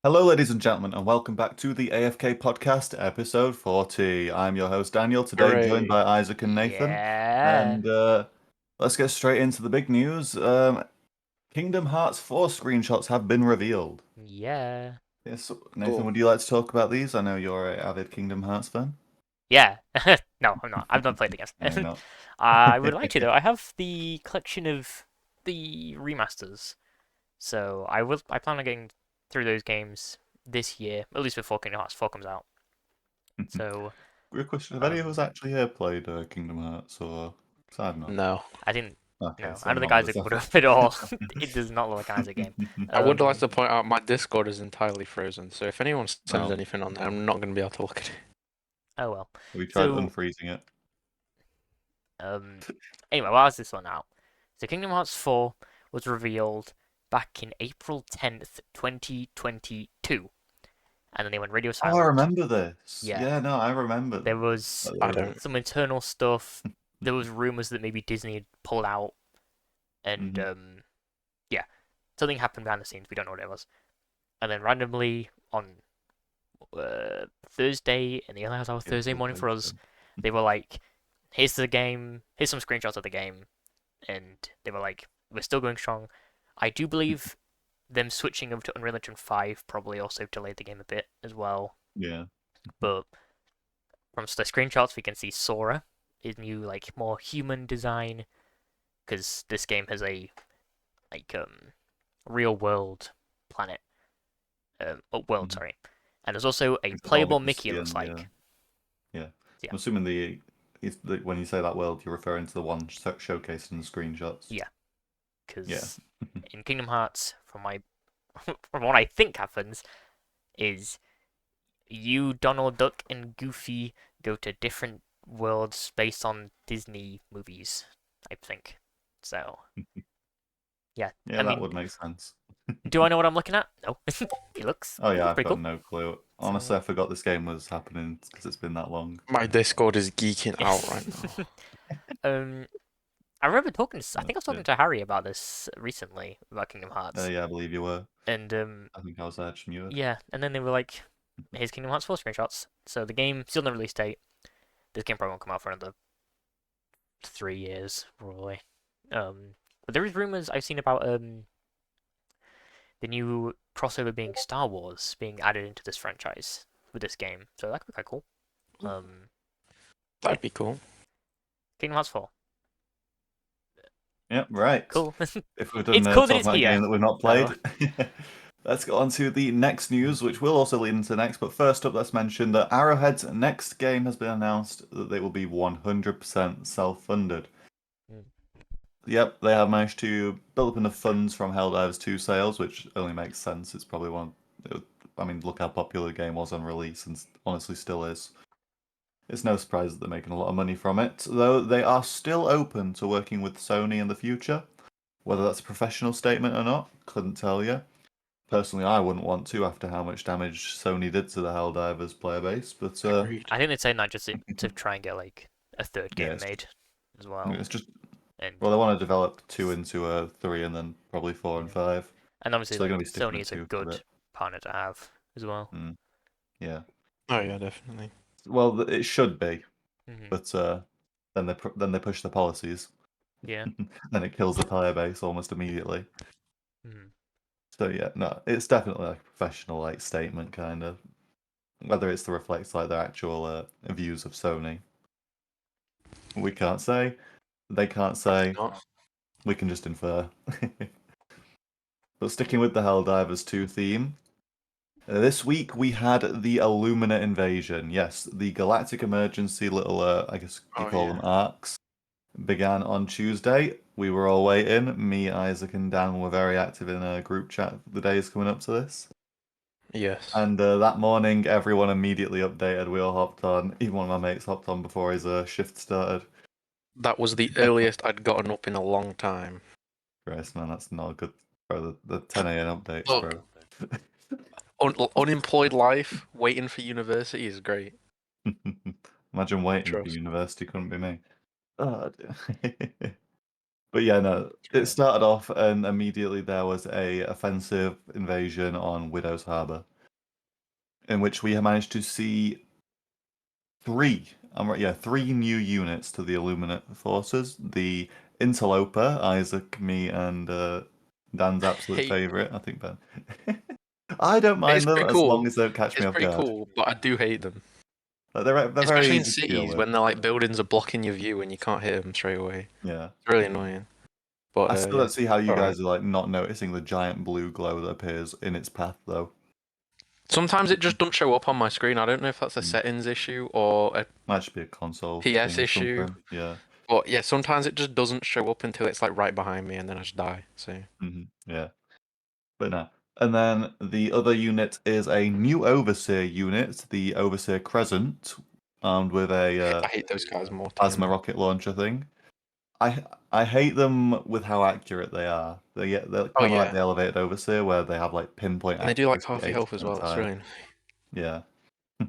Hello, ladies and gentlemen, and welcome back to the AFK podcast, episode 40. I'm your host, Daniel, today joined Hooray. by Isaac and Nathan. Yeah. And let's get straight into the big news. Kingdom Hearts 4 screenshots have been revealed. Yeah. Yes, Nathan, Cool. would you like to talk about these? I know you're an avid Kingdom Hearts fan. Yeah. No, I'm not. I've not played the games. No, you're not. I would like to though. I have the collection of the remasters, so I plan on getting through those games this year, at least before Kingdom Hearts 4 comes out. So, Good question. Have any of us actually here played Kingdom Hearts, or... 'cause I've not. No. I didn't. Okay, No, so I don't think none of us Isaac would have. have at all. It does not look like an Isaac game. I would like Um, to point out my Discord is entirely frozen, so if anyone sends Oh. anything on there, I'm not going to be able to look at it. Oh well. We tried So, unfreezing it. Anyway, why is this one out? So Kingdom Hearts 4 was revealed back in April 10th, 2022. And then they went radio Oh, I silent. remember this. Yeah. Yeah, no, I remember. There was I don't. some internal stuff. There was rumors that maybe Disney had pulled out. And, yeah. Something happened behind the scenes. We don't know what it was. And then randomly on Thursday, in the early hour Thursday morning for us, they were like, here's the game, here's some screenshots of the game. And they were like, we're still going strong. I do believe them switching over to Unreal Engine 5 probably also delayed the game a bit as well. Yeah. But from the screenshots, we can see Sora, his new like more human design, because this game has a like real world planet, world, sorry, and there's also a playable Mickey. It looks like. Yeah. Yeah. I'm assuming when you say that world, you're referring to the one showcased in the screenshots. Yeah. Because Yeah. in Kingdom Hearts, from what I think happens, is you, Donald Duck, and Goofy go to different worlds based on Disney movies, I think. So, yeah. Yeah, I that mean, would make sense. do I know what I'm looking at? No. It looks Oh yeah, I've pretty got cool. no clue. Honestly, I forgot this game was happening because it's been that long. My Discord is geeking out right now. I remember talking. I think I was Yeah. talking to Harry about this recently about Kingdom Hearts. Yeah, I believe you were. And I think I was there, just you. yeah, and then they were like, "Here's Kingdom Hearts 4 screenshots." So the game still no release date. This game probably won't come out for another 3 years, probably. But there is rumors I've seen about the new crossover being Star Wars being added into this franchise with this game. So that could be quite cool. That'd be cool. Kingdom Hearts 4. Yep, right. Cool. If we've done It's cool that talking it's about a here. game that we've not played, let's go on to the next news, which will also lead into next. But first up, let's mention that Arrowhead's next game has been announced that they will be 100% self-funded. Yep, they have managed to build up enough funds from Helldivers 2 sales, which only makes sense. It's probably one. I mean, look how popular the game was on release, and honestly still is. It's no surprise that they're making a lot of money from it, though they are still open to working with Sony in the future. Whether that's a professional statement or not, couldn't tell you. Personally, I wouldn't want to after how much damage Sony did to the Helldivers player base, but Agreed. I think they're saying that just to try and get like a third game yeah, made as well. it's just And well, they want to develop 2 into a 3 and then probably 4 and 5. obviously, So they're like, going to be sticking Sony with is a 2 for a good bit. partner to have as well. Yeah. Oh yeah, definitely. Well, it should be, Mhm. but then they push the policies. Yeah. Then it kills the player base almost immediately. Mhm. So yeah, no, it's definitely like a professional like statement kind of. Whether it's to reflect like their actual views of Sony, we can't say. They can't say. Not. We can just infer. But sticking with the Helldivers 2 theme, this week we had the Illumina invasion. Yes, the Galactic Emergency little, I guess you call them arcs, began on Tuesday. We were all waiting. Me, Isaac, and Dan were very active in a group chat the days coming up to this. Yes. And that morning, everyone immediately updated. We all hopped on. Even one of my mates hopped on before his shift started. That was the earliest I'd gotten up in a long time. Christ, man, that's not good. Bro, the 10 a.m. updates, Look. bro. Unemployed life, waiting for university is great. Imagine waiting for Trust. university, couldn't be me. Oh, dear. But yeah, no, it started off and immediately there was a offensive invasion on Widow's Harbour. in which we have managed to see three. Three new units to the Illuminate forces. The Interloper, Isaac, me, and Dan's absolute Hate them. favorite. I think Ben. I don't It's mind them pretty as long cool. as they don't catch me It's off pretty guard. cool, but I do hate them. Like, they're very Especially in easy to deal cities with. when they're like buildings are blocking your view and you can't hit them straight away. Yeah. It's really annoying. But I still yeah, don't see how you alright. guys are like not noticing the giant blue glow that appears in its path, though. Sometimes it just doesn't show up on my screen. I don't know if that's a settings issue or a Might just be a console PS thing or issue. something. Yeah. But yeah, sometimes it just doesn't show up until it's like right behind me and then I just die. So Yeah. But no. And then the other unit is a new Overseer unit, the Overseer Crescent, armed with a I hate those guys more. To be plasma honest. rocket launcher thing. I hate them with how accurate they are. They're Oh kind of like yeah, the elevated Overseer, where they have like pinpoint and they do like accuracy half your health as 80% of well. the It's time. really annoying. Yeah.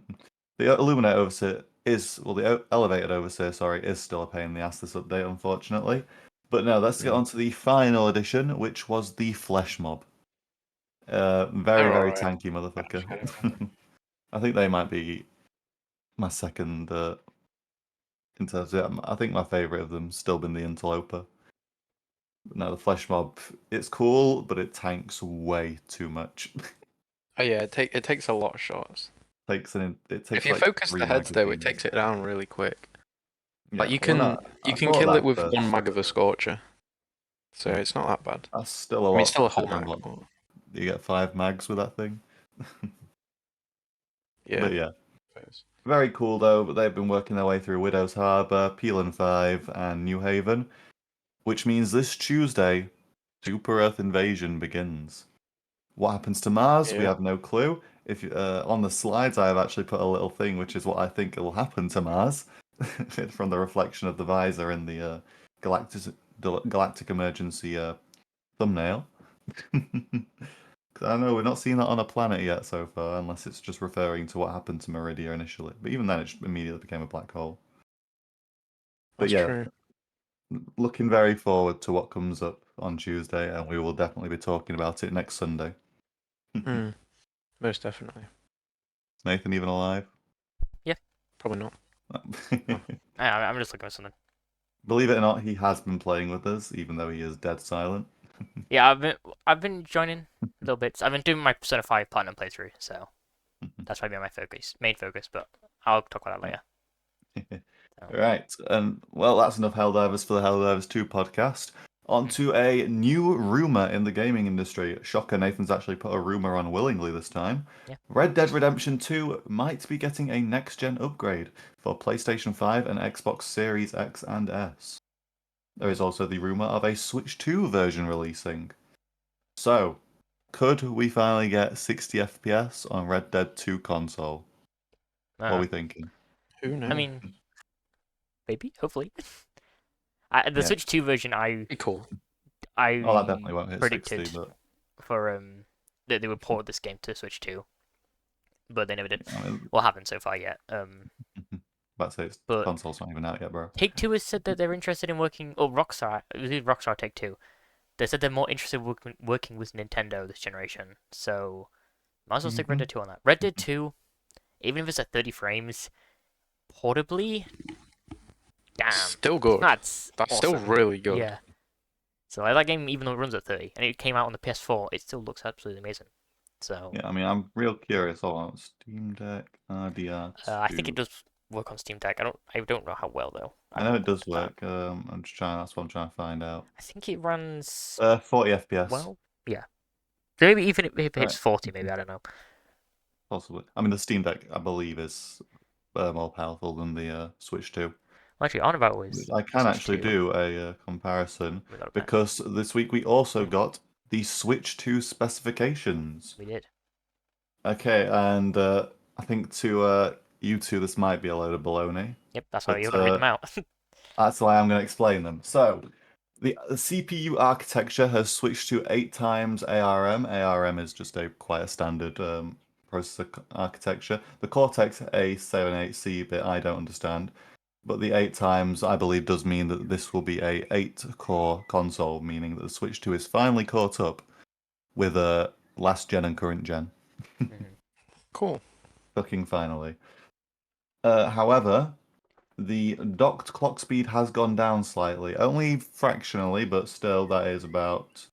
The Illuminate Overseer the Elevated Overseer, sorry, is still a pain in the ass this update, unfortunately. But no, let's get on to the final edition, which was the Flesh Mob. Very, They're very alright. tanky motherfucker. Actually. I think they might be my second in terms of. I think my favorite of them still been the Interloper. But no, the Flesh Mob, it's cool, but it tanks way too much. Oh yeah, it takes a lot of shots. It If takes you like focus the 3 heads though, it magazines. takes it down really quick. Like Yeah, you well, can no, you I can thought kill it that with first. one mag of a scorcher, so Yeah, it's not that bad. that's still a I mean, lot it's still a whole considering mag. what But you get 5 mags with that thing. yeah. But yeah, very cool though. But they've been working their way through Widow's Harbour, Peelin 5, and New Haven, which means this Tuesday, Super Earth Invasion begins. What happens to Mars? We Yeah. have no clue. If on the slides, I have actually put a little thing, which is what I think will happen to Mars, from the reflection of the visor in the Galactic Emergency thumbnail. 'Cause I know we're not seeing that on a planet yet so far, unless it's just referring to what happened to Meridia initially. But even then, it immediately became a black hole. But That's yeah, true. looking very forward to what comes up on Tuesday, and we will definitely be talking about it next Sunday. Most definitely. Is Nathan even alive? Yeah. Probably not. I'm just looking for something. Believe it or not, he has been playing with us, even though he is dead silent. Yeah, I've been joining little bits. I've been doing my Persona 5 Platinum playthrough, so that's probably my main focus. But I'll talk about that later. Right, and well, that's enough Helldivers for the Helldivers 2 podcast. On to a new rumour in the gaming industry. Shocker, Nathan's actually put a rumour on willingly this time. Yeah. Red Dead Redemption 2 might be getting a next-gen upgrade for PlayStation 5 and Xbox Series X and S. There is also the rumour of a Switch 2 version releasing. So, could we finally get 60 FPS on Red Dead 2 console? What are we thinking? Who knows? I mean, maybe, hopefully. The Yeah. Switch 2 version, Be cool. I Oh, that definitely won't hit predicted 60, but for that they would port this game to Switch 2, but they never did. I mean, What happened so far yet? about to say it's But console's not even out yet, bro. Take-Two has said that they're interested in working. Oh, Rockstar. It was either Rockstar or Take-Two. They said they're more interested in working with Nintendo this generation. So, might as well stick Red Dead 2 on that. Red Dead 2, even if it's at 30 frames, portably, damn. Still good. That's still awesome. really good. Yeah. So like that game, even though it runs at 30, and it came out on the PS4, it still looks absolutely amazing. So Yeah, I mean, I'm real curious. Hold on, Steam Deck RDR2. I think it does work on Steam Deck. I don't know how well though. I know it does work. I'm just trying. That's what I'm trying to find out. I think it runs 40 FPS. well. Yeah. So maybe even if it hits Right. 40, maybe I don't know. Possibly. I mean, the Steam Deck, I believe, is more powerful than the Switch 2. Well, actually, on about was I can Switch actually 2. do a comparison Without a pen. because this week we also got the Switch 2 specifications. We did. Okay, and I think to you two, this might be a load of baloney. Yep, that's why But, you're gonna read them out. That's why I'm going to explain them. So, the CPU architecture has switched to 8 times ARM. ARM is just quite a standard processor architecture. The Cortex A78C bit I don't understand, but the 8 times I believe does mean that this will be a 8-core console, meaning that the Switch 2 is finally caught up with last gen and current gen. Cool. fucking finally. However, the docked clock speed has gone down slightly, only fractionally, but still, that is about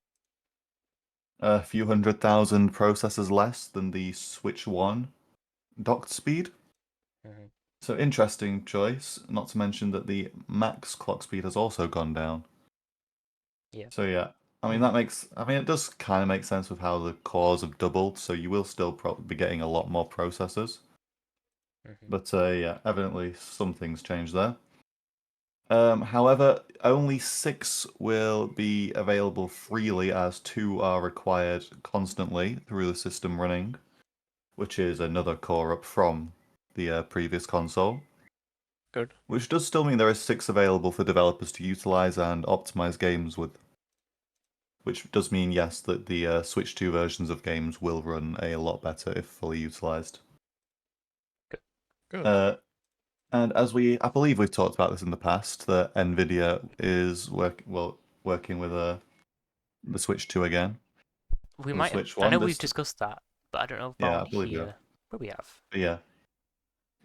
a few 100,000 processors less than the Switch 1 docked speed. Mhm. So interesting choice, not to mention that the max clock speed has also gone down. Yeah. So yeah, it does kind of make sense with how the cores have doubled, so you will still probably be getting a lot more processors. Mhm. But yeah, evidently some things changed there. However, only 6 will be available freely, as 2 are required constantly through the system running, which is another core up from the previous console. Good. Which does still mean there is 6 available for developers to utilize and optimize games with. Which does mean, yes, that the Switch 2 versions of games will run a lot better if fully utilized. Good. And I believe we've talked about this in the past, that Nvidia is working with the Switch 2 again. We For the might. Switch I 1, know we've discussed that, but I don't know yeah, I about believe we have. here. But we have. But yeah.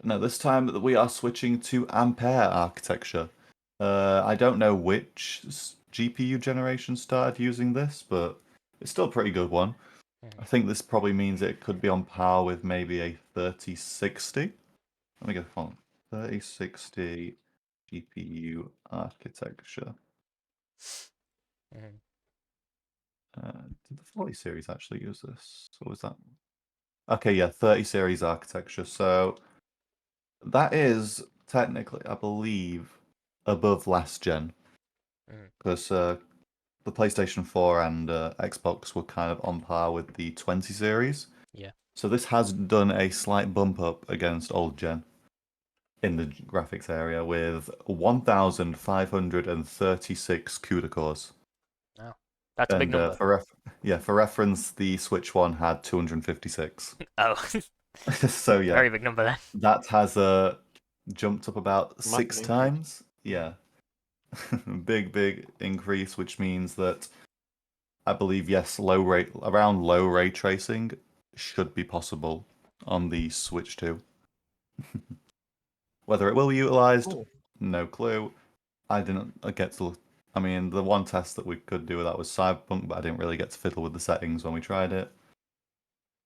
No, this time we are switching to Ampere architecture. I don't know which GPU generation started using this, but it's still a pretty good one. I think this probably means it could be on par with maybe a 3060. Let me get the 3060 GPU architecture. Mhm. Did the 40 series actually use this? Or was that? Okay, yeah, 30 series architecture. So that is technically, I believe, above last gen. Mhm. Because the PlayStation 4 and Xbox were kind of on par with the 20 series. Yeah. So this has done a slight bump up against old gen in the graphics area with 1,536 CUDA cores. Oh, that's a big And number. for reference, the Switch one had 256. Oh, So yeah, very big number then. that has jumped up about Massive 6 increase. times. Yeah, big increase, which means that I believe, yes, low ray tracing should be possible on the Switch 2. Whether it will be utilized, Cool. no clue. I didn't get to. I mean, the one test that we could do with that was Cyberpunk, but I didn't really get to fiddle with the settings when we tried it.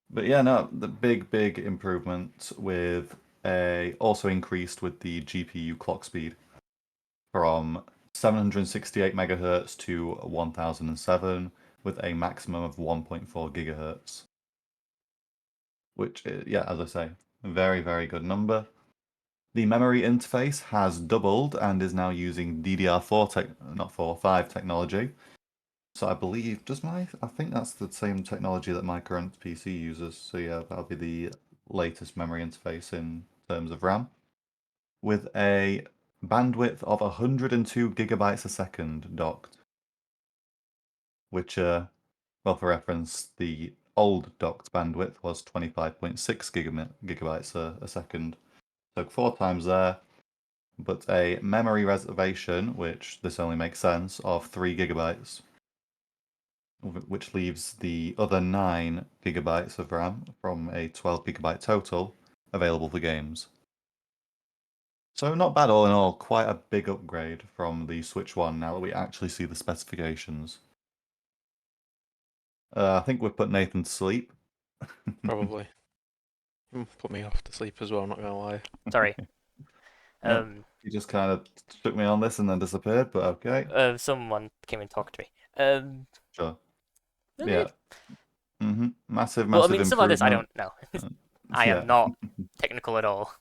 But yeah, no, the big improvement with also increased with the GPU clock speed from 768 megahertz to 1007 with a maximum of 1.4 gigahertz. Which, yeah, as I say, very good number. The memory interface has doubled and is now using DDR4 not 4, 5 technology. So I believe, I think that's the same technology that my current PC uses. So yeah, that'll be the latest memory interface in terms of RAM. With a bandwidth of 102 gigabytes a second docked. Which, well, for reference, the old docked bandwidth was 25.6 gigabytes a second. So 4 times there, but a memory reservation, which this only makes sense, of 3 gigabytes, which leaves the other 9 gigabytes of RAM from a 12 gigabyte total available for games. So not bad all in all, quite a big upgrade from the Switch 1 now that we actually see the specifications. I think we've put Nathan to sleep. Probably. Put me off to sleep as well, not gonna lie. Sorry. Yep. He just kind of took me on this and then disappeared, but okay. Someone came and talked to me. Sure. No, Yeah. Massive well, I mean, stuff like this, I improvement. don't know. I am Yeah. not technical at all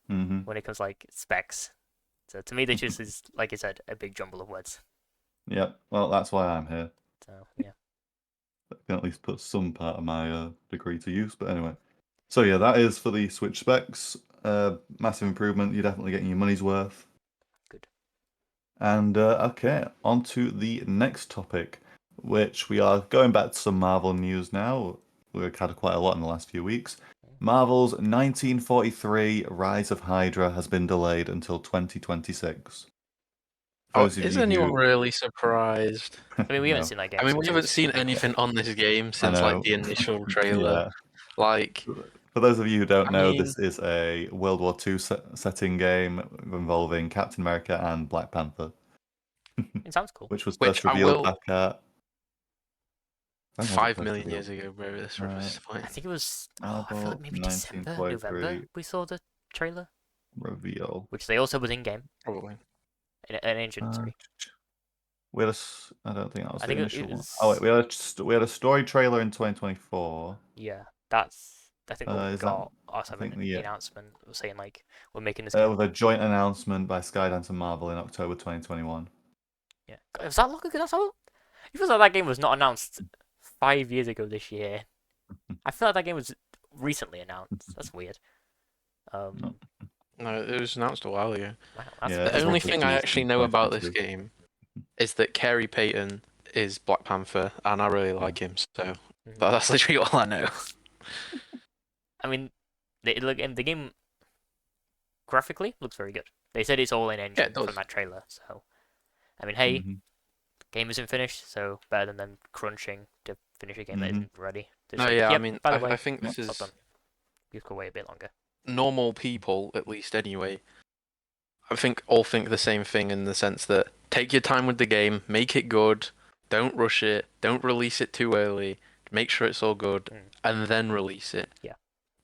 hmm when it comes like specs. So to me, this just is, like I said, a big jumble of words. Yep. Well, that's why I'm here. So yeah. I can at least put some part of my degree to use. But anyway. So yeah, that is for the Switch specs. Massive improvement. You're definitely getting your money's worth. Good. And okay, on to the next topic, which we are going back to some Marvel news now. We've had quite a lot in the last few weeks. Marvel's 1943 Rise of Hydra has been delayed until 2026. For Oh, those of is you anyone who really surprised? I mean, we haven't no, seen that game I mean, we since it haven't was. seen anything on this game I since like know, the initial trailer. yeah. Like, For those of you who don't I know, mean, this is a World War II setting game involving Captain America and Black Panther, It sounds cool. which was which first I revealed will. back at. When was it 5 million first years ago, maybe this revealed? point. I think it was. Oh, I feel Marvel like maybe December, November. 1943 We saw the trailer, reveal. which they also was in game. Probably. An engine, Uh, sorry. we had I don't think that was I the think initial it one. was. Oh wait, we had a story trailer in 2024. Yeah, that's. I think what we Is that? got. Also, I I mean, think the yeah. announcement was saying like we're making this game. With a joint announcement by Skydance and Marvel in October 2021. Yeah, was that long ago? That's all. It feels like that game was not announced 5 years ago this year. I feel like that game was recently announced. That's weird. No. No, it was announced a while ago. Wow, that's Yeah, The it was only meant to thing I release actually in know about this 2022. game is that Carey Payton is Black Panther, and I really like him. So that's literally all I know. I mean, the game graphically looks very good. They said it's all in Yeah, engine it does. from that trailer, so I mean, hey, Mhm. game isn't finished, so better than them crunching to finish a game that isn't ready. They're No, just like, yeah, I yep, mean, by the I way, think this it's not is done. You could wait a bit longer. normal people, at least anyway. I think all think the same thing in the sense that take your time with the game, make it good, don't rush it, don't release it too early, make sure it's all good, and then release it. Yeah.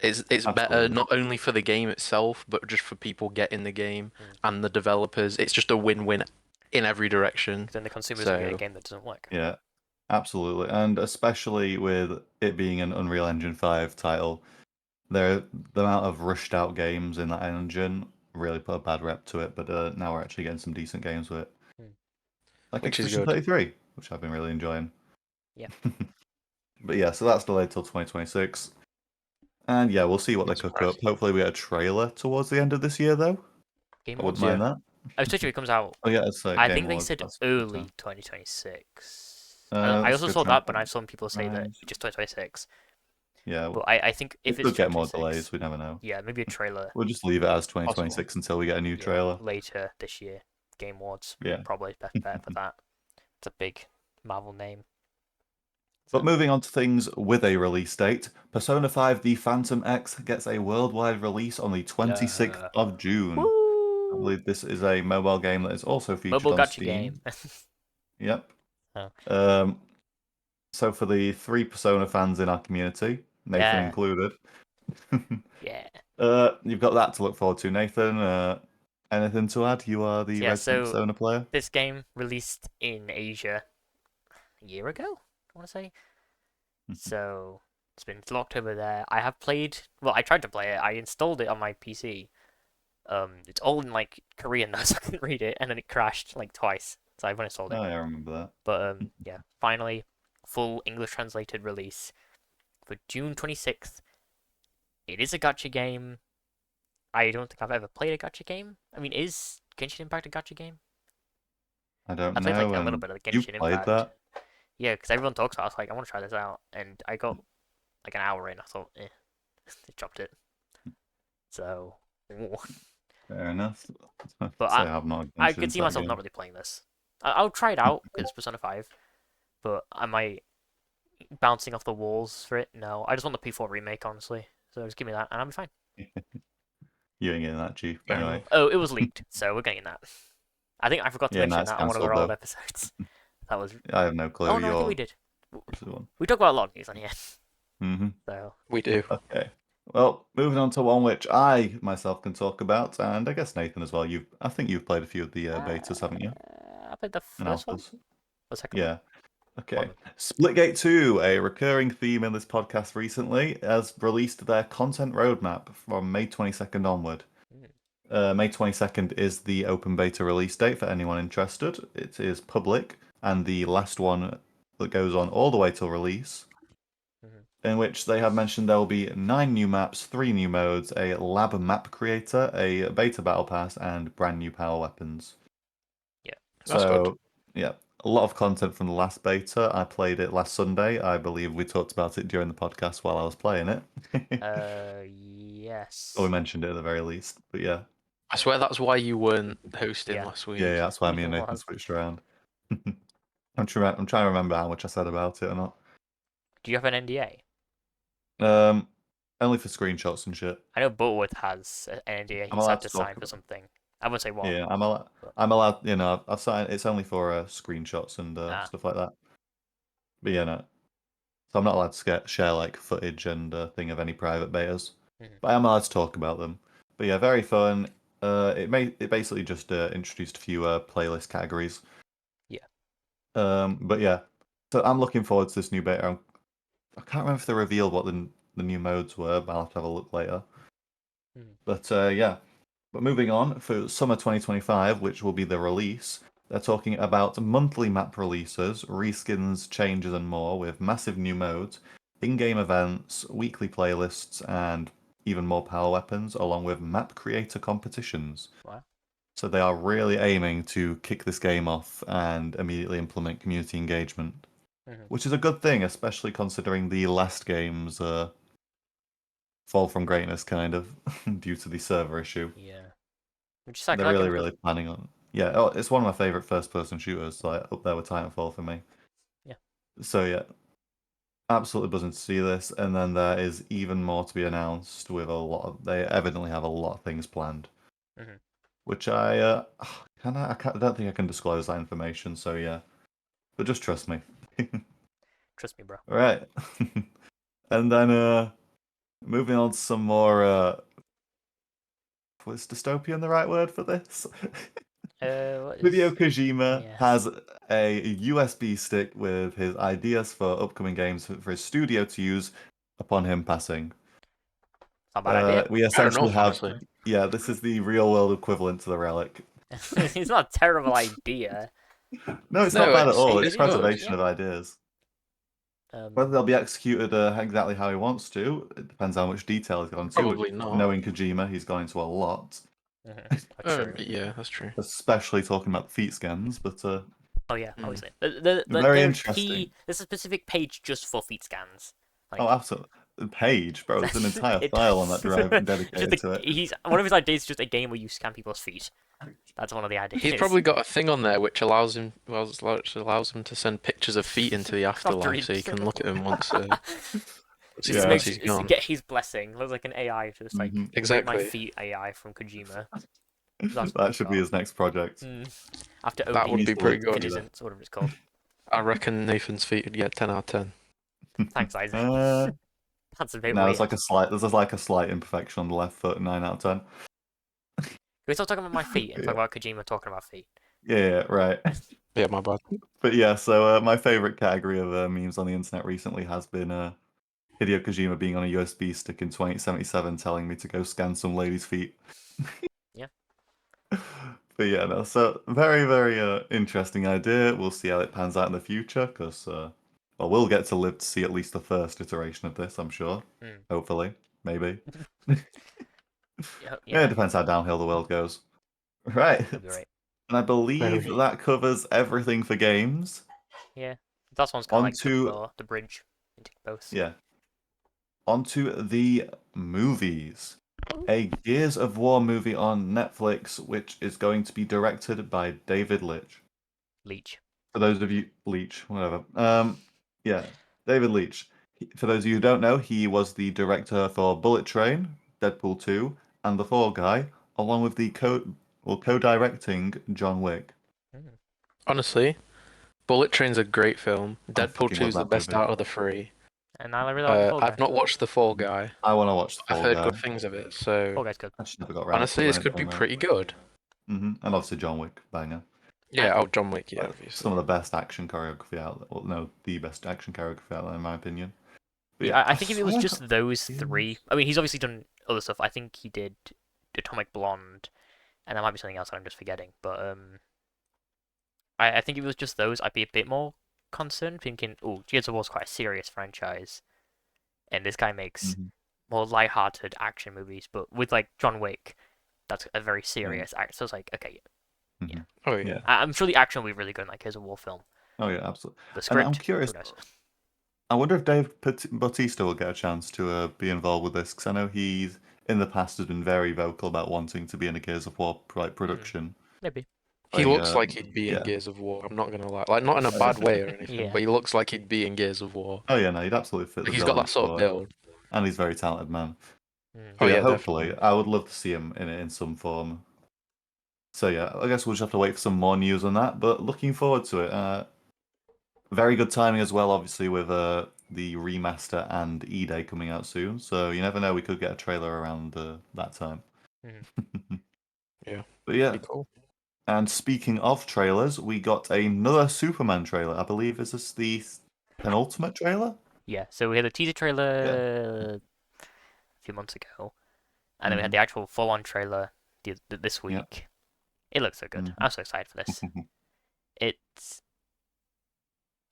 It's better Absolutely. not only for the game itself, but just for people getting the game and the developers. It's just a win-win in every direction. Then the consumers will get a So game that doesn't work. Yeah, absolutely. And especially with it being an Unreal Engine 5 title, the amount of rushed out games in that engine really put a bad rep to it, but now we're actually getting some decent games with it. Like which is Expedition good. 33, which I've been really enjoying. Yeah. But yeah, so that's delayed till 2026. And yeah, we'll see what they That's cook impressive. up. Hopefully we get a trailer towards the end of this year, though. Game I wouldn't Awards? mind that. Oh, Twitch it comes out. Oh yeah, it's I Game think they Awards. said That's early 2026. I that's also good saw try. that, but I've some people say that Right. it's just 2026. Yeah, But I think if we it's could get more 2026, delays. We never know. yeah, maybe a trailer. We'll just leave it as Possible. 2026 until we get a new Yeah, trailer. later this year. Game Awards. Yeah. Probably best bet for that. It's a big Marvel name. But moving on to things with a release date, Persona 5 The Phantom X gets a worldwide release on the 26th of June. I Woo! believe this is a mobile game that is also featured Mobile on gacha Steam. game. Yep. Oh. So for the 3 Persona fans in our community, Nathan Yeah. included, Yeah. you've got that to look forward to. Nathan, anything to add? You are the Yeah, resident so Persona player. this game released in Asia a year ago, I want to say. So it's been till October there. I have played. Well, I tried to play it. I installed it on my PC. It's all in like Korean though, so I couldn't read it, and then it crashed like twice. So I've uninstalled it. Oh, yeah, I remember that. But yeah, finally, full English translated release for June 26th. It is a gacha game. I don't think I've ever played a gacha game. I mean, is Genshin Impact a gacha game? I don't I played know. like a And little bit of you've Genshin played Impact. that? Yeah, because everyone talks about it. I was like, I want to try this out. And I got like an hour in. I thought, it dropped it. So, Fair enough. but Say I have not. I could see myself not really playing this. I'll try it out because it's Persona 5. But am I bouncing off the walls for it? No. I just want the P4 remake, honestly. So just give me that and I'll be fine. You ain't getting that, Chief. Fair Anyway. enough. Oh, it was leaked, so we're getting that. I think I forgot to Yeah, mention no, it's that on one of our cancelled, old though. episodes. That was. I have no clue. Oh no, I think we did. One. We talk about a lot of news on here. Mm-hmm. So We do. Okay. Well, moving on to one which I myself can talk about, and I guess Nathan as well. I think you've played a few of the betas, haven't you? I played the And first one. alphas. The second Yeah. one. Okay. Splitgate 2, a recurring theme in this podcast recently, has released their content roadmap from May 22nd onward. May 22nd is the open beta release date for anyone interested. It is public, and the last one that goes on all the way till release, in which they have mentioned there will be 9 new maps, 3 new modes, a lab map creator, a beta battle pass, and brand new power weapons. Yeah. That's good. Yeah, a lot of content from the last beta. I played it last Sunday. I believe we talked about it during the podcast while I was playing it. Yes. Or we mentioned it at the very least. But yeah. I swear that's why you weren't hosting Yeah. last week. Yeah, that's why me and It Nathan was. switched around. I'm trying to remember how much I said about it or not. Do you have an NDA? Only for screenshots and shit. I know Butterworth has an NDA I'm he's allowed had to to talk sign for about. something. I won't say what. Yeah, But, I'm allowed. You know, I've signed. It's only for screenshots and ah, stuff like that. But yeah, no. So I'm not allowed to share like footage and thing of any private betas. mhm. But I'm allowed to talk about them. But yeah, very fun. It basically just introduced a few playlist categories. Yeah. But yeah, so I'm looking forward to this new beta. I can't remember if they revealed what the new modes were, but I'll have to have a look later. Mhm. But yeah, but moving on for summer 2025, which will be the release, they're talking about monthly map releases, reskins, changes, and more with massive new modes, in-game events, weekly playlists, and even more power weapons, along with map creator competitions. Wow. So they are really aiming to kick this game off and immediately implement community engagement, Mhm. which is a good thing, especially considering the last game's fall from greatness, kind of, due to the server issue. Yeah. Which is sad, 'cause They're that game really, was good. really planning on. Yeah, oh, it's one of my favorite first-person shooters, so up there with Titanfall for me. Yeah. So yeah, absolutely buzzing to see this, and then there is even more to be announced with a lot of. They evidently have a lot of things planned, Mhm. which I don't think I can disclose that information. So yeah, but just trust me. Trust me, bro. All right, and then moving on to some more. Was dystopian the right word for this? What Hideo is? Kojima Yes. has a USB stick with his ideas for upcoming games for his studio to use upon him passing. Not a bad idea. We I don't know, essentially have, honestly. yeah, this is the real world equivalent to the relic. It's not a terrible idea. No, it's not No, bad at all. It It's is good. preservation Yeah. of ideas. Whether Um. they'll be executed exactly how he wants to, it depends how much detail he's gone into. Probably not. Knowing Kojima, he's gone into a lot, True. Yeah, that's true. especially talking about the feet scans. But Oh yeah, Mm. obviously. very There's interesting. there's a specific page just for feet scans. Oh, Like absolutely. Page, bro. There's an entire it file on that does. drive Just dedicated to it. he's one of his ideas is just a game where you scan people's feet. That's one of the He's ideas. probably got a thing on there which allows him to send pictures of feet into the After afterlife, so you can look at them once just Yeah. once makes he's to gone. get his blessing. Looks like an AI, just like hmm rate my Exactly. feet AI from Kojima. That's That should be his next project. After That OD would be pretty good. Innocence, whatever it's called. I reckon Nathan's feet would get 10 out of 10. Thanks, Isaac. Uh, That's a bit no, weird. there's like a slight imperfection on the left foot, 9 out of 10. Can we stop talking about my feet and talk Yeah, about Kojima talking about feet? yeah, right. Yeah, my bad. But yeah, so my favorite category of memes on the internet recently has been Hideo Kojima being on a USB stick in 2077 telling me to go scan some lady's feet. Yeah. But yeah, no, so very, very interesting idea. We'll see how it pans out in the future, because well, we'll get to live to see at least the first iteration of this, I'm sure. Mm. Hopefully, maybe. Yeah, Yeah, it yeah, depends how downhill the world goes. Right. that'd be right. And I believe Maybe. that covers everything for games. Yeah, that one's kind of On like to, the bridge into both. yeah, onto the movies. A Gears of War movie on Netflix, which is going to be directed by David Leitch. Leech. For those of you, Leach, whatever. Yeah, David Leitch. For those of you who don't know, he was the director for Bullet Train, Deadpool 2, and The Fall Guy, along with the co-directing John Wick. Mm. Honestly, Bullet Train's a great film. I Deadpool fucking 2 love is the that best movie. out of the three. And I really like the Fall Guy. I've not watched The Fall Guy. I want to watch The I've Fall heard Guy. good things of it, so Fall Guy's good. I just never got around to honestly, it this when it could be came out. pretty good. And obviously John Wick, banger. Yeah, oh, John Wick, yeah, Like, obviously. some of the best action choreography out there. Well, no, the best action choreography out there, in my opinion. But Yeah, I I think if it was swear- just those three, I mean, he's obviously done other stuff. I think he did Atomic Blonde, and there might be something else that I'm just forgetting. But I think if it was just those, I'd be a bit more concerned, thinking, oh, Gears of War's quite a serious franchise, and this guy makes Mhm. more light-hearted action movies. But with like John Wick, that's a very serious act. So it's like, okay, Mhm. Oh yeah. Yeah. I'm sure the action will be really good in like Gears of War film. Oh yeah, absolutely. The And I'm script, curious. who knows? I wonder if Dave Bautista will get a chance to be involved with this, because I know he's in the past has been very vocal about wanting to be in a Gears of War production. Maybe. He looks like he'd be in yeah. Gears of War. I'm not gonna lie, like not in a bad way or anything, Yeah. but he looks like he'd be in Gears of War. Oh yeah, no, he'd absolutely fit the He's bill. got I'm that sort of sure. build. and he's a very talented man. Mm. But Oh yeah, yeah, hopefully, definitely. I would love to see him in some form. So yeah, I guess we'll just have to wait for some more news on that. But looking forward to it. Very good timing as well, obviously, with the remaster and E-Day coming out soon. So you never know, we could get a trailer around that time. Mhm. Yeah, But yeah, pretty cool. and speaking of trailers, we got another Superman trailer. I believe is this the penultimate trailer? Yeah, so we had a teaser Yeah. trailer a few months ago, and then we had Mhm. the actual full-on trailer this Yeah. week. It looks so good. Mhm. I'm so excited for this. It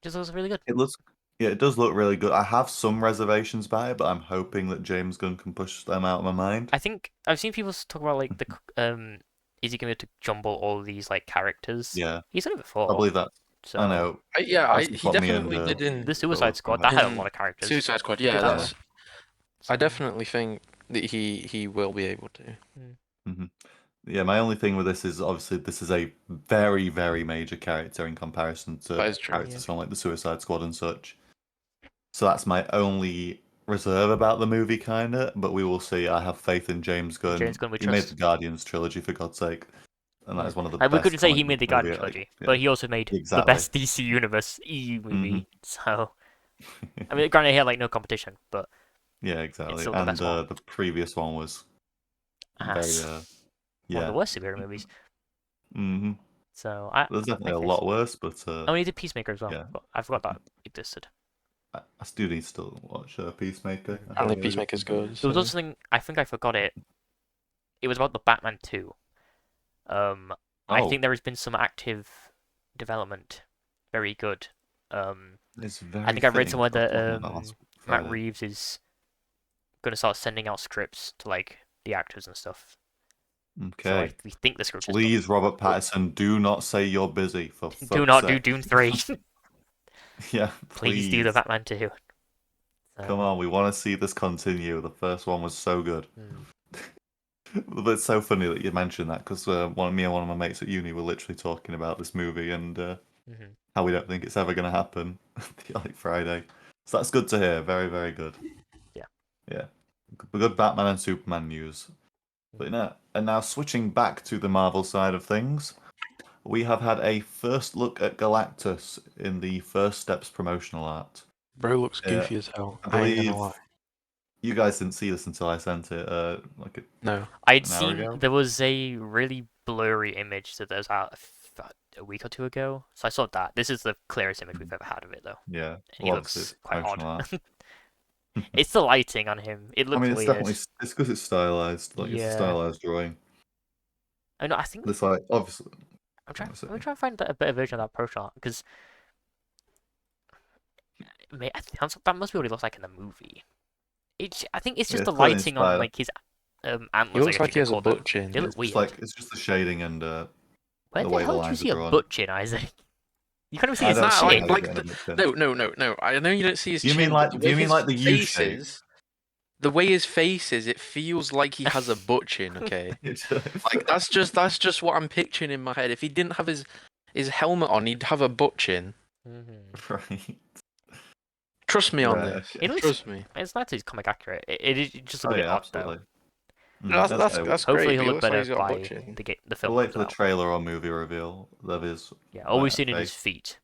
just looks really good. It looks, yeah, it does look really good. I have some reservations about it, but I'm hoping that James Gunn can push them out of my mind. I think I've seen people talk about like is he going to jumble all these like characters? Yeah, He's done it I before, believe that. I so know. He Put me and definitely did the in Suicide Philip Squad that had a comparison. lot of characters. Suicide Squad. He did Yeah, that that's. one. I So, definitely think that he will be able to. Hmm. Yeah, my only thing with this is obviously this is a very, very major character in comparison to That is true. characters from like the Suicide Squad and such. So that's my only reserve about the movie, kinda. But we will see. I have faith in James Gunn. James Gunn we He made trust. the Guardians trilogy for God's sake, and that Yeah. is one of the Like, we best couldn't say he comic book made the movie. Guardian trilogy, Yeah, but he also made the exactly. best DC Universe EU movie. Hmm. So, I mean, granted, he had like no competition, but Yeah, it's exactly. still the And best one. the previous one was very Ass. One of the yeah. worst superhero movies. Hmm. So There's I definitely like a this. lot worse, but Oh, he did Peacemaker as well, yeah. but I forgot that existed. I still need to watch Peacemaker. Mhm. I Apparently, hear really good Peacemaker's things. good. There was So also something I think I forgot it. It was about the Batman 2. I Oh, think there has been some active development. Very good. it's I very think I read fitting somewhere for what that we're talking about last Matt Friday. Reeves is gonna start sending out scripts to like the actors and stuff. So Okay. we think the script is done. Please, Robert Pattinson, do not say you're busy, for Do fuck's not do sake. Dune 3. Yeah, Please do the please. Batman 2. Come on, we want to see this continue. The first one was so good. Hmm. But it's so funny that you mentioned that because me and one of my mates at uni were literally talking about this movie and Mhm. how we don't think it's ever going to happen like Friday. So that's good to hear. Very, very good. Yeah. Yeah. Good Batman and Superman news. But no, and now switching back to the Marvel side of things, we have had a first look at Galactus in the First Steps promotional art. bro looks Uh, goofy as hell. I I ain't gonna believe lie. you guys didn't see this until I sent it like No. I'd an hour seen ago. there was a really blurry image that was out a week or two ago, so I saw that. This is the clearest image we've ever had of it, though, Yeah, and he well, obviously looks it's quite odd. promotional art. It's the lighting on him. It I looks mean, it's weird. definitely it's because it's stylized. Like it's a Yeah, stylized drawing. I know. I think It's like obviously. I'm What trying. am I saying? I'm trying to find a better version of that pro shot because that must be what he looks like in the movie. I think it's Yeah, just it's the clearly lighting on inspired. like his He antlers, I looks guess like you he could has a call them. butt chin. They look weird. It's just the shading and Where the the way the hell do you lines are see a drawn. butt chin, Isaac? You can't even see I his don't Nah, see chin. how you're like getting a the, butt chin. no. I know you don't see his Do you mean chin, but like the do way you mean his like the U face shape? is, the way his face is, it feels like he has a butt chin. Okay, like that's just what I'm picturing in my head. If he didn't have his helmet on, he'd have a butt chin. Mm-hmm. Right. Trust me on Right. this. It Okay. looks. Trust me. It's not too comic accurate. It is just look Oh a bit yeah, odd though. absolutely. No, That's fair. that's Hopefully great. he'll But he look looks like better he's got a butt by chin. the We'll film wait comes for the out. trailer or movie reveal of his Yeah, all we've like, seen is his face. feet,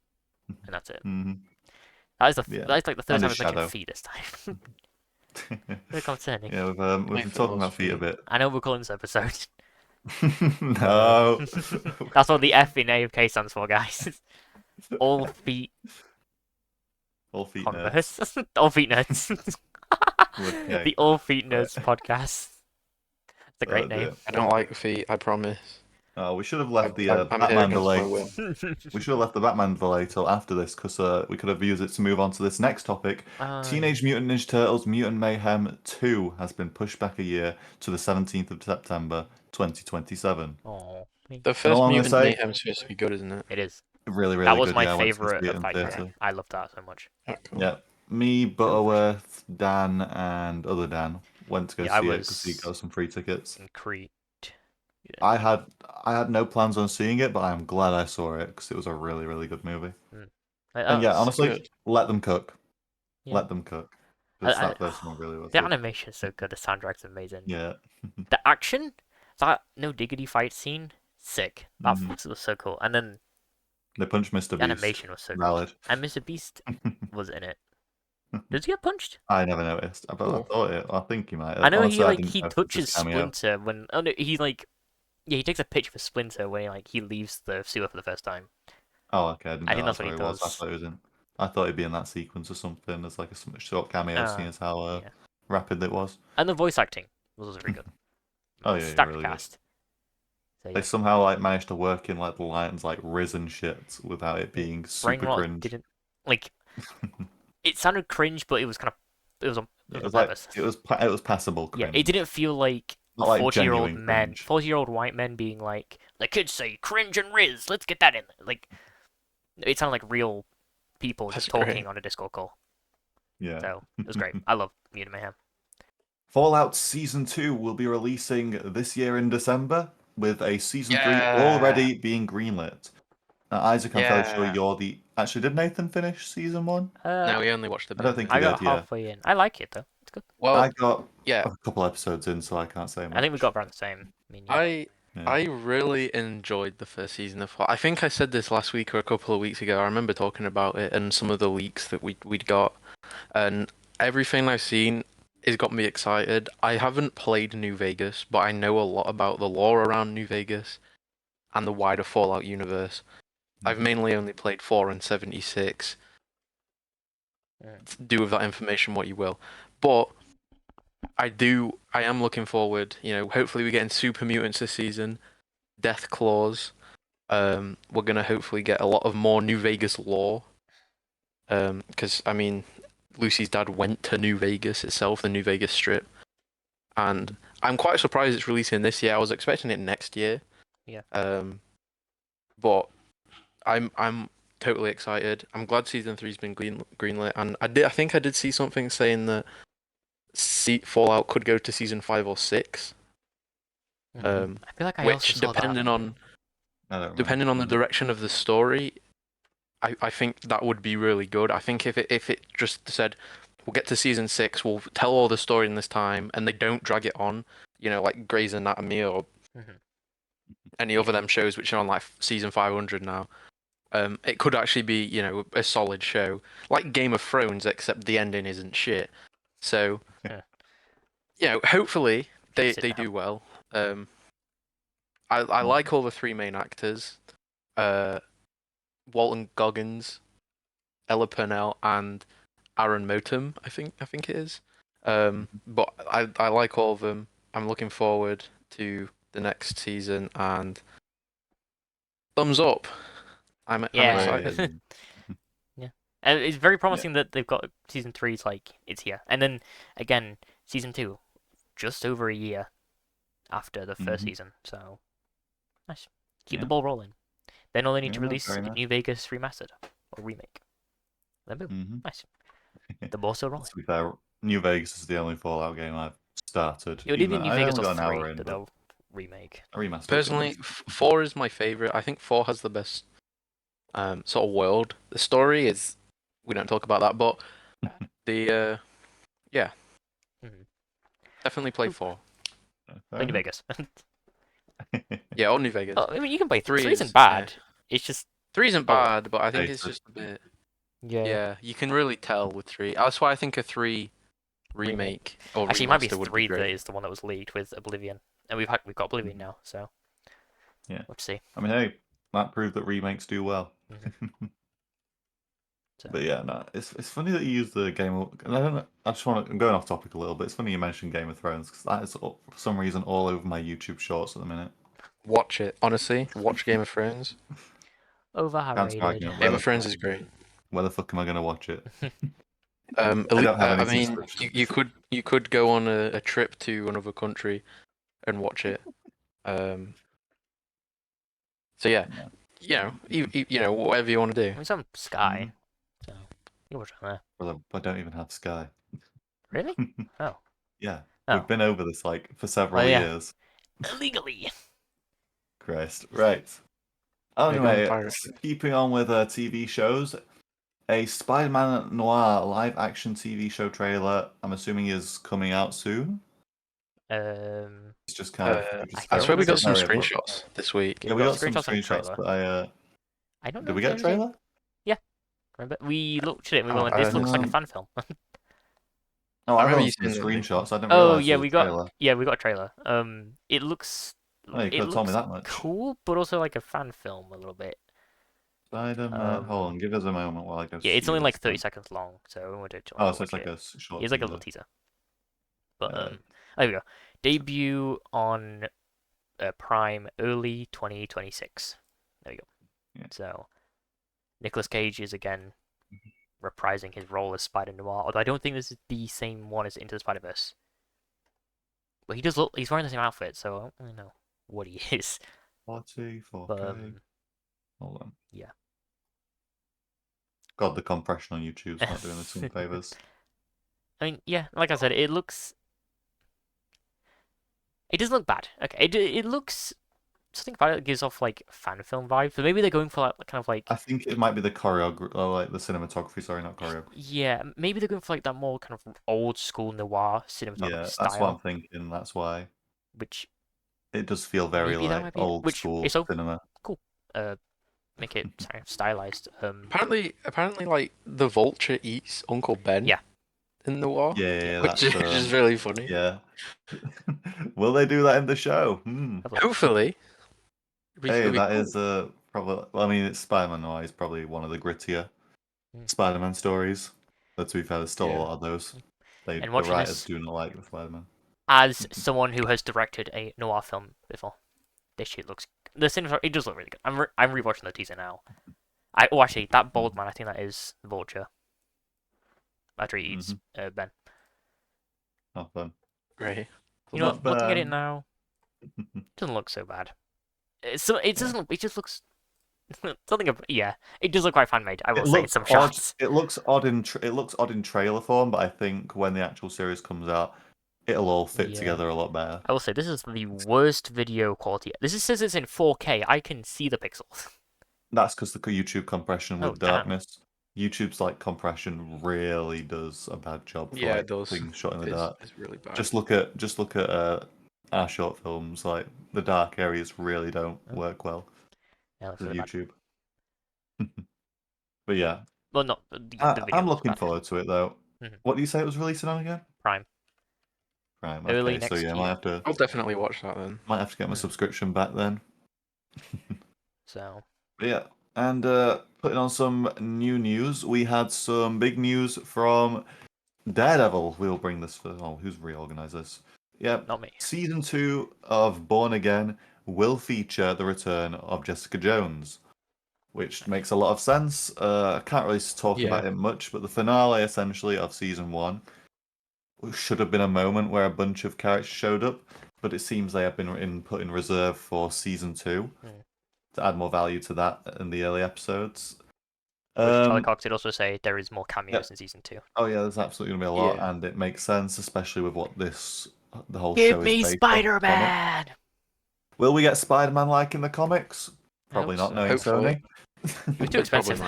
and that's it. Hmm. Yeah, That is like the third and time his I've mentioned shadow. feet this time. Very concerning. Yeah, we've Wait been for talking those about feet a feet. bit. I know we're calling this episode. No. That's what the F in AFK stands for, guys. All feet All feet nerds. Converse. All feet nerds. With K. The All Feet Right. Nerds podcast. It's a great name. Dear. I don't like feet. I promise. Oh, we should have left the I'm here Batman against my delay. will. We should have left the Batman delay till after this because we could have used it to move on to this next topic. Teenage Mutant Ninja Turtles Mutant Mayhem 2 has been pushed back a year to the 17th of September 2027. Oh, The all first I'm gonna Mutant say, Mayhem's supposed to be good, isn't it? it is. really, That really was good. my Yeah, I went to go favorite see it of in that theatre. game. I loved that so much. Oh, cool. Yeah, me, Butterworth, Dan, and other Dan went to go Yeah, I see it because he was got some free tickets. in Crete. Yeah. I had no plans on seeing it, but I'm glad I saw it because it was a really, really good movie. Like, And yeah, that's honestly, good. let them cook. Yeah. Let them cook. Because that first one really was The good. animation is so good. The soundtrack's amazing. Yeah. The action, that no diggity fight scene, sick. That was so cool. And then They punched Mr. the Beast. animation was so Valid. good. And Mr. Beast was in it. Does he get punched? I never noticed. But I Cool. thought it. I think he might. I know Honestly, I didn't he know if it was touches his cameo. Splinter when no he he takes a picture for Splinter when he leaves the sewer for the first time. Oh, okay. I didn't I know think that's that's what where he he was. I does. thought he was in. I thought he'd be in that sequence or something as like a short cameo, seeing as how Yeah. rapid it was. And the voice acting was also very good. Oh yeah, Stacked really cast. So, They somehow like managed to work in like the lines like Riz and shit without it being super Brainrot cringe. didn't like. It sounded cringe, but it was on It was like purpose. it was passable Yeah, cringe. it didn't feel like Not like 40-year-old genuine men, cringe. 40-year-old white men being like, the kids say cringe and Riz, let's get that in there. Like, it sounded like real people just That's talking great. on a Discord call. Yeah. So, it was great. I love Mutant Mayhem. Fallout Season 2 will be releasing this year in December, with a Season 3 Yeah. already being greenlit. Isaac, I'm fairly sure Yeah. you're the... Actually, did Nathan finish Season 1? No, we only watched a I bit don't of think it. he I got did, yeah. halfway in. I like it, though. It's good. Well, I got yeah, a couple episodes in, so I can't say much. I think we got around the same. I mean, yeah. Yeah. I really enjoyed the first season of Fallout. I think I said this last week or a couple of weeks ago. I remember talking about it and some of the leaks that we'd got, and everything I've seen has got me excited. I haven't played New Vegas, but I know a lot about the lore around New Vegas and the wider Fallout universe. I've mainly only played 4 and 76. Do with that information what you will. But I am looking forward, hopefully we're getting super mutants this season, death claws. We're gonna hopefully get a lot of more New Vegas lore. Because I mean, Lucy's dad went to New Vegas itself, the New Vegas Strip, and I'm quite surprised it's releasing this year. I was expecting it next year. Yeah. But I'm totally excited. I'm glad season 3's been greenlit, and I think I did see something saying that Fallout could go to season 5 or 6. I feel like I also Which saw depending that. on the direction of the story, I think that would be really good. I think if it just said we'll get to season 6, we'll tell all the story in this time, and they don't drag it on, like Grey's Anatomy or any other them shows which are on like season 500 now. It could actually be a solid show, like Game of Thrones, except the ending isn't shit. So, hopefully they do well. I like all the 3 main actors, Walton Goggins, Ella Purnell, and Aaron Motum. I think it is. But I like all of them. I'm looking forward to the next season, and thumbs up. I'm excited. Yeah, and it's very promising that they've got season 3's it's here, and then again season 2, just over a year after the first season. So nice. Keep the ball rolling. Then all they need to release is New Vegas remastered or remake. Then boom, nice. The ball's still rolling. To be fair, New Vegas is the only Fallout game I've started. It would either be New Vegas or got an 3 hour in, that but they'll remake. a remaster. Personally, 4 is my favorite. I think 4 has the best sort of world. The story is, we don't talk about that, but the yeah, definitely play 4. New Vegas. Yeah, or New Vegas. Oh, I mean, you can play 3. 3 isn't bad. It's just 3 isn't bad, but I think it's just a bit. Yeah. Yeah, you can really tell with 3. That's why I think a 3 remake or actually, it might be remaster would 3 be that great. is the one that was leaked with Oblivion, and we've got Oblivion now, so yeah, let's see. I mean, hey, that proved that remakes do well. So. But yeah, no, it's funny that you use the Game of. And I don't know. I just want to. I'm going off topic a little bit. It's funny you mentioned Game of Thrones because that is for some reason all over my YouTube shorts at the minute. Watch it, honestly. Watch Game of Thrones. Overrated. Game of Thrones is great. Where the fuck am I going to watch it? I any mean, subscriptions. you could go on a trip to another country and watch it. So yeah, whatever you want to do. I mean, it's on Sky, so you watch it on there. Well, I don't even have Sky. Really? Oh. Yeah, Oh. we've been over this for several years. Illegally. Christ, right. Anyway, keeping on with TV shows, a Spider-Man Noir live-action TV show trailer. I'm assuming is coming out soon. It's just kind of I swear we got some hurry up. screenshots this week. Yeah, we got some screenshots and a screenshots, trailer. but I don't know. did we if get a there's trailer? Yeah, remember we looked at it and we Oh, went, "This looks like a um, fan film." Oh, I I remember remember you seeing the saying that. screenshots. I didn't Oh realize yeah, there was a trailer. we got a trailer. It looks Oh, you could have told me that much. cool, but also like a fan film a little bit. Spider-Man. Hold on, give us a moment while I go Yeah, see it's only this like 30 then. seconds long, so I won't take too long Oh, to so watch it's like it. a short It's like a little teaser. But there we go. Debut on Prime early 2026. There we go. Yeah. So Nicolas Cage is again reprising his role as Spider Noir, although I don't think this is the same one as Into the Spider-Verse. But he does look, he's wearing the same outfit, so I don't really know what he is. 4K. But Hold on. yeah. God, the compression on YouTube's not doing us some favors. I mean, yeah, like I said, it does look bad. Okay, it looks, something about it gives off like fan film vibe. So maybe they're going for like kind of like, I think it might be the choreography, or like the cinematography. Sorry, not choreography. yeah, maybe they're going for like that more kind of old school noir cinematography Yeah, style. that's what I'm thinking. That's why Which it does feel very maybe that like might be old school cinema. cool. Make it stylized. Apparently, like the Vulture eats Uncle Ben. Yeah. In the war. Yeah, which that's is really funny. Yeah. Will they do that in the show? Hopefully. Hey, that cool. is probably. Well, I mean, it's Spider-Man Noir is probably one of the grittier Spider-Man stories. But to be fair, there's still a lot of those. And The watching writers this do not like the Spider-Man. as someone who has directed a noir film before, this shit looks, the cinema, it does look really good. I'm rewatching the teaser now. Actually, that bald man, I think that is the Vulture. After he eats Ben. Not fun. Right. You know, looking at it now, it doesn't look so bad. It doesn't. It just looks something. It does look quite fan made. I will say in some shots. It looks odd in trailer form, but I think when the actual series comes out, it'll all fit together a lot better. I will say this is the worst video quality. This says it's in 4K. I can see the pixels. That's because the YouTube compression with damn. darkness. YouTube's like compression really does a bad job for it does. things shot in the dark. It's really bad. Just look at our short films. Like the dark areas really don't work well with really YouTube. But yeah, well, not the video. I'm looking forward to it though. Mhm. What do you say it was releasing on again? Prime. Prime. Early Okay, next so yeah, year. I'll definitely watch that then. might have to get my subscription back then. So. But yeah, and putting on some new news, we had some big news from Daredevil. We'll bring this for. Oh, who's reorganized this? Yeah, Not me. Season 2 of Born Again will feature the return of Jessica Jones, which makes a lot of sense. I can't really talk about it much, but the finale, essentially, of Season 1 should have been a moment where a bunch of characters showed up, but it seems they have been put in reserve for Season 2 to add more value to that in the early episodes. Which Charlie Cox did also say there is more cameos in Season 2. Oh yeah, there's absolutely gonna be a lot, and it makes sense, especially with what the whole show is based on. Give me Spider-Man! Will we get Spider-Man like in the comics? Probably not, knowing Sony. It's too expensive.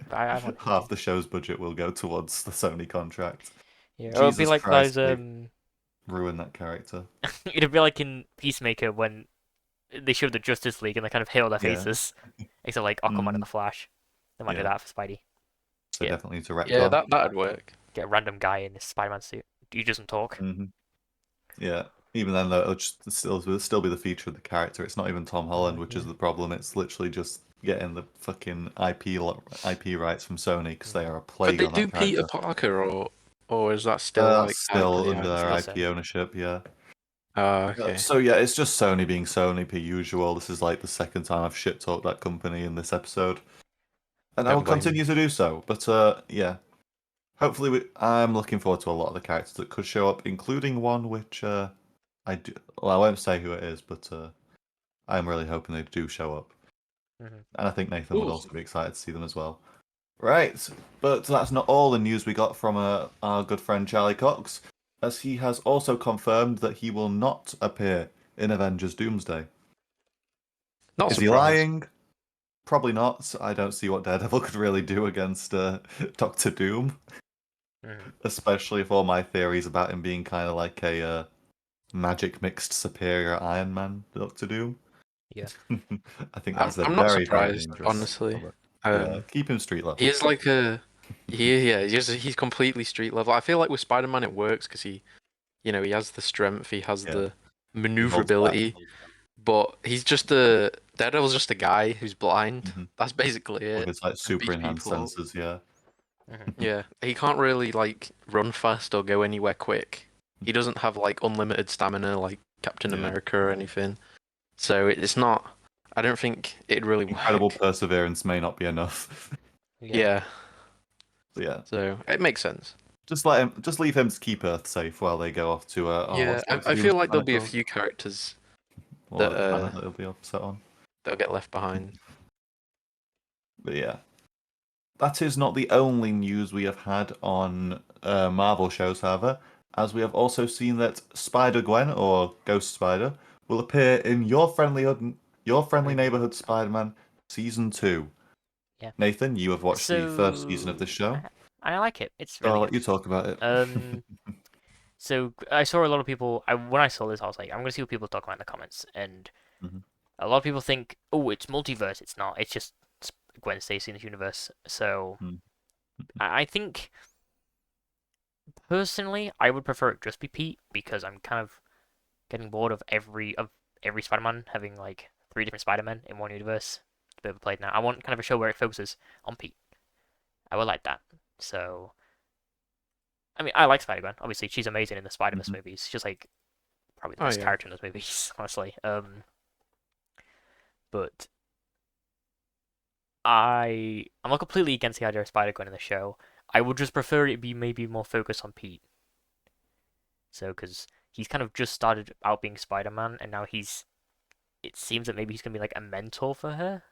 Half the show's budget will go towards the Sony contract. Yeah, it'll be like Christ, those ruin that character. It'd be like in Peacemaker when they showed the Justice League and they kind of hit all their faces. Except like Aquaman and the Flash. They might do that for Spidey. So definitely to retcon. Yeah, that'd work. Get a random guy in his Spider-Man suit. He doesn't talk. Yeah. Even then, though, it'll still be the feature of the character. It's not even Tom Holland, which is the problem. It's literally just getting the fucking IP rights from Sony because they are a plague on that character. But they do Peter Parker, or is that still still under their IP ownership? Yeah. Okay. So yeah, it's just Sony being Sony per usual. This is like the second time I've shit talked that company in this episode, and I will continue to do so. But yeah, hopefully I'm looking forward to a lot of the characters that could show up, including one which I do. Well, I won't say who it is, but I'm really hoping they do show up, and I think Nathan would also be excited to see them as well. Right, but that's not all the news we got from our good friend Charlie Cox, as he has also confirmed that he will not appear in Avengers Doomsday. Not Is he lying? probably not. I don't see what Daredevil could really do against Doctor Doom, Mhm. especially for my theories about him being kind of like a magic mixed superior Iron Man Doctor Doom. Yeah. I think I'm that's a I'm not very, very surprised, dangerous honestly. combo. Yeah, Um, keep him street level. he is like a he's completely street level. I feel like with Spider-Man it works because he has the strength, he has Yeah, the he holds back. maneuverability, but he's just a Daredevil's just a guy who's blind. hmm That's basically With it. his like And super beats enhanced people up. senses, yeah. Mhm. Yeah, he can't really like run fast or go anywhere quick. He doesn't have like unlimited stamina like Captain Yeah. America or anything. So it's not. I don't think it'd really Incredible work. perseverance may not be enough. Yeah. Yeah, So yeah, so it makes sense. just leave him to keep Earth safe while they go off to Yeah, what's I Doom's feel like there'll planet be a called? few characters Or that the planet that he'll be upset on. that'll get left behind. But yeah, that is not the only news we have had on Marvel shows, however, as we have also seen that Spider-Gwen, or Ghost Spider, will appear in Your Friendly Mhm. Neighborhood Spider-Man Season 2. Yeah. Nathan, you have watched the first season of this So show, I like it. It's so I'll really let good. you talk about it. So I saw a lot of people. When I saw this, I was like, I'm gonna see what people talk about in the comments, and Mhm. a lot of people think, oh, it's multiverse. It's not. It's just Gwen Stacy in the universe. So Mm. I think personally, I would prefer it just be Pete because I'm kind of getting bored of every Spider-Man having like three different Spider-Men in one universe. It's a bit overplayed now. I want kind of a show where it focuses on Pete. I would like that. So I mean, I like Spider-Gwen. Obviously, she's amazing in the Spider-Verse Mhm. movies. She's like probably the Oh best yeah. character in those movies, honestly. But I'm not completely against the idea of Spider-Gwen in the show. I would just prefer it be maybe more focused on Pete. So, because he's kind of just started out being Spider-Man, and now it seems that maybe he's gonna be like a mentor for her.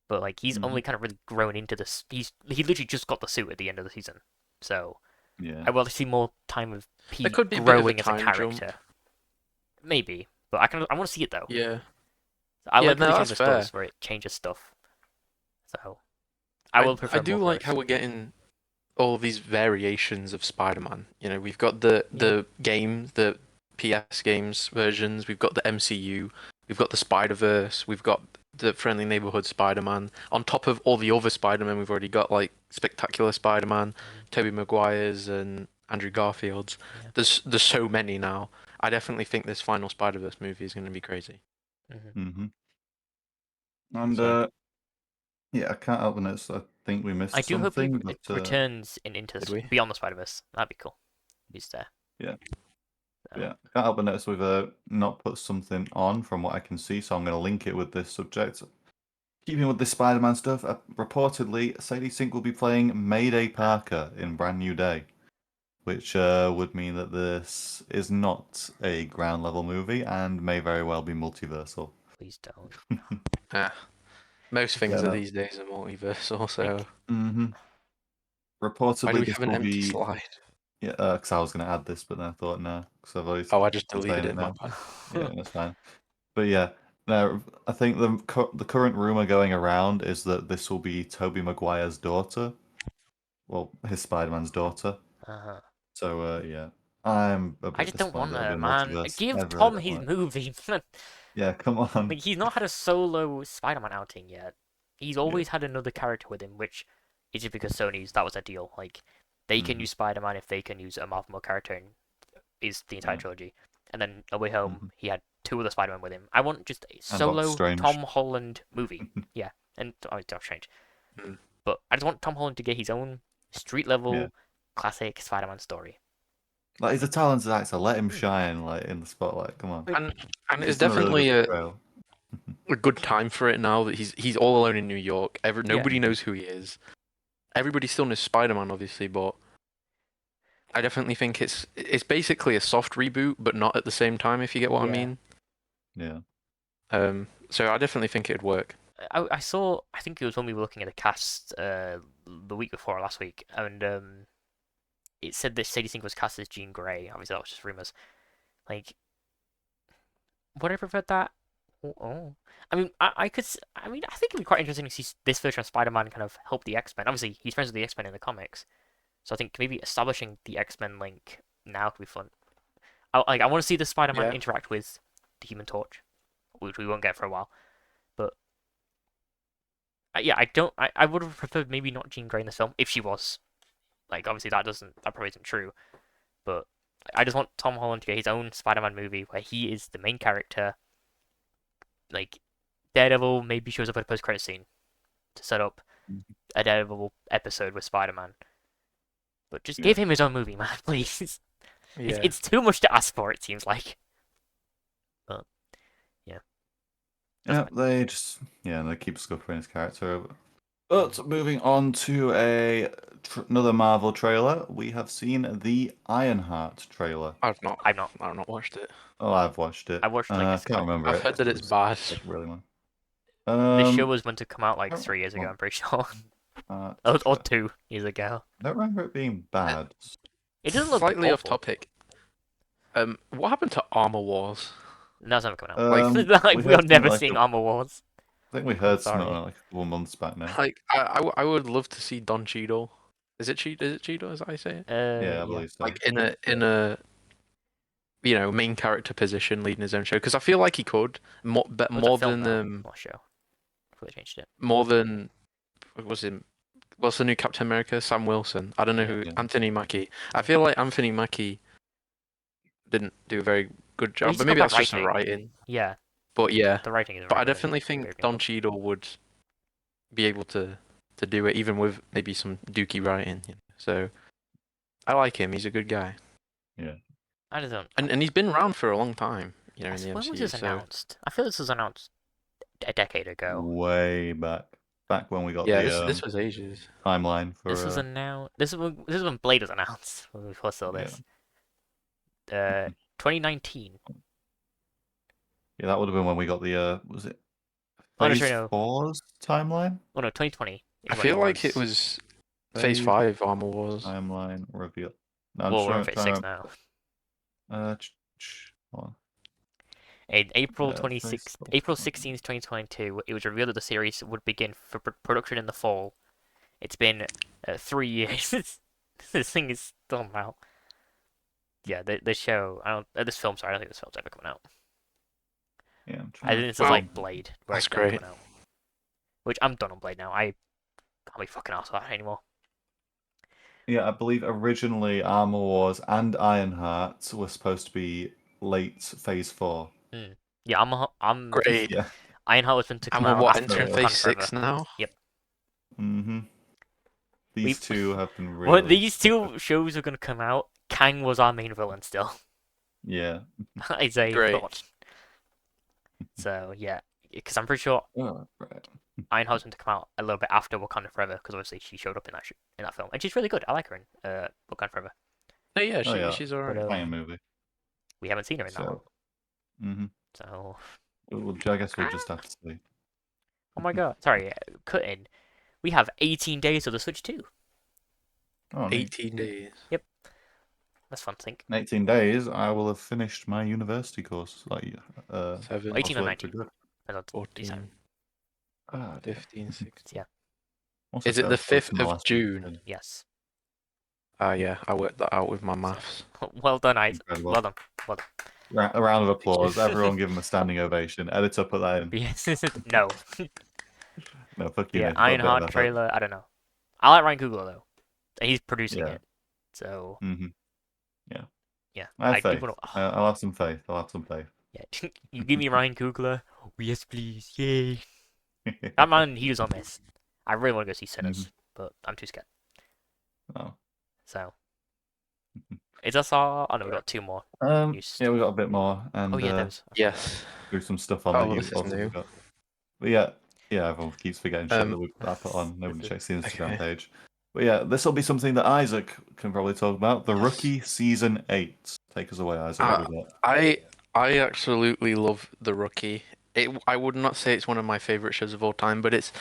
But like he's Mhm. only kind of really grown into this. He literally just got the suit at the end of the season. So Yeah. I want to see more time of There Pete could be a bit of a growing as a time jump. character. Maybe, but I want to see it though. Yeah. I Yeah, like how no, this that's universe fair. does, where it changes stuff. So I I will I prefer more do like how growth. we're getting all these variations of Spider-Man. We've got Yeah. the game, the PS games versions, we've got the MCU, we've got the Spider-Verse, we've got the Friendly Neighborhood Spider-Man. On top of all the other Spider-Man, we've already got like Spectacular Spider-Man, Tobey Maguire's and Andrew Garfield's. Yeah. There's so many now. I definitely think this final Spider-Verse movie is going to be crazy. Mhm. And So, yeah, I can't help but notice. I think we I missed do hope he something, but returns in Into did we? Beyond the Spider-Verse. That'd be cool. He's there. yeah, So yeah, I can't help but notice we've not put something on from what I can see, so I'm going to link it with this subject. Keeping with this Spider-Man stuff, reportedly Sadie Sink will be playing Mayday Parker in Brand New Day, which would mean that this is not a ground level movie and may very well be multiversal. please don't. Yeah. Most Yeah, things are no. these days are multiversal, so Like hmm why do Reportedly, we this have an will empty be slide? yeah. Because I was going to add this, but then I thought no, because I've always Oh, I just I'm saying deleted it it, my now. bad. Yeah, that's fine. But yeah, no, I think the current rumor going around is that this will be Tobey Maguire's daughter, well, his Spider-Man's daughter. uh-huh. So yeah, I'm a I bit just don't disappointed want there'll be her, a man. multiverse. I Give really Tom don't his want it. movie. Yeah, come on. Like he's not had a solo Spider-Man outing yet. He's Yeah. always had another character with him, which is just because that was their deal. Like they can hmm use Spider-Man if they can use a Marvel character in is the entire Yeah. trilogy. And then Away Home, hmm he had two other Spider-Man with him. I want just a And Doctor solo Strange. Tom Holland movie. Yeah, and Doctor Strange. Mm. But I just want Tom Holland to get his own street Yeah. level classic Spider-Man story. Like he's a talented actor. Let him Hmm. shine, like in the spotlight. Come on. Like, And He's it's done a really good definitely portrayal. a good time for it now that he's all alone in New York. yeah, Nobody knows who he is. Everybody still knows Spider-Man, obviously, but I definitely think it's basically a soft reboot, but not at the same time, if you get what I yeah. mean. Yeah. So I definitely think it'd work. I saw. I think it was when we were looking at the cast the week before last week, and it said that Sadie Sink was cast as Jean Grey. Obviously, that was just rumors. Like, would I prefer that? Oh. I mean, I mean, I think it'd be quite interesting to see this version of Spider-Man kind of help the X-Men. Obviously, he's friends with the X-Men in the comics, so I think maybe establishing the X-Men link now could be fun. I want to see the Spider-Man Yeah. interact with the Human Torch, which we won't get for a while. But yeah, I would have preferred maybe not Jean Grey in this film if she was. Like, obviously that probably isn't true, but I just want Tom Holland to get his own Spider-Man movie where he is the main character. Like, Daredevil maybe shows up at a post-credit scene to set up a Daredevil episode with Spider-Man. But just give him his own movie, man, please. Yeah. It's too much to ask for, it seems like. But yeah. Yeah, they keep scuppering his character over. But moving on to another Marvel trailer, we have seen the Ironheart trailer. I've not watched it. Oh, I've watched it. I watched like I can't remember I've it. heard that it's bad. Like, really long. this show was meant to come out like 3 years ago, I'm pretty sure. Or 2 years ago. I don't remember it being bad. It doesn't look Slightly off awful. topic. What happened to Armor Wars? That's never coming out. Like, we are never seeing Armor Wars. I think we heard Sorry. something like a couple months back now. Like, I would love to see Don Cheadle. Is it Cheadle? Is that how you say it? Yeah, I believe so. Like in a main character position, leading his own show, because I feel like he could more than What show? Before they changed it. more than what's the new Captain America? Sam Wilson. I don't know who. Yeah. Anthony Mackie. I feel like Anthony Mackie didn't do a very good job, Well, but maybe that's just the writing. Yeah. But yeah, the writing is. But I definitely think Don Cheadle would be able to do it, even with maybe some dookie writing. So I like him. He's a good guy. Yeah. I just don't. And he's been around for a long time. In the MCU. When was this announced? I feel this was announced a decade ago. Way back when we got this was ages. timeline for. This was announced. This is when Blade was announced. When we first saw this. 2019. Yeah, that would have been when we got the was it Oh, no, Phase sorry, no. 4's timeline? Oh no, 2020. I feel like it was Phase 5 Armor Wars. Timeline reveal. No, Well, we're on Phase 6 now. Hold on. In April Phase 16th, 4. 2022, it was revealed that the series would begin for production in the fall. It's been 3 years. This thing is done now. Yeah, the show. This film. Sorry, I don't think this film's ever coming out. Yeah, I think this is like Blade, where it's never coming out. Which I'm done on Blade now. I can't be fucking arsed about it anymore. Yeah, I believe originally Armor Wars and Ironheart were supposed to be late Phase 4. Yeah, I'm great. Yeah. Ironheart was meant to come out. out. And we're entering Phase 6 now. Yep. These two have been really. When these two shows are going to come out, Kang was our main villain still. Yeah. That is a thought. So yeah, because I'm pretty sure Ironheart's going to come out a little bit after Wakanda Forever, because obviously she showed up in that film, and she's really good. I like her in Wakanda Forever. Oh yeah, she's alright. Playing a movie. We haven't seen her in that one. So. I guess we'll just have to see. Oh my god! Sorry, cut in. We have 18 days of the Switch 2. Oh, 18 days. Yep. That's fun to think. In 18 days, I will have finished my university course. 18 or 19. 14. 15, 16. Yeah. Is it the 5th of June? Yes. Yeah, I worked that out with my maths. Well done, Isaac. Well done. A round of applause. Everyone give him a standing ovation. Editor, put that in. Yes. No. No, fuck you. Yeah, Ironheart trailer, I don't know. I like Ryan Coogler, though. He's producing it. So. Yeah. Yeah. I have faith. I'll have some faith. Yeah. You give me Ryan Coogler. Oh, yes, please. Yay. That man, he was on this. I really want to go see Sinners, but I'm too scared. Oh. So. Is that all? Oh no, we got 2 more. Yeah, we got a bit more, and oh yeah, those. Yes. Do some stuff on that you also got. But yeah, everyone keeps forgetting shit that I put on. Nobody checks the Instagram page. But yeah, this will be something that Isaac can probably talk about. The Rookie Season 8. Take us away, Isaac. I absolutely love The Rookie. I would not say it's one of my favorite shows of all time, but it's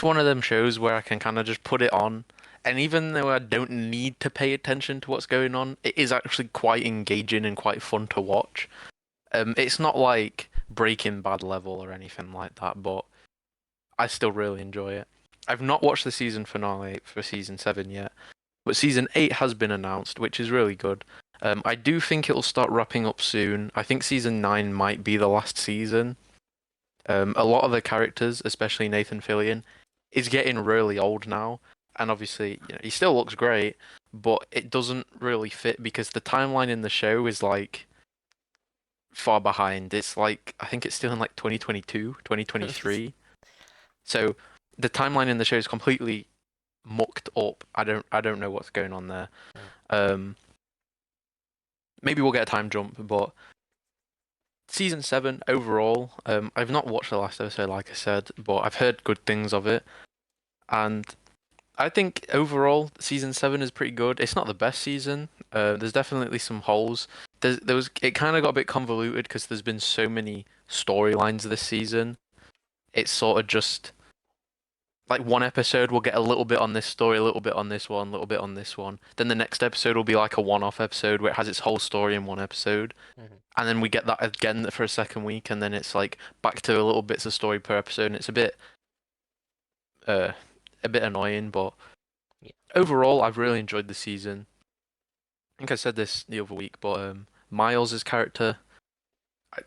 one of them shows where I can kind of just put it on. And even though I don't need to pay attention to what's going on, it is actually quite engaging and quite fun to watch. It's not like Breaking Bad level or anything like that, but I still really enjoy it. I've not watched the season finale for season 7 yet, but season 8 has been announced, which is really good. I do think it'll start wrapping up soon. I think season 9 might be the last season. A lot of the characters, especially Nathan Fillion, is getting really old now, and obviously, he still looks great, but it doesn't really fit because the timeline in the show is like far behind. It's like I think it's still in like 2022, 2023. So the timeline in the show is completely mucked up. I don't know what's going on there. Um, maybe we'll get a time jump, but season 7 overall, I've not watched the last episode, like I said, but I've heard good things of it, and I think overall season 7 is pretty good. It's not the best season. There's definitely some holes. It kind of got a bit convoluted because there's been so many storylines this season. It's sort of just like one episode will get a little bit on this story, a little bit on this one, a little bit on this one. Then the next episode will be like a one-off episode where it has its whole story in one episode. And then we get that again for a second week, and then it's like back to a little bits of story per episode, and it's uh, a bit annoying. But Yeah. overall, I've really enjoyed the season. I think I said this the other week, but Miles's character,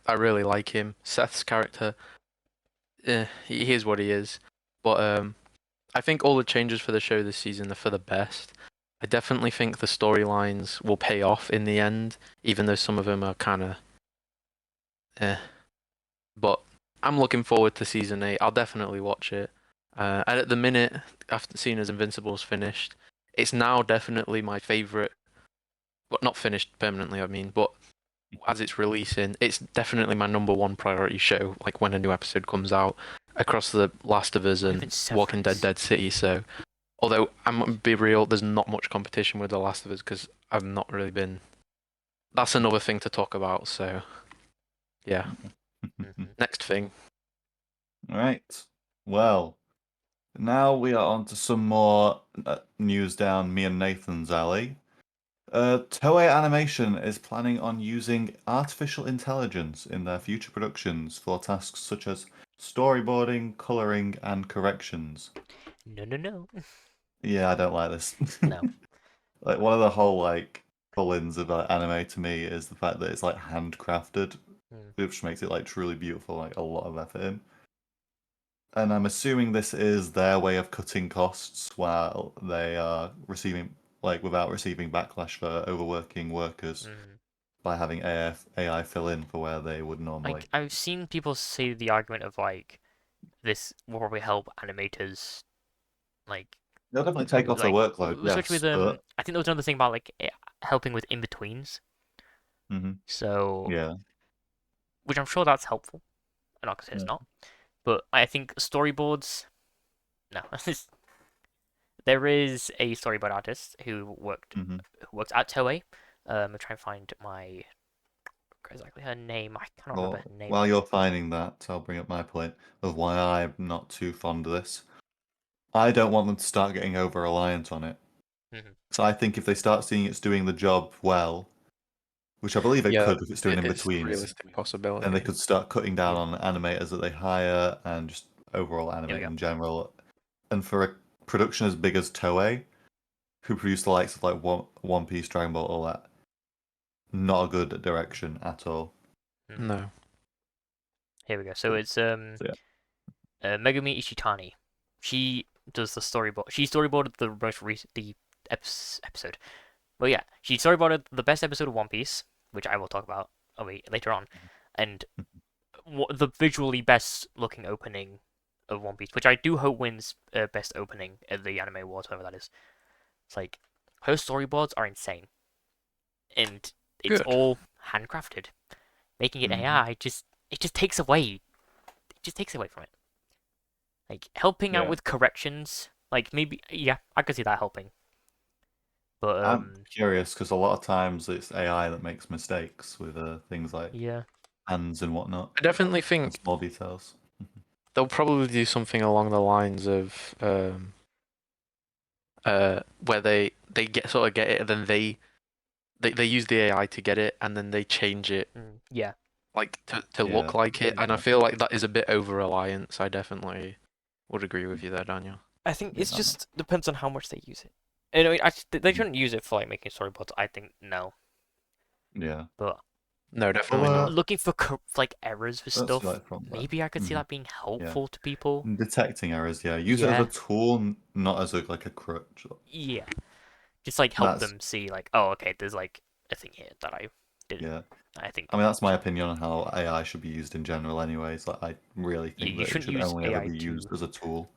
I really like him. Seth's character, he is what he is. But I think all the changes for the show this season are for the best. I definitely think the storylines will pay off in the end, even though some of them are kind of eh. But I'm looking forward to season 8. I'll definitely watch it. And at the minute, after seeing as Invincible's finished, it's now definitely my favorite. Well, not finished permanently, I mean, but as it's releasing, it's definitely my number one priority show. Like when a new episode comes out, across The Last of Us and Walking Dead, Dead City. So, although I'm gonna be real, there's not much competition with The Last of Us because I've not really been. That's another thing to talk about. So, yeah. Next thing. Right. Well, now we are on to some more news down me and Nathan's alley. Toei Animation is planning on using artificial intelligence in their future productions for tasks such as storyboarding, coloring, and corrections. No. Yeah, I don't like this. No. Like one of the whole like pull-ins of anime to me is the fact that it's like handcrafted, which makes it like truly beautiful, like a lot of effort in. And I'm assuming this is their way of cutting costs while they are receiving without receiving backlash for overworking workers by having AI fill in for where they would normally. Like I've seen people say the argument of like this will probably help animators like They'll definitely take off their workload, especially yes, with but I think there was another thing about like helping with in betweens. So yeah. which I'm sure that's helpful. I'm not gonna say it's not, but I think storyboards. No, there is a storyboard artist who works at Toei. I'm trying to find my exactly her name. I can't remember her name. While you're finding that, I'll bring up my point of why I'm not too fond of this. I don't want them to start getting over reliant on it. So I think if they start seeing it's doing the job well, which I believe it could if it's doing in between, realistic possibility. then they could start cutting down on animators that they hire and just overall animating in general. And for a production as big as Toei, who produce the likes of like One Piece, Dragon Ball, all that, not a good direction at all. No. Here we go. So it's Megumi Ishitani. She does the storyboard. She storyboarded the most recent episode. Well, yeah, she storyboarded the best episode of One Piece, which I will talk about later on, and the visually best looking opening of One Piece, which I do hope wins best opening at the Anime Awards, whatever that is. It's like her storyboards are insane, and it's all handcrafted. Making it AI it just takes away. It just takes away from it. Like helping out with corrections, like maybe I could see that helping. But I'm curious because a lot of times it's AI that makes mistakes with things like hands and whatnot. I definitely think small details. They'll probably do something along the lines of where they get it and then they use the AI to get it and then they change it. Yeah. like to Yeah. look like it, and I Yeah. feel like that is a bit over reliance. I definitely would agree with you there, Daniel. I think Yeah, it's just depends on how much they use it. And I mean, they shouldn't use it for like making storyboards. I think no, yeah. but No, definitely Well, not. looking for like errors for let's see stuff, like from that. maybe I could see Mhm. that being Yeah. helpful to people. Detecting errors, yeah. Use it as Yeah, a tool, not as like a crutch. yeah, just like help That's them see like, oh, okay, there's like a thing here that I didn't. yeah. I think I mean, that's my should be. opinion on how AI should be used in general. Anyways, like I really think You that it shouldn't should use only ever AI be to used as a tool.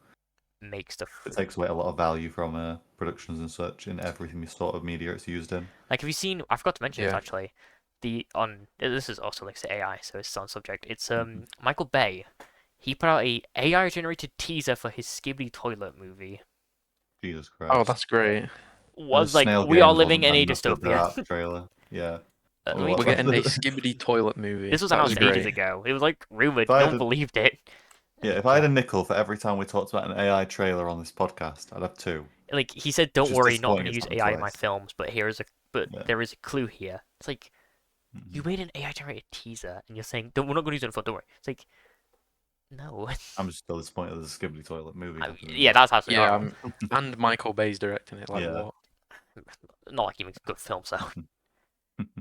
make stuff. It takes away a lot of value from productions and such in everything sort of media it's used in. Like, have you seen? I forgot to mention this Yeah. actually. This is also like say AI, so it's on subject. It's Mhm. Michael Bay. He put out a AI generated teaser for his Skibbity Toilet movie. Jesus Oh, Christ. that's great. Was like, Snail we are Games living wasn't in bad a enough with dystopia. that trailer. Yeah. Let me We're check. getting a Skibbity Toilet movie. This was That was announced ages great. ago. It was like rumored. If I No had one a, believed it. yeah, if I had a nickel for every time we talked about an AI trailer on this podcast, I'd have two. Like he said, Which don't is worry, not disappointing going to it's use happened AI in my twice. films, but Yeah. there is a clue here. It's like you Mhm. made an AI generated teaser and you're saying, don't, we're not going to use it in the film. Don't worry. It's like no. I'm just still disappointed there's a Skibbly Toilet movie happening. Yeah, that's absolutely Yeah, horrible. and Michael Bay's directing it. Like Yeah. what? Not like he makes good films though.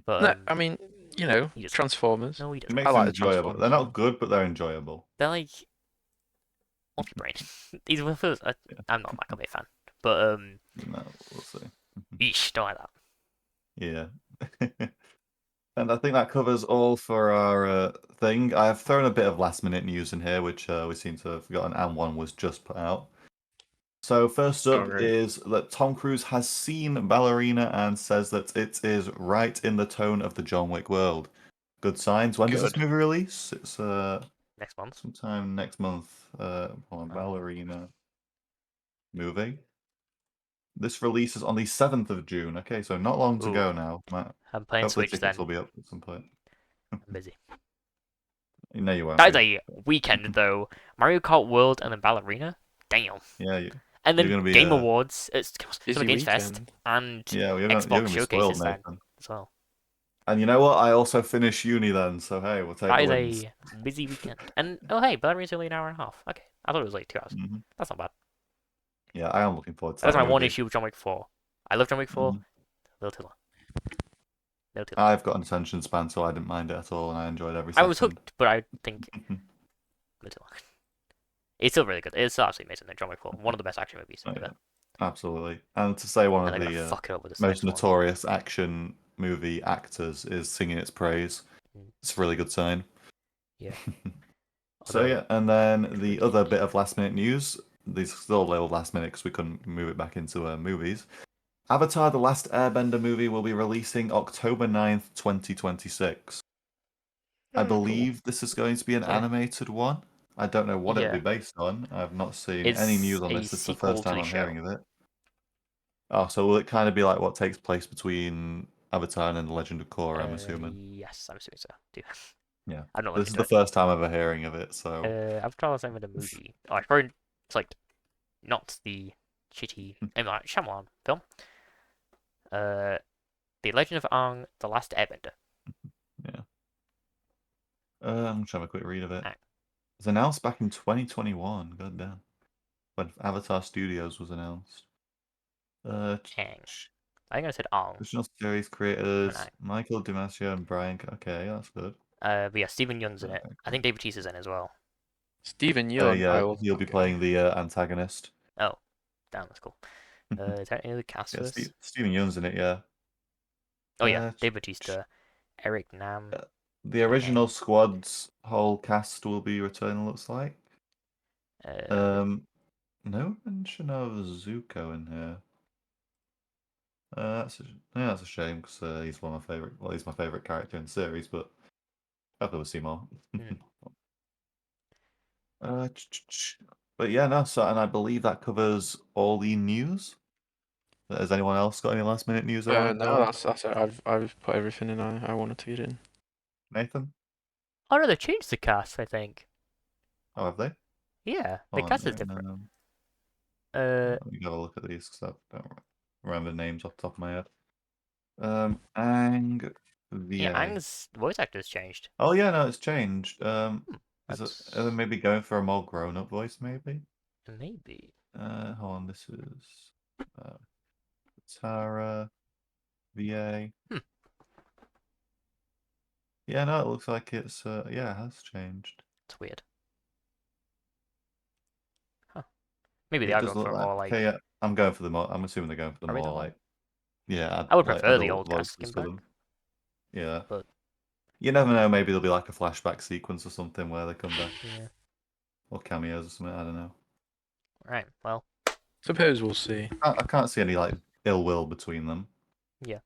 But No, I mean, he doesn't. Transformers. No, he It doesn't. I makes them like the enjoyable. They're Transformers not film. good, but they're enjoyable. They're like Monkey Brain. These were first. Yeah. I'm not a Michael Bay fan, but No, we'll see. yeesh, don't like that. Yeah. And I think that covers all for our thing. I have thrown a bit of last minute news in here, which we seem to have forgotten, and one was just put out. So first up great. is that Tom Cruise has seen Ballerina and says that it is right in the tone of the John Wick world. Good signs. When does this Good. movie release? It's Next month. sometime next month. On Ballerina movie. This releases on the 7th of June. Okay, so not long to Ooh, go now. I'm playing Hopefully Switch tickets then. will be up at some point. I'm busy. No, you won't That is be. a weekend though. Mario Kart World and then Ballerina. Damn. Yeah, And you're then gonna be Game Awards. It's Summer Busy Games Fest weekend. and yeah, you're Xbox gonna be showcases spoiled, then Nathan. as well. And you know what? I also finished uni then, so hey, we'll take That the is wins. a busy weekend. And oh hey, Ballerina's only an hour and a half. Okay, I thought it was like 2 hours. Hmm. That's not bad. Yeah, I am looking forward to That's that my one movie. issue with John Wick 4. I love John Wick 4. Mhm. A little too long. A little too long. I've got an attention span, so I didn't mind it at all, and I enjoyed every I was second. hooked, but I think a little too long. It's still really good. It's still absolutely amazing. John Wick 4, one of the best action movies Oh, ever. yeah, absolutely. And to say one And of they're gonna the fuck it up with this most next one. notorious action movie actors is singing its praise. Mm, It's a really good sign. yeah. So Although yeah, and then could the really other change. bit of last minute news. These are still labeled last minute because we couldn't move it back into movies. Avatar: The Last Airbender movie will be releasing October 9th, 2026. I Cool. believe this is going to be an Yeah. animated one. I don't know what it'll be Yeah. based on. I've not seen any It's news on a this. This is the first sequel to time the I'm show. hearing of it. Oh, so will it kind of be like what takes place between Avatar and The Legend of Korra, I'm assuming? Yes, I'm assuming so. Dude, Yeah. I've not looked This is into the it. first time ever hearing of it, so Avatar was name of the movie. Oh, I heard it's like not the shitty M. Night Shyamalan film. Uh, The Legend of Aang: The Last Airbender. yeah. I'm trying to have a quick read of it. Aang. It was announced back in 2021. God damn. When Avatar Studios was announced. Aang. I think I said Aang. Original series I mean creators Aang. Michael Damasio and Brian. Okay, that's good. But yeah, Stephen Yeun's in it. Okay, I think David Bautista's in it as well. Stephen Yeun. yeah, I will. he'll be Okay. playing the antagonist. Oh, damn, that's cool. Is there any other cast Yeah, for this? Stephen Yeun's in it. Yeah. Oh yeah, Uh, David Bautista, Eric Nam, the Aang. original squad's whole cast will be returning. Looks like. Uh, No mention of Zuko in here. That's a shame because he's one of my favorite. Well, he's my favorite character in the series, but I've never seen more. hmm. But yeah, no. So, and I believe that covers all the news. Has anyone else got any last minute news they want to No, throw in? that's it. I've put everything in I wanted to get in. Nathan? Oh no, they changed the cast. I think. Oh, have they? Yeah, the Hold on, cast is different. let me have a look at these because I don't remember names off the top of my head. Ang, Yeah, VA. Aang's voice actor's changed. Oh yeah, no, it's changed. Is it That's are they maybe going for a more grown-up voice? Maybe. maybe. Hold on. This is uh, Tara VA. Hmm. Yeah, no, it looks like it's yeah, it has changed. It's weird. Huh. Maybe they It are does going look for a like more like. okay. Yeah, I'm going for the more. I'm assuming they're going for the Are we more that one? like yeah, I would like prefer the adult old cast voices came for back, them. Yeah. but You never know. Maybe there'll be like a flashback sequence or something where they come back, yeah. or cameos or something. I don't know. Right. Well, Suppose we'll see. I can't see any like ill will between them. yeah.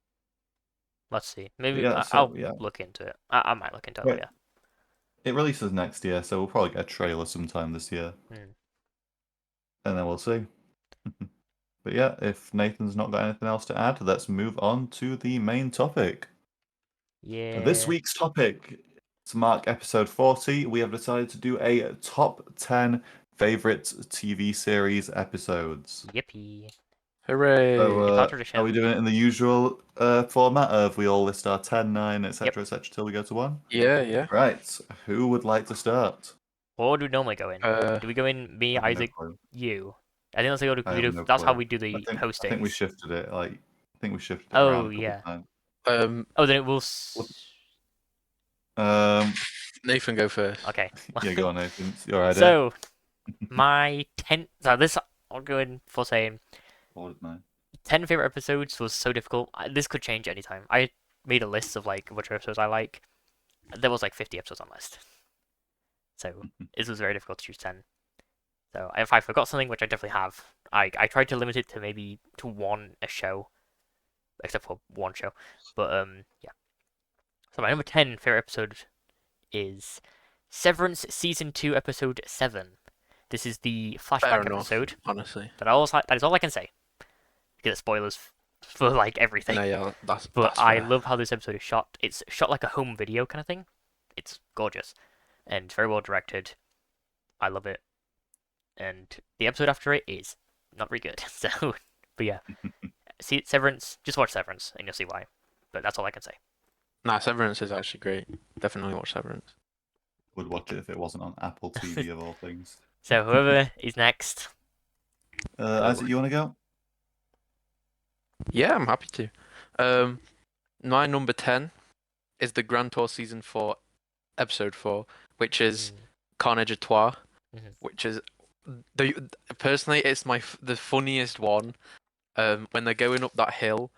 Let's see. But Maybe yeah, I'll so yeah, look into it. I might look into it wait, later. it releases next year, so we'll probably get a trailer sometime this year, Hmm. and then we'll see. But yeah, if Nathan's not got anything else to add, let's move on to the main topic. This Yeah. week's topic, to mark episode 40, we have decided to do a top 10 favorite TV series episodes. Yippee. Hooray! So, It's our are we tradition. doing it in the usual format of we all list our 10, 9, Yep. etc., till we go to 1? Yeah, yeah. Right, who would like to start? What do we normally go in? Uh, Do we go in me, I have no Isaac, clue. you? I think that's how I we have do. no That's how clue. we do the I think we hostings. shifted it. I think we shifted it around Oh a couple yeah. of times. Oh, then it will. Um, Nathan, go first. Okay. yeah, go on, Nathan. It's your idea. So my 10. So this I'll go in for saying What was mine? 10 favorite episodes was so difficult. This could change anytime. I made a list of like which episodes I like. There was like 50 episodes on the list, so this was very difficult to choose 10. So if I forgot something, which I definitely have, I tried to limit it to maybe to one a show, except for one show. But yeah. So my number 10 favorite episode is Severance season 2 episode 7. This is the Fair flashback enough, episode. honestly. That is all I can say. Because spoilers for like everything. No, yeah, But that's I fair. love how this episode is shot. It's shot like a home video kind of thing. It's gorgeous and very well directed. I love it. And the episode after it is not very good. So, but yeah, see Severance. Just watch Severance and you'll see why. But that's all I can say. Nah, Severance is actually great. Definitely watch Severance. Would watch it if it wasn't on Apple TV of all things. So whoever is next, go. Isaac, you want to go? Yeah, I'm happy to. My number 10 is the Grand Tour season 4, episode 4, which is Carnage à Trois, which is personally it's the funniest one. When they're going up that hill,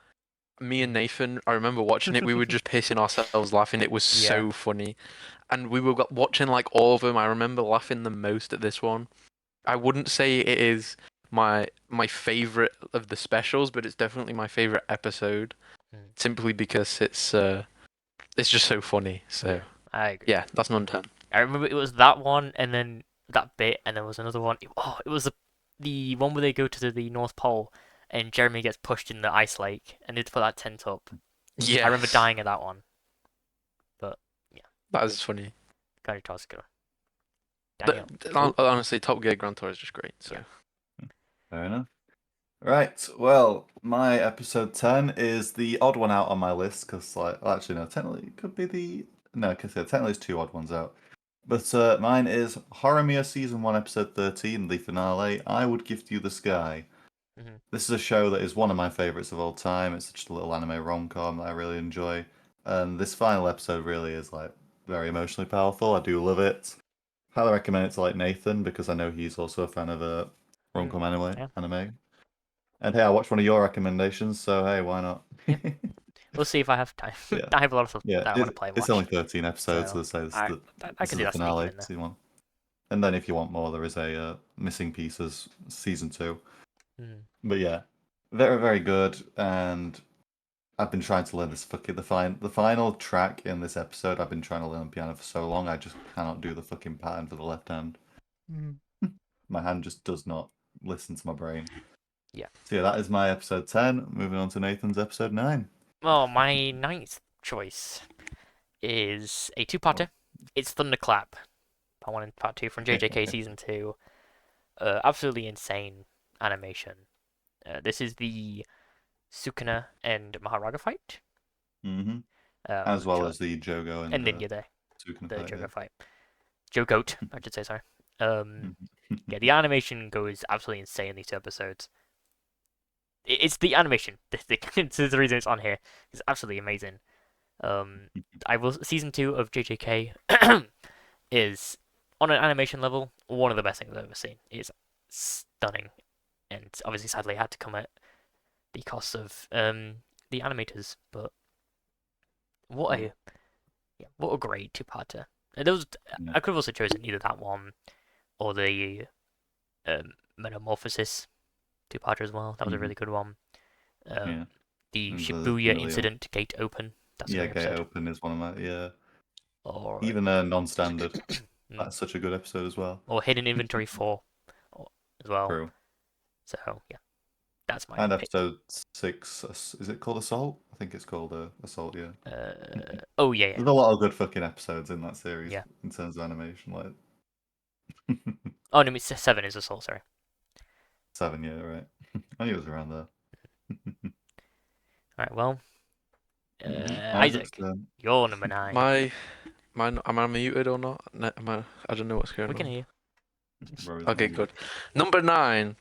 me and Nathan, I remember watching it. We were just pissing ourselves laughing. It was so funny, and we were watching like all of them. I remember laughing the most at this one. I wouldn't say it is my favorite of the specials, but it's definitely my favorite episode, simply because it's just so funny. So I agree. yeah, that's number 10. I remember it was that one, and then that bit, and there was another one. Oh, it was the one where they go to the North Pole, and Jeremy gets pushed in the ice lake, and they put that tent up. Yeah, I remember dying at that one. But yeah, that is funny. Gary Tosca. Daniel. Honestly, Top Gear Grand Tour is just great. So Fair enough. Right, well, my episode 10 is the odd one out on my list, because, like, well, actually, no, technically, it could be no, because technically there's two odd ones out. But mine is Horimiya Season 1, Episode 13, the finale, I Would Gift You the Sky. This is a show that is one of my favourites of all time. It's just a little anime rom-com that I really enjoy. And this final episode really is, like, very emotionally powerful. I do love it. Highly recommend it to, like, Nathan, because I know he's also a fan of rom-com anime. And hey, I watched one of your recommendations, so hey, why not? We'll see if I have time. Yeah. I have a lot of stuff Yeah, that I want to play and it's watch. only 13 episodes, So, so I this can is do the that sneaking finale, in there. season 1. And then if you want more, there is a Missing Pieces season 2. But yeah, very, very good, and I've been trying to learn this the final track in this episode. I've been trying to learn piano for so long, I just cannot do the fucking pattern for the left hand. My hand just does not listen to my brain. Yeah. So yeah, that is my episode 10. Moving on to Nathan's episode 9. Well, my ninth choice is a two-parter. It's Thunderclap, part 1 and part 2 from JJK season 2. Absolutely insane animation. This is the Sukuna and Maharaga fight. As well Sure. as the Jogo And and Ninja there, Sukuna the fight. Jogo fight. Joe Goat, I should say, sorry. Yeah, the animation goes absolutely insane in these two episodes. It's the animation. This is the reason it's on here. It's absolutely amazing. Season 2 of JJK is on an animation level one of the best things I've ever seen. It's stunning, and obviously, sadly, it had to come at the cost of the animators. But what a what a great two-parter. And there was Yeah. I could have also chosen either that one or the Metamorphosis two-parter as well. That was a really good one. Yeah. The There's Shibuya really incident gate open. That's a Yeah, great Gate episode. Open is one of my Or even non-standard. mm, That's such a good episode as well. or Hidden Inventory 4 as well. True. So yeah, that's my And pick. episode 6, is it called Assault? I think it's called Assault. Yeah. Oh yeah, There's a lot of good fucking episodes in that series yeah. in terms of animation. Like Oh no, 7 is Assault. Sorry. 7, yeah, right. I knew it was around there. All right, well, Isaac's Isaac, turn. you're number 9. Am I muted or not? No, I don't know what's going We can on. hear Rory's Okay, muted. good. Number 9.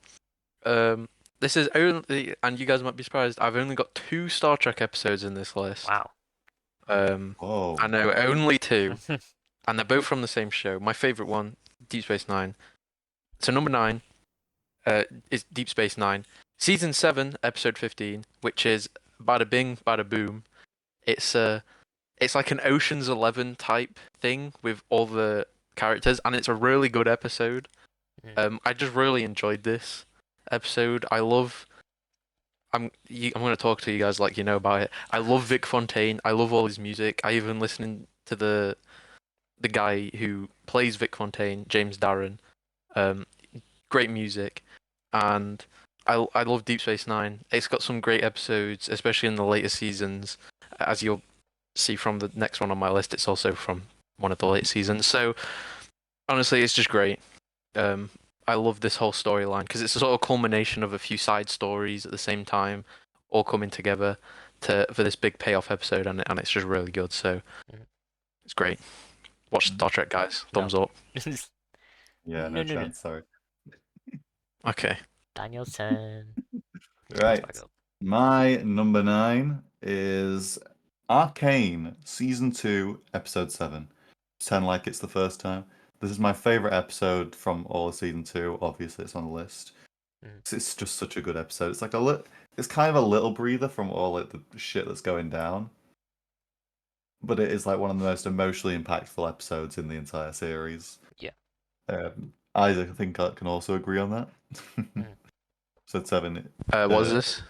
This is only, and you guys might be surprised, I've only got 2 Star Trek episodes in this you. list. Wow. Whoa. I know, only 2, and they're both from the same show. My favorite one, Deep Space Nine. So number 9, is Deep Space Nine, season 7, episode 15, which is Bada Bing, Bada Boom. It's like an Ocean's 11 type thing with all the characters, and it's a really good episode. I just really enjoyed this episode. I'm going to talk to you guys like you know about it. I love Vic Fontaine. I love all his music. I even listening to the guy who plays Vic Fontaine, James Darren. Um, Great music, and I love Deep Space Nine. It's got some great episodes, especially in the later seasons. As you'll see from the next one on my list, it's also from one of the late seasons. So honestly, it's just great. I love this whole storyline because it's a sort of culmination of a few side stories at the same time, all coming together for this big payoff episode, and it's just really good. So it's great. Watch Star Trek, guys. Thumbs up. Yeah, no chance. Sorry. Okay. Danielson. Right. My number 9 is Arcane, season 2, episode 7. Pretend like it's the first time. This is my favorite episode from all of season 2. Obviously, it's on the list. It's just such a good episode. It's like it's kind of a little breather from all like the shit that's going down. But it is like one of the most emotionally impactful episodes in the entire series. Yeah. Isaac, I think I can also agree on that. Episode 7. What is this?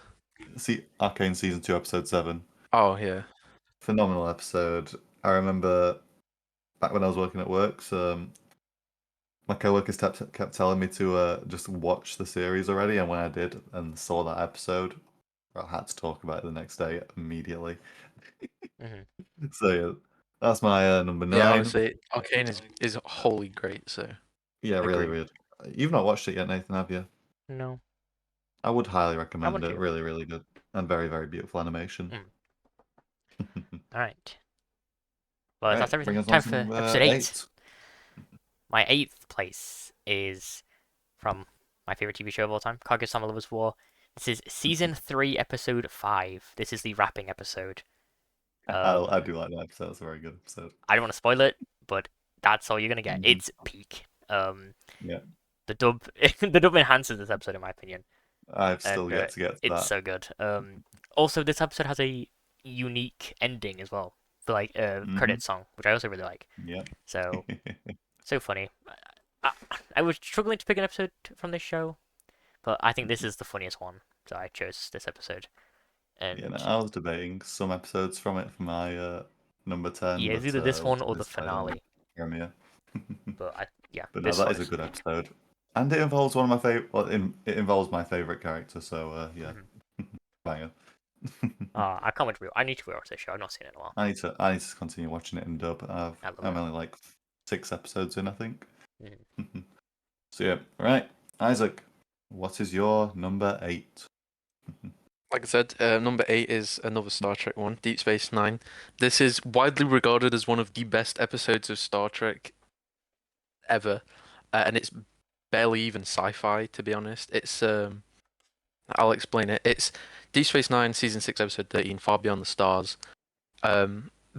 See, Arcane season 2, episode 7. Oh yeah. Phenomenal episode. I remember back when I was working at works, my coworkers kept telling me to just watch the series already, and when I did and saw that episode, I had to talk about it the next day immediately. So yeah, that's my number 9. Yeah, honestly, Arcane is wholly great. So Yeah, really agree. weird. You've not watched it yet, Nathan, have you? No. I would highly recommend to. it. Really, really good and very, very beautiful animation. All right. Well, Right, that's everything. bring us Time on for to episode 8. 8. My 8th place is from my favorite TV show of all time, Kaguya-sama Lovers War. This is season 3, episode 5. This is the wrapping episode. I do like that episode. It's a very good episode. I don't want to spoil it, but that's all you're gonna get. It's peak. Yeah. The dub, the dub enhances this episode in my opinion. I've still yet to get to It's that. so good. Also this episode has a unique ending as well, for like credit song, which I also really like. Yeah. So funny. I was struggling to pick an episode from this show, but I think this is the funniest one, so I chose this episode. And Yeah, no, I was debating some episodes from it for my number 10. yeah, it's but, either this one was or the decided on finale. Premiere. But But no, this that one is a good episode, and it involves one of my favorite. Well, it involves my favorite character. So yeah, banger. I can't wait to I need to rewatch this show. I've not seen it in a while. I need to continue watching it in dub. I'm only like 6 episodes in, I think. So yeah, right, Isaac, what is your number 8? Like I said, number 8 is another Star Trek one, Deep Space Nine. This is widely regarded as one of the best episodes of Star Trek ever, and it's barely even sci-fi, to be honest. I'll explain it. It's Deep Space Nine, season 6, episode 13, Far Beyond the Stars.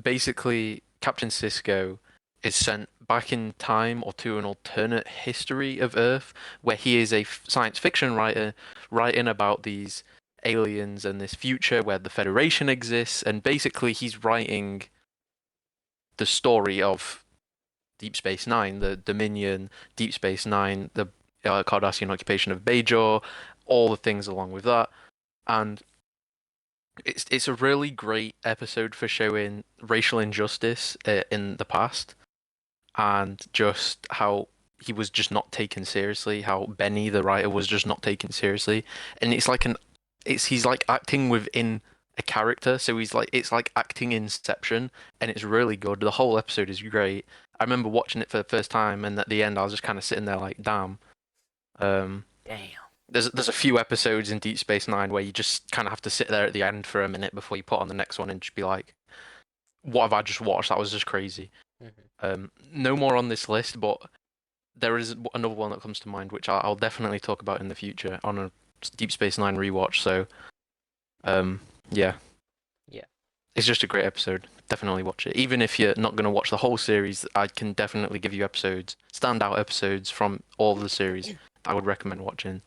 Basically, Captain Sisko is sent back in time or to an alternate history of Earth, where he is a science fiction writer writing about these aliens and this future where the Federation exists, and basically he's writing the story of Deep Space Nine, the Dominion, Deep Space Nine, the Cardassian occupation of Bajor, all the things along with that, and it's a really great episode for showing racial injustice in the past, and just how he was just not taken seriously, how Benny the writer was just not taken seriously, and he's like acting within a character, so it's like acting Inception, and it's really good. The whole episode is great. I remember watching it for the first time, and at the end I was just kind of sitting there like, damn. Um, Damn. there's a few episodes in Deep Space Nine where you just kind of have to sit there at the end for a minute before you put on the next one and just be like, "What have I just watched? That was just crazy." No more on this list, but there is another one that comes to mind, which I'll definitely talk about in the future on a Deep Space Nine rewatch. So, yeah, Yeah. it's just a great episode. Definitely watch it. Even if you're not going to watch the whole series, I can definitely give you standout episodes from all of the series I would recommend watching.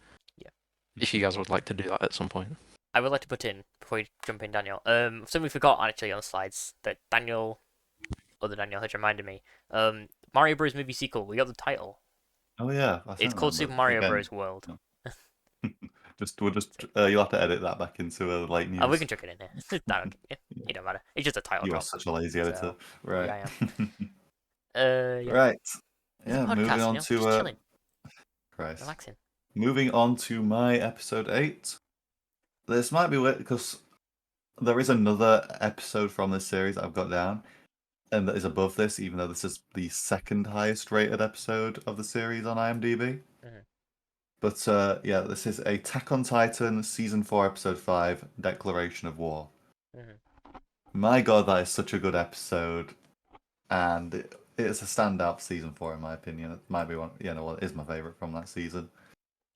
If you guys would like to do that at some point. I would like to put in, before you jump in, Daniel, something we forgot actually on the slides that other Daniel has reminded me. Mario Bros. Movie sequel, we got the title. Oh yeah, It's called Super Mario Bros. World. You'll have to edit that back into a late news. Oh, we can chuck it in there. It don't matter. It's just a title You are drop. such a lazy editor, So, right? Yeah, I am. Yeah. Right. It's a Yeah, podcast, moving on just to chilling, Christ. relaxing. Moving on to my episode 8. This might be weird because there is another episode from this series I've got down, and that is above this, even though this is the second highest rated episode of the series on IMDb. Mhm. But yeah, this is Attack on Titan season 4, episode 5, Declaration of War. Mhm. My God, that is such a good episode, and it's a standout for season 4 in my opinion. It might be one, it is my favorite from that season.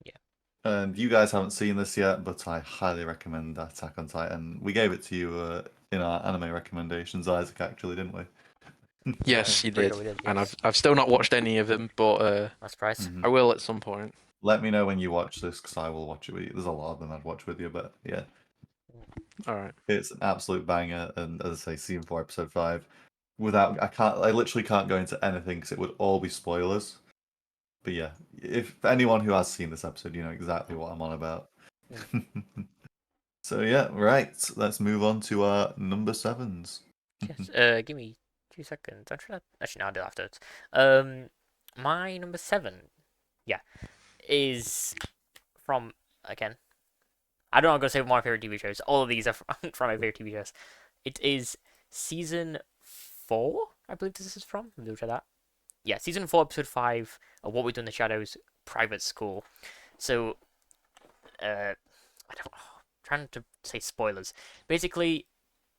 Yeah. And you guys haven't seen this yet, but I highly recommend Attack on Titan. We gave it to you in our anime recommendations, Isaac, actually, didn't we? Yes, you Pretty did. sure we did, And yes. I've still not watched any of them, but Not surprised. Mhm. I will at some point. Let me know when you watch this, because I will watch it with you. There's a lot of them I'd watch with you, but yeah. All right. It's an absolute banger, and as I say, season 4, episode 5. I literally can't go into anything because it would all be spoilers. But yeah, if anyone who has seen this episode, you know exactly what I'm on about. So yeah, right. Let's move on to our number 7s. Yes. Give me 2 seconds. Actually, no, I'll do it afterwards. My number 7, yeah, is from again. I don't know. I'm gonna say my favorite TV shows. All of these are from my favorite TV shows. It is season 4. I believe this is from. Let me look at that. Yeah, season 4, episode 5 of What We Do in the Shadows, Private School. So, trying to say spoilers. Basically,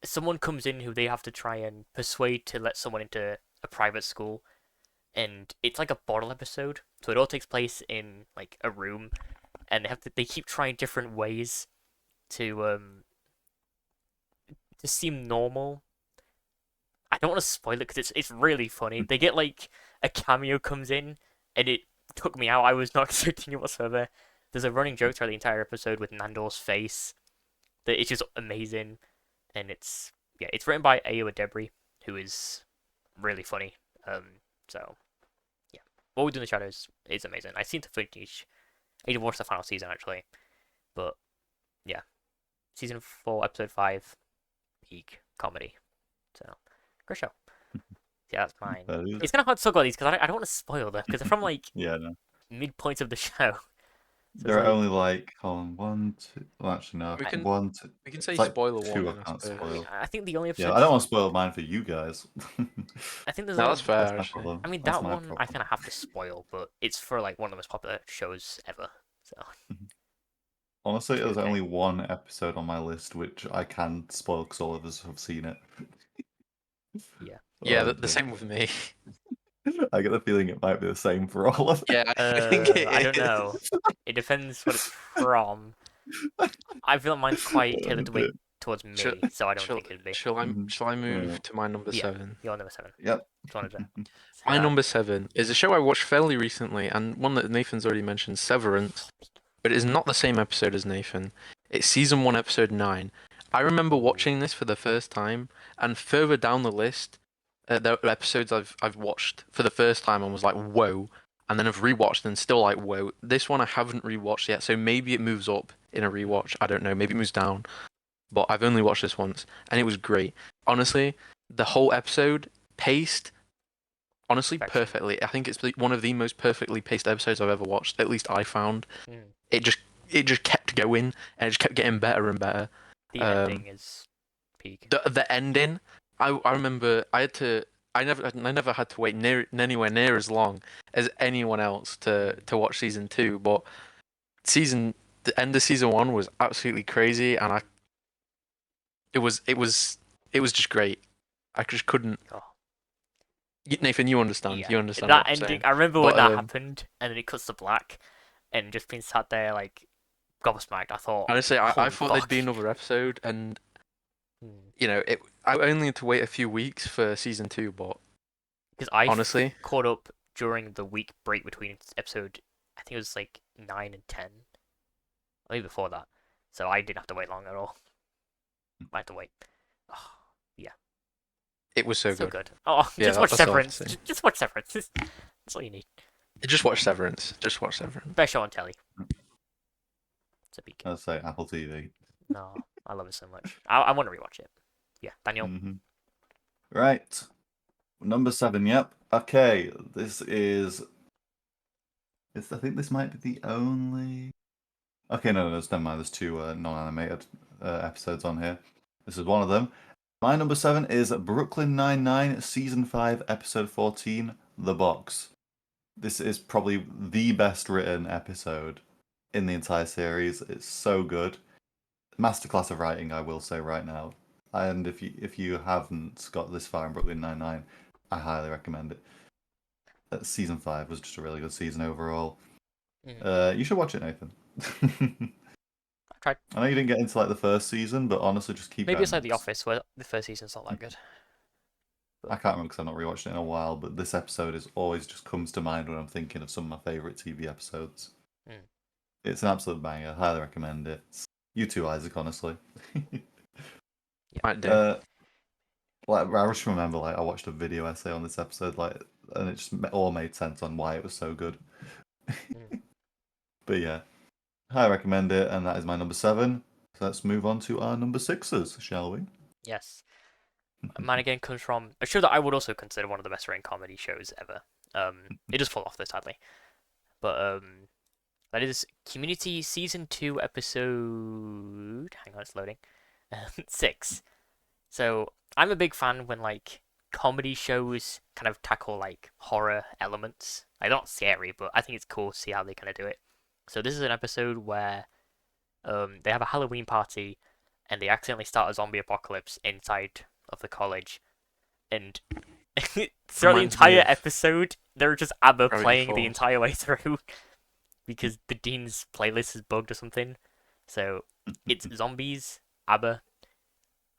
someone comes in who they have to try and persuade to let someone into a private school, and it's like a bottle episode. So it all takes place in like a room, and they keep trying different ways to seem normal. I don't want to spoil it because it's really funny. They get like a cameo comes in, and it took me out. I was not expecting it whatsoever. There's a running joke throughout the entire episode with Nandor's face that it's just amazing, and it's written by Ayo Debris, who is really funny. So yeah, What We Do in the Shadows is amazing. I seem to finish. I need to watch the final season actually, but yeah, season 4, episode 5, peak comedy. So great show. Yeah, that's mine. It's kind of hard to talk about these because I don't want to spoil them because they're from like Yeah, no. midpoints of the show. So There are it's like, only like, hold on, 1, 2. Well, actually, no. We can 1, 2. we can say It's like spoiler 2 I warning, I can't suppose. I mean, spoil. I think the only Yeah, episode. I don't want to spoil mine for you guys. I think there's No, only. that's fair That's my actually. problem. I mean, That's that my one I problem. kind of have to spoil, but it's for like one of the most popular shows ever. So Honestly, there's Okay. only one episode on my list which I can spoil because all of us have seen it. Yeah. Yeah, Oh, the same with me. I get the feeling it might be the same for all of them. Yeah, I think it I don't is. know. It depends what it's from. I feel like mine's quite Oh, tailored dear. towards Shall, me, so I don't shall, think it'd be. shall I Mhm. shall I Yeah. move to my number Yeah. 7? You're number 7. Yep. Which one is it? My Seven. number 7 is a show I watched fairly recently, and one that Nathan's already mentioned, Severance. But it is not the same episode as Nathan. It's season 1, episode 9. I remember watching this for the first time, and further down the list, there are episodes I've watched for the first time and was like, whoa, and then I've rewatched and still like, whoa. This one I haven't rewatched yet, so maybe it moves up in a rewatch. I don't know. Maybe it moves down, but I've only watched this once, and it was great. Honestly, the whole episode paced honestly Perfection. perfectly. I think it's one of the most perfectly paced episodes I've ever watched. At least I found. Mm. It just kept going and it just kept getting better and better. The ending is peak. The ending, I remember I never had to wait anywhere near as long as anyone else to watch season 2, but the end of season 1 was absolutely crazy, and it was it was it was just great. I just couldn't. Oh. Nathan, you understand. Yeah. You understand That what I'm ending, saying. I remember But when that happened, and then it cuts to black, and just being sat there like gobsmacked. I thought, honestly, I holy thought fuck. there'd be another episode, and Hmm. I only had to wait a few weeks for season 2, but Because I honestly, caught up during the week break between episode, I think it was like 9 and 10, maybe before that. So I didn't have to wait long at all. I had to wait. Oh, yeah, it was so so good. good. Oh, Yeah, just watch that's all I have to Severance. say. Just watch Severance. That's all you need. Just watch Severance. Just watch Severance. Best show on telly. It's a peak. I'd say Apple TV. No, I love it so much. I want to rewatch it. Yeah, Daniel. Right. Number 7, yep. Okay, this is... I think this might be the only... Okay, no, never mind. There's 2 non-animated episodes on here. This is one of them. My number 7 is Brooklyn Nine-Nine, Season 5, Episode 14, The Box. This is probably the best written episode in the entire series. It's so good. Masterclass of writing, I will say right now. And if you haven't got this far in Brooklyn Nine-Nine, I highly recommend it. Season 5 was just a really good season overall. You should watch it, Nathan. I tried. I know you didn't get into like the first season, but honestly, just keep Maybe going. it's like The Office, where the first season's not that good. I can't remember because I've not rewatched it in a while, but this episode is always just comes to mind when I'm thinking of some of my favourite TV episodes. Mm. It's an absolute banger. Highly recommend it. You too, Isaac, honestly. Might do. Like I just remember, like I watched a video essay on this episode, like, and it just all made sense on why it was so good. But yeah, I recommend it, and that is my number 7. So let's move on to our number 6s, shall we? Yes. Mine again comes from a show that I would also consider one of the best written comedy shows ever. It does fall off though, sadly. But that is Community Season 2 episode. Hang on, it's loading. 6. So I'm a big fan when like comedy shows kind of tackle like horror elements. Like not scary, but I think it's cool to see how they kind of do it. So this is an episode where they have a Halloween party and they accidentally start a zombie apocalypse inside of the college. And throughout the Reminds me entire of episode, they're just ABBA Gravity playing the Falls. entire way through because the dean's playlist is bugged or something. So it's zombies, ABBA,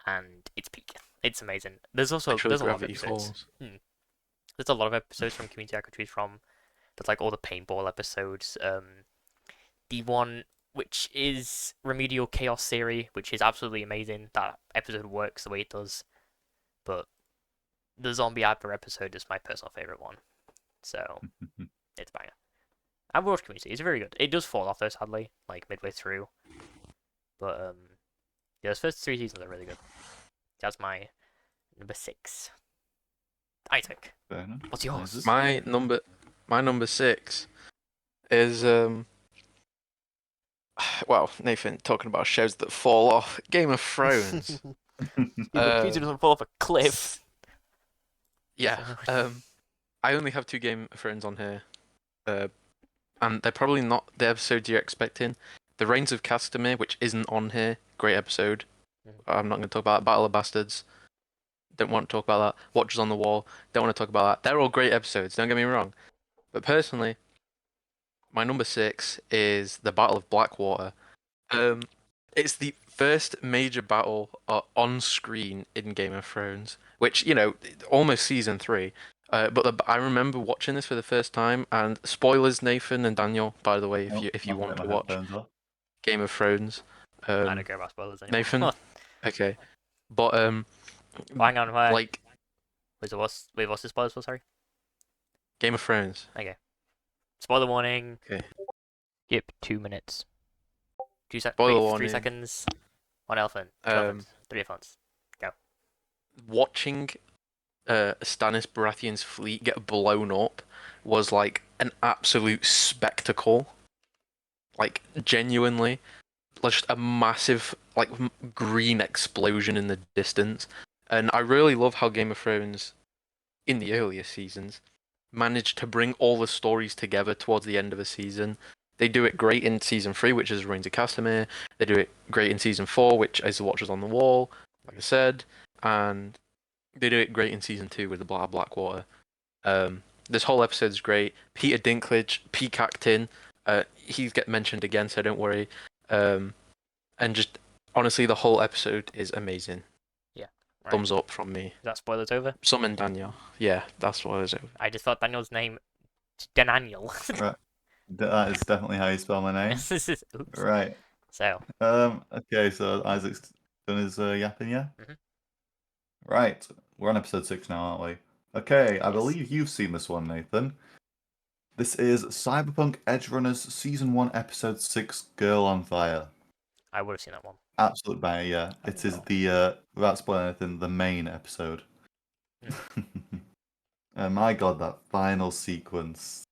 and it's peak. It's amazing. There's also Actually, there's a lot of Gravity episodes. Falls. There's a lot of episodes from Community I could choose from. There's like all the paintball episodes. The one which is Remedial Chaos Theory, which is absolutely amazing. That episode works the way it does. But the Zombie Adver episode is my personal favorite one. So it's banger. I've watched Community. It's very good. It does fall off though, sadly, like midway through. But yeah, those first 3 seasons are really good. That's my number 6. Isaac, Fair enough. what's yours? My number 6 is well, Nathan talking about shows that fall off. Game of Thrones. Community doesn't fall off a cliff. Yeah. I only have 2 Game of Thrones on here, and they're probably not the episodes you're expecting. The Reigns of Castamere, which isn't on here, great episode. Mhm. I'm not going to talk about that. Battle of Bastards. Don't want to talk about that. Watchers on the Wall. Don't want to talk about that. They're all great episodes. Don't get me wrong. But personally, my number 6 is the Battle of Blackwater. It's the first major battle on screen in Game of Thrones, which almost season 3. I remember watching this for the first time, and spoilers, Nathan and Daniel, by the way, if Oh, you I'll want take to my watch headphones off. Game of Thrones. I don't care about spoilers anymore. Nathan, okay, but Hang on, wait. like What's the spoilers for? Sorry. Game of Thrones. Okay. Spoiler warning. Okay. Yep, 2 minutes. Spoiler warning. 3 seconds. 1 elephant. 2 elephants. 3 elephants. Go. Watching Stannis Baratheon's fleet get blown up was like an absolute spectacle. Like genuinely, just a massive green explosion in the distance. And I really love how Game of Thrones, in the earlier seasons, managed to bring all the stories together towards the end of a season. They do it great in season 3, which is Reigns of Castamere. They do it great in season 4, which is The Watchers on the Wall, like I said, and they do it great in season 2 with the Blackwater. This whole episode is great. Peter Dinklage, peak acting. He's get mentioned again, so don't worry. And just honestly, the whole episode is amazing. Yeah. Right. Thumbs up from me. Is that spoilers over? Summon Daniel. Yeah, that's spoilers over. I just thought Daniel's name Daniel. Right. That is definitely how you spell my name. Oops. Right. So. Okay, so Isaac's done his yapping, yeah? Mhm. Right. We're on episode 6 now, aren't we? Okay, I Yes. believe you've seen this one, Nathan. This is Cyberpunk Edge Runners Season 1, Episode 6, Girl on Fire. I would have seen that one. Absolute banger, yeah. It is the, without spoiling anything, the main episode. My god, that final sequence.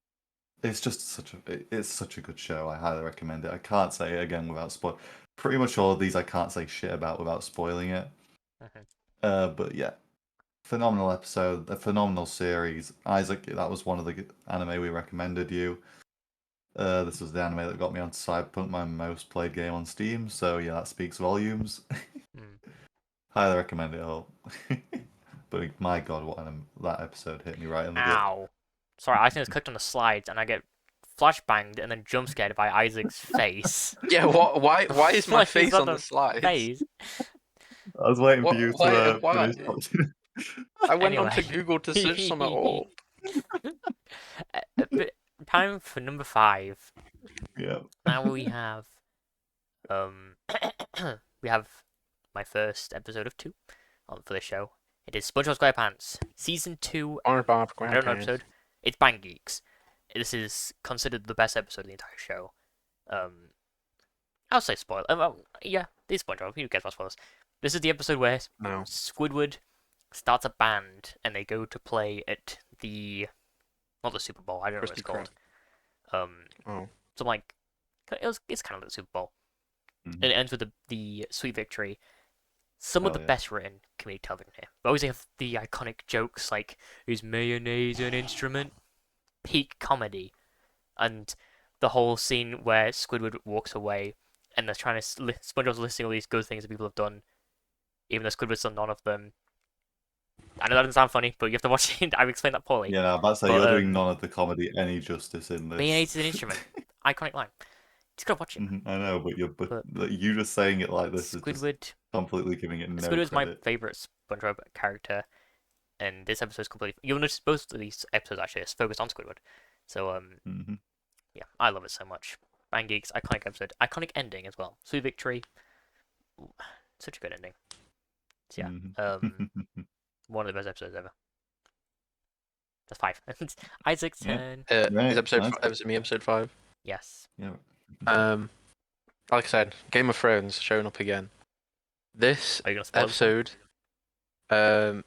It's just such a good show. I highly recommend it. I can't say it again without spoil. Pretty much all of these I can't say shit about without spoiling it. But yeah, phenomenal episode, a phenomenal series. Isaac, that was one of the anime we recommended you. This was the anime that got me onto Cyberpunk, my most played game on Steam. So yeah, that speaks volumes. Highly recommend it all. But my god, that episode hit me right in the gut. Ow. Sorry, I just clicked on the slides and I get flashbanged and then jump scared by Isaac's face. Yeah, what? Why is my Like, face he's got on the slides? Face. I was waiting for What- you why- to why? finish watching. I went Anyway. onto Google to search something up. But time for number 5. Yeah. Now we have we have my first episode of 2 for the show. It is SpongeBob SquarePants Season 2. I don't know episode. It's Bang Geeks. This is considered the best episode of the entire show. I'll say spoiler. Well, yeah, it's SpongeBob. Who cares about spoilers? This is the episode where No. Squidward starts a band and they go to play at not the Super Bowl. I don't know what it's called. Oh. So like, it's kind of like the Super Bowl. Mhm. And it ends with the sweet victory. Some of Hell the yeah. best written comedic television here. We always have the iconic jokes like, "Is mayonnaise an instrument?" Peak comedy, and the whole scene where Squidward walks away and they're trying to SpongeBob's listing all these good things that people have done, even though Squidward's done none of them. I know that doesn't sound funny, but you have to watch it. I've explained that poorly. Yeah, no, I'm about to say But, you're doing none of the comedy any justice in this. Mayonnaise is an instrument. Iconic line. Just gotta watch it. I know, but But you just saying it like this is just Squidward. completely giving it no Squidward's my credit. favorite SpongeBob character, and this episode's completely. You'll notice both of these episodes actually is focused on Squidward. So yeah, I love it so much. Bang Geeks, iconic episode, iconic ending as well. Sweet victory, ooh, such a good ending. So yeah, one of the best episodes ever. That's 5. Isaac's turn. Right, Is episode nice. episode 5? Yes. Yeah. Like I said, Game of Thrones showing up again. This Are you gonna spoil this one? episode,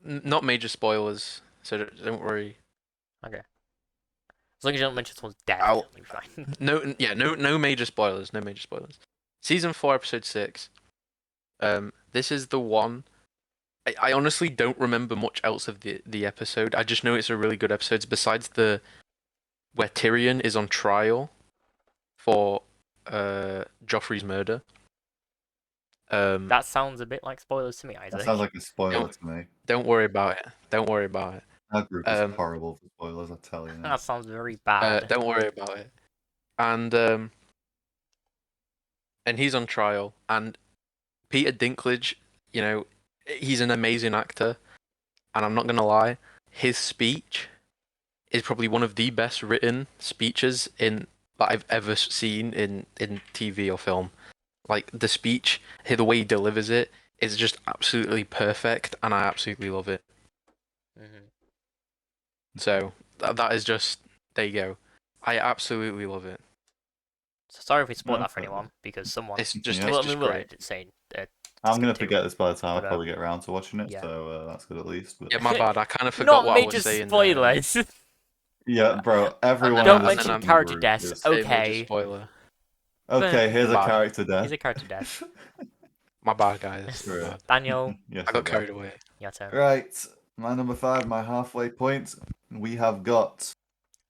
not major spoilers, so don't worry. Okay. As long as you don't mention someone's dead, Ow. you'll be fine. No major spoilers. No major spoilers. Season 4, episode 6. This is the one. I honestly don't remember much else of the episode. I just know it's a really good episode. Besides where Tyrion is on trial for Joffrey's murder. That sounds a bit like spoilers to me, That Isaac. sounds like a spoiler to me. Don't worry about it. Don't worry about it. Our group is Um, horrible for spoilers, I tell you now. That sounds very bad. don't worry about it. And he's on trial, and Peter Dinklage, you know, he's an amazing actor, and I'm not gonna lie, his speech is probably one of the best written speeches that I've ever seen in TV or film. Like the speech, the way he delivers it is just absolutely perfect, and I absolutely love it. Mm-hmm. So that is just, there you go. I absolutely love it. So sorry if we spoiled that for Okay. anyone, because someone. It's just, Yeah. it's Well, I just mean, we'll great. edit saying. I'm gonna skip to, forget this by the time I but, probably get around to watching it, yeah. so that's good at least. But... Yeah, my bad. I kind of forgot Not what I major was saying. spoilers. Yeah, bro. Everyone Don't in this mention fucking character group deaths. is- Say major Okay. spoiler. Okay, here's a Bye. character death. Here's a character death. My bad, guys. My Right. bad. Daniel, Yes, I got okay. carried away. your turn. Right, my number 5, my halfway point. We have got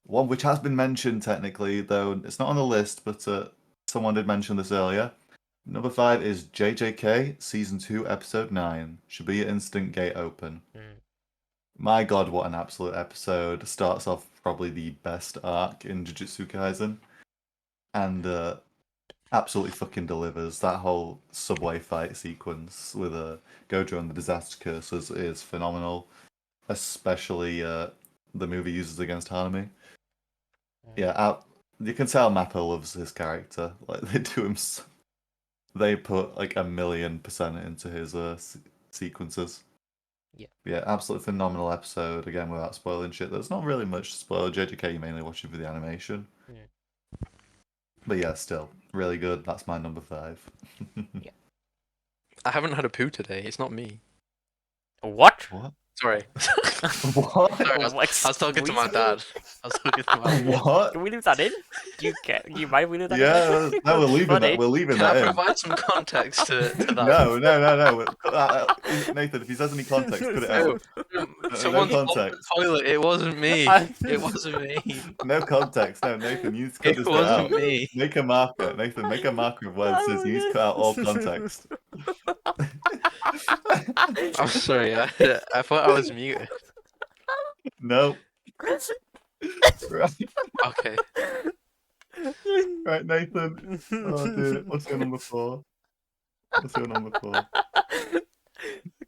one which has been mentioned technically, though it's not on the list, but someone did mention this earlier. Number 5 is JJK Season 2, Episode 9. Should be an instant gate open. Mm. My god, what an absolute episode. Starts off probably the best arc in Jujutsu Kaisen. And absolutely fucking delivers. That whole subway fight sequence with Gojo and the Disaster Curses is phenomenal. Especially the move he uses against Hanami. Yeah, you can tell Mappa loves his character. Like they do him. They put like 1,000,000% into his sequences. Yeah, absolutely phenomenal episode. Again, without spoiling shit. There's not really much to spoil. JJK, you mainly watching for the animation. But yeah, still really good. That's my number 5. Yeah. I haven't had a poo today. It's not me. What? What? Sorry. What? Sorry, I was talking to my dad. I was talking to my dad. What? Can we leave that in? Do you mind if we leave that Yeah, in? no, we're leaving Funny. that. We're leaving Can I that in. provide some context to that? No. Cut that out. Nathan, if he says any context, cut it out. Someone no told the context. toilet. It wasn't me. It wasn't me. No context. No, Nathan, you need to cut It this bit out. wasn't me. Make a marker. Nathan, make a marker of where it says you need to cut out all context. I'm sorry. I thought I was muted. No. Right. Okay. Right, Nathan. Oh, dear. What's your number 4? What's your number 4?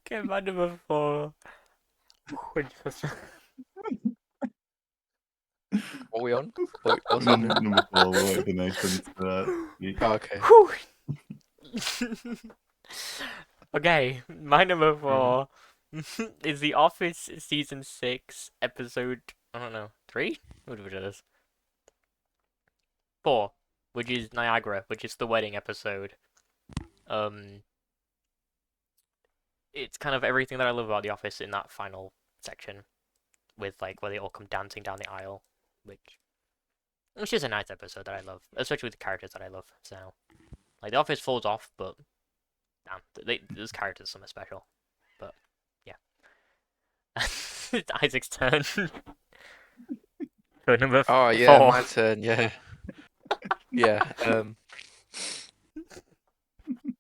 Okay, my number 4. What are we on? Wait, what's on? Number 4. We'll wait for Nathan to speak. Oh, okay. Okay, my number 4 is The Office Season 6, Episode, I don't know, 3? Which it is? 4, which is Niagara, which is the wedding episode. It's kind of everything that I love about The Office in that final section, with like where they all come dancing down the aisle, which is a nice episode that I love, especially with the characters that I love. So, like The Office falls off, but damn, those characters are something special. But yeah, it's Isaac's turn. So number Oh yeah, 4. my turn. Yeah. Yeah.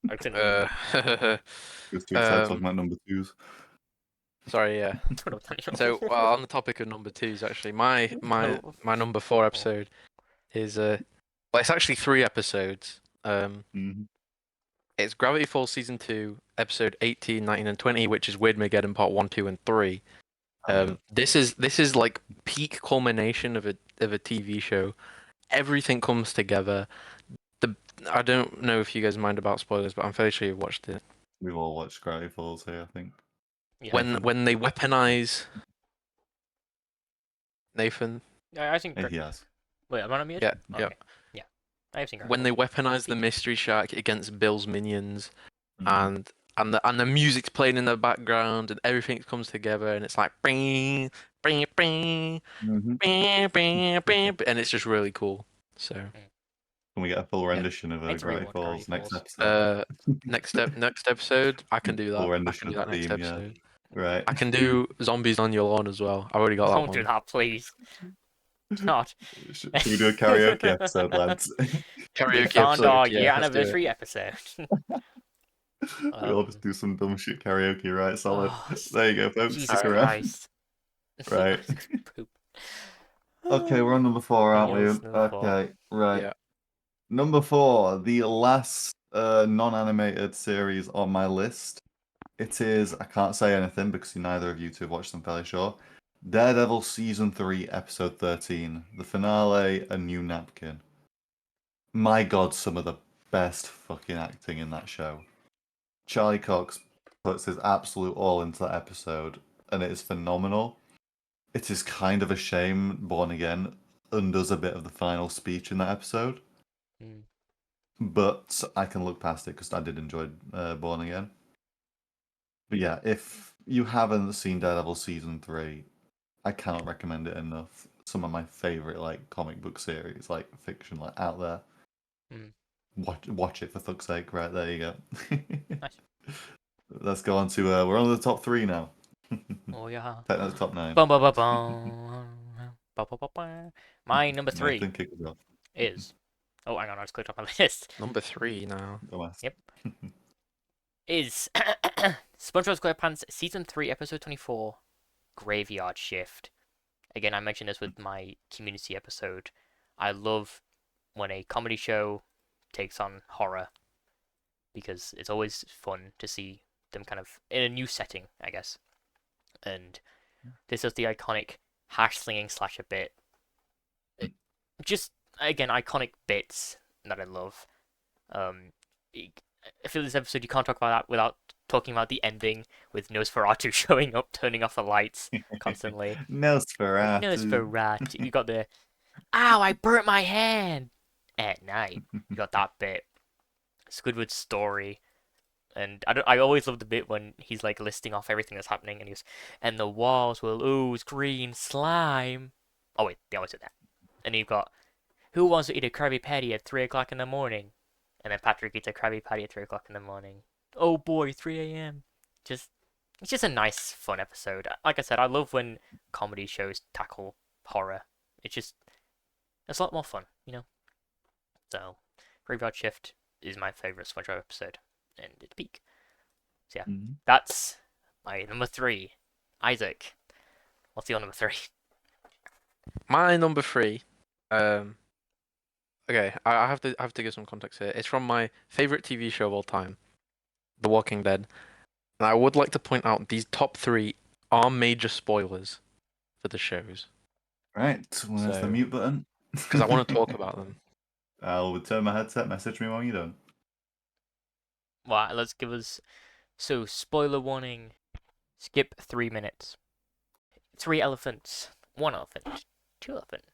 Isaac's in- Just too excited talking about number 2s. Sorry. Yeah. So, well, on the topic of number 2s, actually, my number 4 episode is well, it's actually 3 episodes. It's Gravity Falls Season 2, Episode 18, 19, and 20, which is Weirdmageddon Part 1, 2, and 3. This is like peak culmination of a TV show. Everything comes together. I don't know if you guys mind about spoilers, but I'm fairly sure you've watched it. We've all watched Gravity Falls here, I think. Yeah. When they weaponize Nathan. I think. Yeah, he has. Wait, am I not muted? Yeah, Okay. yeah. Yeah. I have seen. When they weaponize the mystery shark against Bill's minions, Mhm. and the music's playing in the background and everything comes together and it's like bing, bing, bing, Mhm. bing, bing, bing, and it's just really cool. So Can we get a full rendition of I need to Gravity rewatch Falls Gravity next Falls. episode? next episode I can do that. Full I can rendition do of that the next theme, yeah. episode. Right. I can do Zombies on Your Lawn as well. I've already got that Don't do one. that, please. God. Should we do a karaoke episode, lads? Karaoke We found episode, our yeah, year let's do it. anniversary episode. We all just do some dumb shit karaoke, right? Solid. Oh, There you go, folks. Jesus Stick around. Christ. Right. Poop. Okay, we're on number 4, aren't we? Yes, number 4. Okay, right. Yeah. Number 4, the last non-animated series on my list. It is, I can't say anything because neither of you two have watched them, fairly sure. Daredevil Season 3, Episode 13. The finale, A New Napkin. My God, some of the best fucking acting in that show. Charlie Cox puts his absolute all into that episode, and it is phenomenal. It is kind of a shame Born Again undoes a bit of the final speech in that episode. Mm. But I can look past it because I did enjoy Born Again. But yeah, if you haven't seen Daredevil Season 3, I cannot recommend it enough. Some of my favorite like comic book series, like fiction, like out there. Mm. Watch it for fuck's sake. Right, there you go. Nice. Let's go on to we're on the top 3 now. Oh yeah. Techno's top 9. Bum, bum, bum, bum. Bum, bum, bum, bum. My number 3 Nathan, kick us off. is. Oh, hang on, I just clicked off my list. Number 3 now. Go ask. Yep. Is SpongeBob SquarePants Season 3, Episode 24, Graveyard Shift. Again, I mentioned this with my community episode. I love when a comedy show takes on horror because it's always fun to see them kind of in a new setting, I guess. And this is the iconic hash slinging slasher bit. Just, again, iconic bits that I love. I feel this episode you can't talk about that without talking about the ending with Nosferatu showing up, turning off the lights constantly. Nosferatu. Nosferatu. You got the, ow, I burnt my hand at night. You got that bit. Squidward's story. And I always love the bit when he's like listing off everything that's happening and he goes, and the walls will ooze green slime. Oh wait, they always do that. And you've got, who wants to eat a Krabby Patty at 3 o'clock in the morning? And then Patrick eats a Krabby Patty at 3 o'clock in the morning. Oh boy, 3 a.m. It's just a nice, fun episode. Like I said, I love when comedy shows tackle horror. It's a lot more fun, you know? So, Graveyard Shift is my favourite SpongeBob episode. And it's peak. So yeah, that's my number 3. Isaac, what's your number 3? My number 3. Okay, I have to give some context here. It's from my favorite TV show of all time, The Walking Dead. And I would like to point out these top 3 are major spoilers for the shows. Right, where's the mute button? Because I want to talk about them. I'll turn my headset, message me when you're done. Well, let's give us... So, spoiler warning. Skip 3 minutes. 3 elephants. 1 elephant. 2 elephant.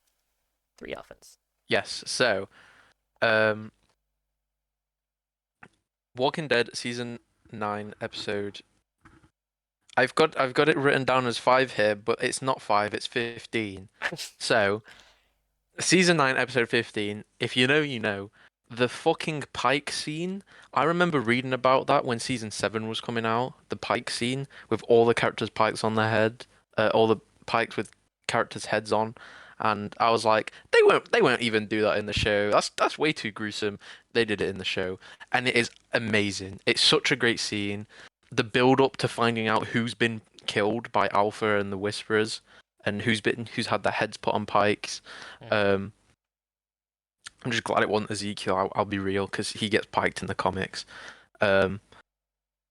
3 elephants. Yes, so... Walking Dead Season 9 episode... I've got it written down as 5 here, but it's not 5, it's 15. So, Season 9 episode 15, if you know, you know. The fucking Pike scene, I remember reading about that when Season 7 was coming out. The Pike scene, with all the characters' pikes on their head. All the pikes with characters' heads on. And I was like, they won't even do that in the show. That's way too gruesome. They did it in the show. And it is amazing. It's such a great scene. The build up to finding out who's been killed by Alpha and the Whisperers, and who's had their heads put on pikes. I'm just glad it wasn't Ezekiel. I'll be real, because he gets piked in the comics. You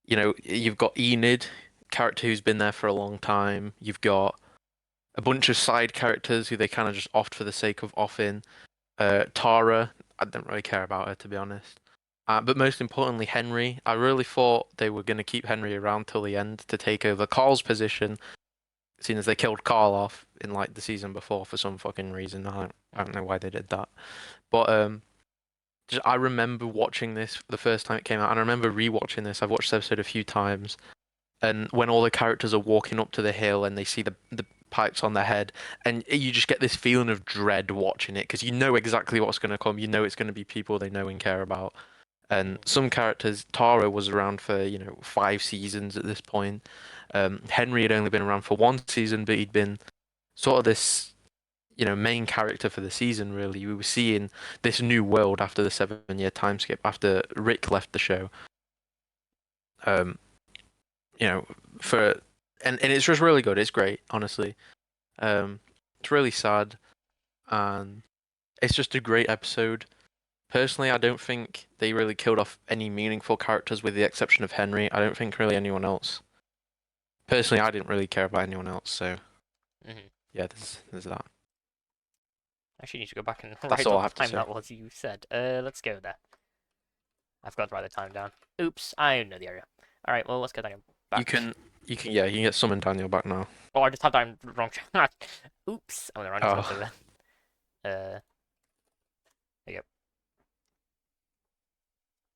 know, you've got Enid, character who's been there for a long time. You've got a bunch of side characters who they kind of just offed for the sake of offing. Tara, I don't really care about her, to be honest. But most importantly, Henry. I really thought they were going to keep Henry around till the end to take over Carl's position, seeing as they killed Carl off in like the season before for some fucking reason. I don't know why they did that. But I remember watching this the first time it came out, and I remember rewatching this. I've watched this episode a few times, and when all the characters are walking up to the hill and they see the pipes on their head, and you just get this feeling of dread watching it, because you know exactly what's going to come. You know it's going to be people they know and care about. And some characters, Tara was around for 5 seasons at this point. Henry had only been around for 1 season, but he'd been sort of this main character for the season. Really, we were seeing this new world after the 7-year time skip after Rick left the show. Um, you know, for and it's just really good. It's great, honestly. It's really sad, and it's just a great episode. Personally, I don't think they really killed off any meaningful characters, with the exception of Henry. I don't think really anyone else. Personally, I didn't really care about anyone else, so yeah, there's that. Actually, need to go back and That's write all what I have to time say. that was you said. Let's go there. I forgot to write the time down. Oops, I know the area. All right, well, let's get Daniel back. You can get summoned Daniel back now. Oh, I just typed down the wrong. Oops, I'm on the wrong Oh. server. There you go.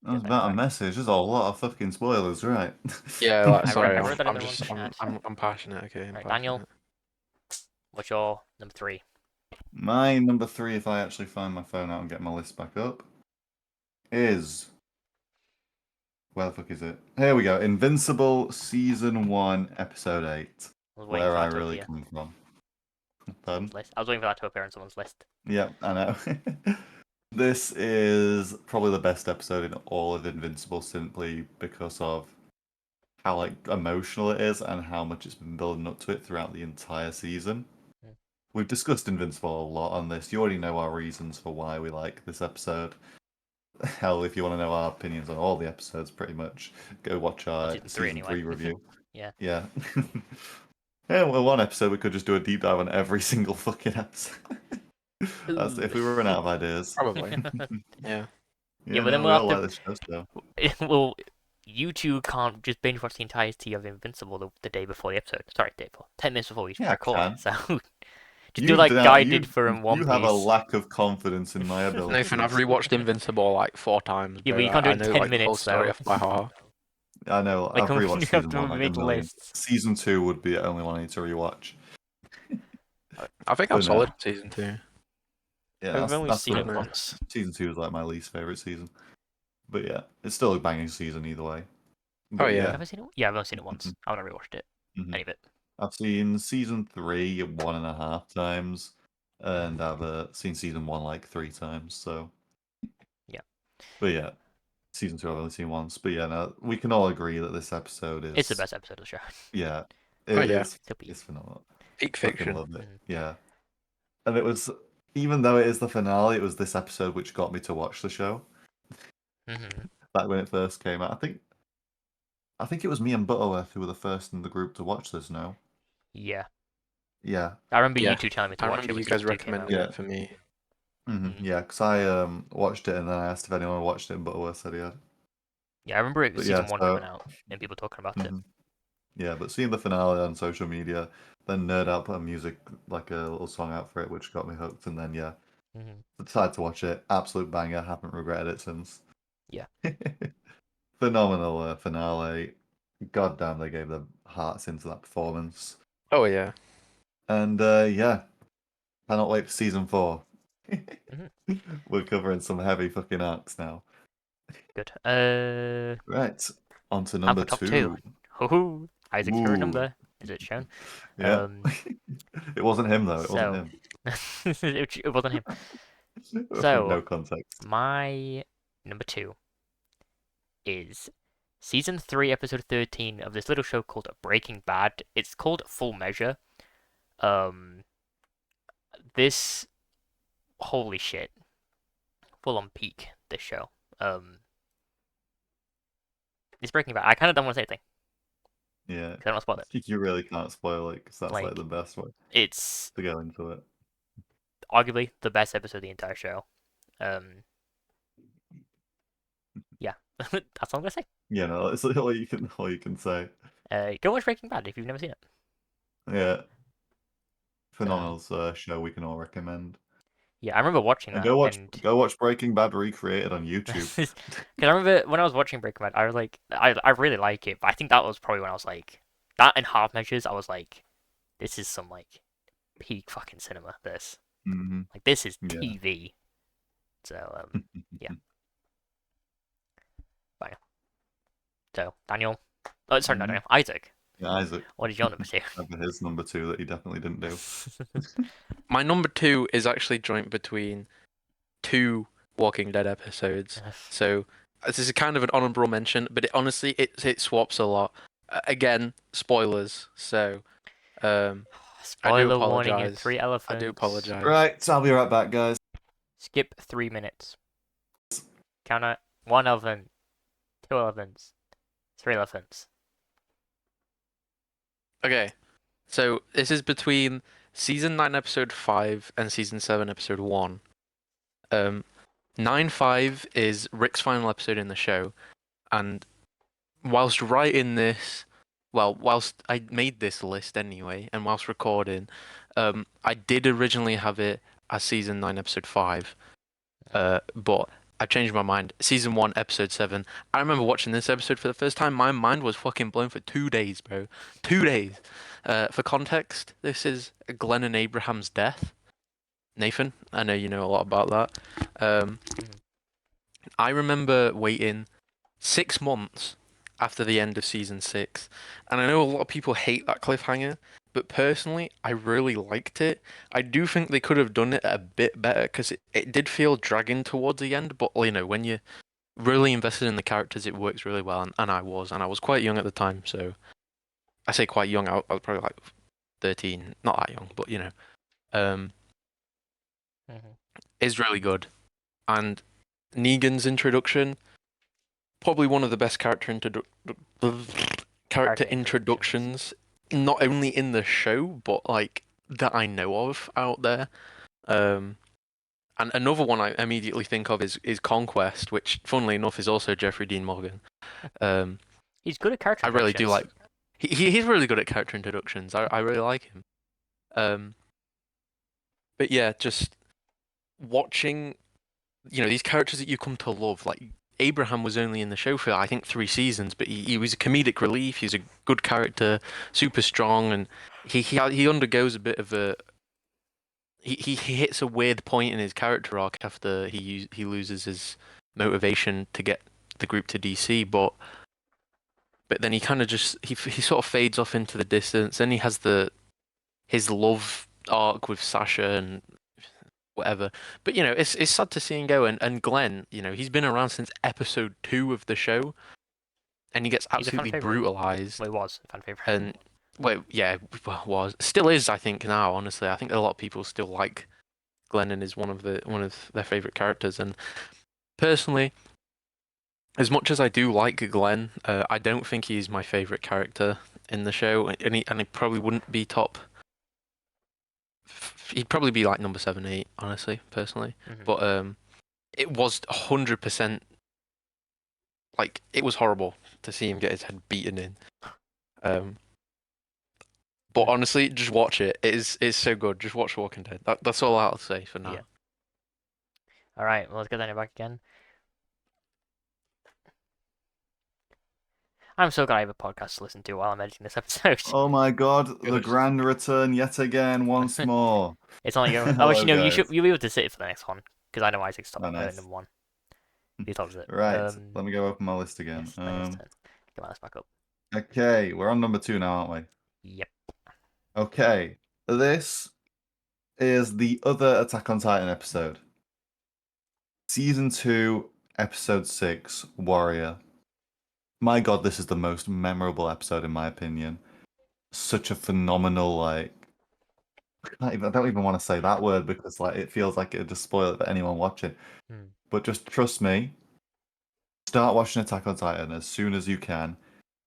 I was Get about a back. message. There's a lot of fucking spoilers, right? Yeah, like, I sorry, wrote that in I'm the just wrong chat. I'm passionate. Okay, I'm Right, passionate. Daniel, what's your number 3? My number 3, if I actually find my phone out and get my list back up, is... Where the fuck is it? Here we go. Invincible Season 1, Episode 8. I was waiting Where for I that to really appear. come from. Someone's Pardon? list. I was waiting for that to appear on someone's list. Yeah, I know. This is probably the best episode in all of Invincible, simply because of how like emotional it is and how much it's been building up to it throughout the entire season. Hmm. We've discussed Invincible a lot on this. You already know our reasons for why we like this episode. Hell, if you want to know our opinions on all the episodes, pretty much, go watch our Season 3 season anyway. 3 review. Yeah. Yeah. Yeah, well, one episode we could just do a deep dive on every single fucking episode. That's if we run out of ideas. Probably. Yeah. Yeah, but no, then we we'll all have like this show still. well, you two can't just binge watch the entirety of Invincible the day before the episode. Sorry, day before. 10 minutes before we Yeah, I record. can. So just You do like do- guided for One You have a Piece. lack of confidence in my ability. Nathan, I've rewatched Invincible like 4 times. Yeah, Bro. but you can't do I it in know 10 like the whole minutes, story so. off by heart. I know. Like, I've you rewatched have season to 1 like a make million. lists. Season 2 would be the only one I need to rewatch. I think I'm But no. solid at season 2. Yeah, I've only that's seen it the- once. Season 2 is like my least favorite season. But yeah, it's still a banging season either way. But, Oh, yeah. Have I seen it? Yeah, I've only seen it once. I haven't rewatched it. Mhm. Any of it. I've seen season 3 1.5 times, and I've seen season 1 like 3 times. So Yeah. But yeah, season 2 I've only seen once. But yeah, no, we can all agree that this episode is. It's the best episode of the show. Yeah, Oh, yeah. it's phenomenal. Peak Fucking fiction. love it. Mhm. Yeah, and it was, even though it is the finale, it was this episode which got me to watch the show. Back when it first came out, I think it was me and Butterworth who were the first in the group to watch this. No. Yeah. Yeah. I remember Yeah. you two telling me to I watch it. remember when you guys season 2 came out. recommended Yeah. it for me. Yeah, because I watched it and then I asked if anyone watched it, and Butterworth said he had. Yeah, I remember it was But yeah, season 1 so- coming out and people talking about it. Yeah, but seeing the finale on social media, then Nerd Out put a music, like a little song out for it, which got me hooked, and then yeah, decided to watch it. Absolute banger. Haven't regretted it since. Yeah. Phenomenal finale. God damn, they gave their hearts into that performance. Oh, yeah. And yeah, cannot wait for season 4. We're covering some heavy fucking arcs now. Good. Right, on to and number for top 2. 2. Hoo-hoo! Isaac's favorite Ooh. number. Is it shown? Yeah. It wasn't him though. It so- wasn't him. It wasn't him. For So- no context. My number 2 is season 3, episode 13 of this little show called Breaking Bad. It's called Full Measure. This, holy shit, full on peak. This show. It's Breaking Bad. I kind of don't want to say anything Yeah. because I don't want to spoil it. You really can't spoil it because that's like Like- the best way It's to go into it. arguably the best episode of the entire show. Yeah, that's all I'm gonna say. Yeah, no, it's all you can say. Go watch Breaking Bad if you've never seen it. Yeah. Phenomenal show we can all recommend. Yeah, I remember watching And that. go watch Breaking Bad recreated on YouTube. Because I remember when I was watching Breaking Bad, I was like, I really like it, but I think that was probably when I was like, that and Half Measures, I was like, this is some like peak fucking cinema. This, hmm like, this is Yeah. TV. So yeah. Fine. So Daniel, oh sorry, not Mhm. Daniel, Isaac. Yeah, Isaac. What is your number 2? Over his number 2 that he definitely didn't do. My number 2 is actually joint between 2 Walking Dead episodes. So this is kind of an honorable mention, but honestly, it swaps a lot. Again, spoilers. So I do Spoiler warning in apologize. 3 elephants. I do apologize. Right, so I'll be right back, guys. Skip 3 minutes. Count it. 1 elephant. 2 elephants. 3 elephants. Okay, so this is between season 9 episode 5 and season 7 episode 1. 9-5 is Rick's final episode in the show, and whilst writing this, well, whilst I made this list anyway, and whilst recording, I did originally have it as season 9 episode 5, but I changed my mind. Season 1 episode 7. I remember watching this episode for the first time. My mind was fucking blown for 2 days, bro. 2 days. For context, this is Glenn and Abraham's death. Nathan, I know you know a lot about that. I remember waiting 6 months after the end of season 6, and I know a lot of people hate that cliffhanger, but personally, I really liked it. I do think they could have done it a bit better because it did feel dragging towards the end, but you know, when you're really invested in the characters, it works really well, and I was quite young at the time, so I say quite young, I was probably like 13, not that young, but you know, is really good. And Negan's introduction, probably one of the best character introductions, not only in the show, but like that I know of out there. And another one I immediately think of is Conquest, which, funnily enough, is also Jeffrey Dean Morgan. He's good at character I really do introductions. like. He's really good at character introductions. I really like him. But yeah, just watching, you know, these characters that you come to love. Like Abraham was only in the show for I think 3 seasons, but he was a comedic relief. He's a good character, super strong, and he undergoes a bit of a he hits a weird point in his character arc after he loses his motivation to get the group to DC, but then he kind of just he sort of fades off into the distance. Then he has his love arc with Sasha and whatever. But you know, it's sad to see him go. And Glenn, you know, he's been around since episode 2 of the show, and he gets He's a fan absolutely favorite. brutalized. Well, he was a fan favorite. And well, yeah, was still is. I think now, honestly, I think a lot of people still like Glenn and is one of their favorite characters. And personally, as much as I do like Glenn, I don't think he's my favorite character in the show, and he probably wouldn't be top. He'd probably be like number 7, 8, honestly, personally. But it was 100% like it was horrible to see him get his head beaten in. But honestly, just watch it. It's so good. Just watch Walking Dead. That's all I'll say for now. Yeah. All right, well, let's get Daniel back again. I'm so glad I have a podcast to listen to while I'm editing this episode. Oh my god, the Good. grand return yet again, once more. It's not like you'll. Oh, Hello, actually, no, guys. you'll be able to sit for the next one because I know Isaac's top, Oh, nice. number 1. He tops it. Right, let me go open my list again. Yes, Daniel's turn. Get my list back up. Okay, we're on number 2 now, aren't we? Yep. Okay, this is the other Attack on Titan episode. Season 2, episode 6, Warrior. My god, this is the most memorable episode in my opinion. Such a phenomenal, like... I don't even want to say that word because like it feels like it'd just spoil it for anyone watching. But just trust me, start watching Attack on Titan as soon as you can.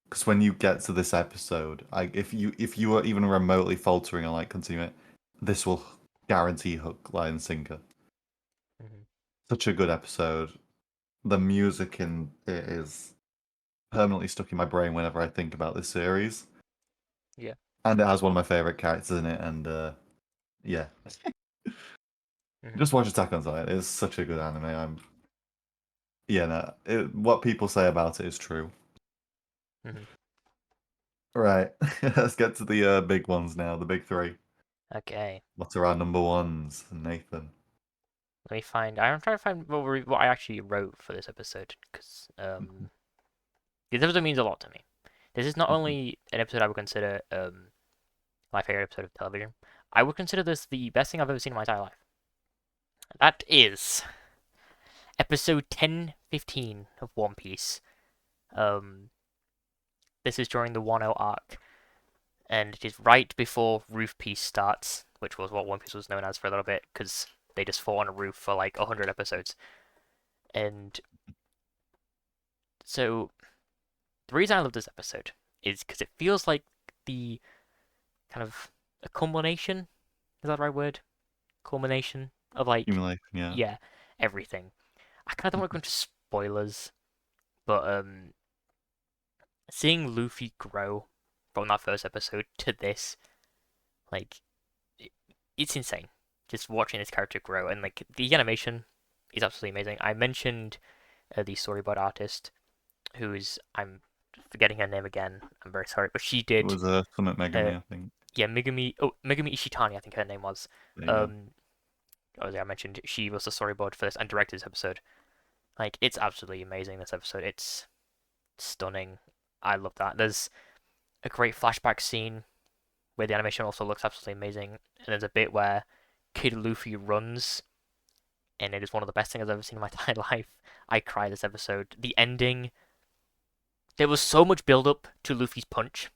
Because when you get to this episode, if you are even remotely faltering and like continue it, this will guarantee hook, line, and sinker. Such a good episode. The music in it is permanently stuck in my brain whenever I think about this series. Yeah. And it has one of my favorite characters in it, and yeah. Just watch Attack on Titan. It's such a good anime. What people say about it is true. Right, let's get to the big ones now, the big 3. Okay. What's our number 1s, Nathan? Let me find. I'm trying to find what I actually wrote for this episode because this episode means a lot to me. This is not only an episode I would consider my favorite episode of television. I would consider this the best thing I've ever seen in my entire life. That is episode 1015 of One Piece. This is during the Wano arc, and it is right before Roof Piece starts, which was what One Piece was known as for a little bit, because they just fought on a roof for like 100 episodes. And so, the reason I love this episode is because it feels like the kind of a culmination, is that the right word? Culmination of like, Accumulation, yeah. Everything. I kind of don't want to go into spoilers, but seeing Luffy grow from that first episode to this, like, it's insane. Just watching this character grow, and like the animation is absolutely amazing. I mentioned the storyboard artist, I'm forgetting her name again. I'm very sorry, but she did. It was Summit Megami, I think. Yeah, Megumi Ishitani, I think her name was. There you go. As I mentioned, she was the storyboard for this and directed this episode. Like, it's absolutely amazing, this episode. It's stunning. I love that. There's a great flashback scene where the animation also looks absolutely amazing. And there's a bit where Kid Luffy runs, and it is one of the best things I've ever seen in my entire life. I cried this episode. The ending, there was so much build up to Luffy's punch.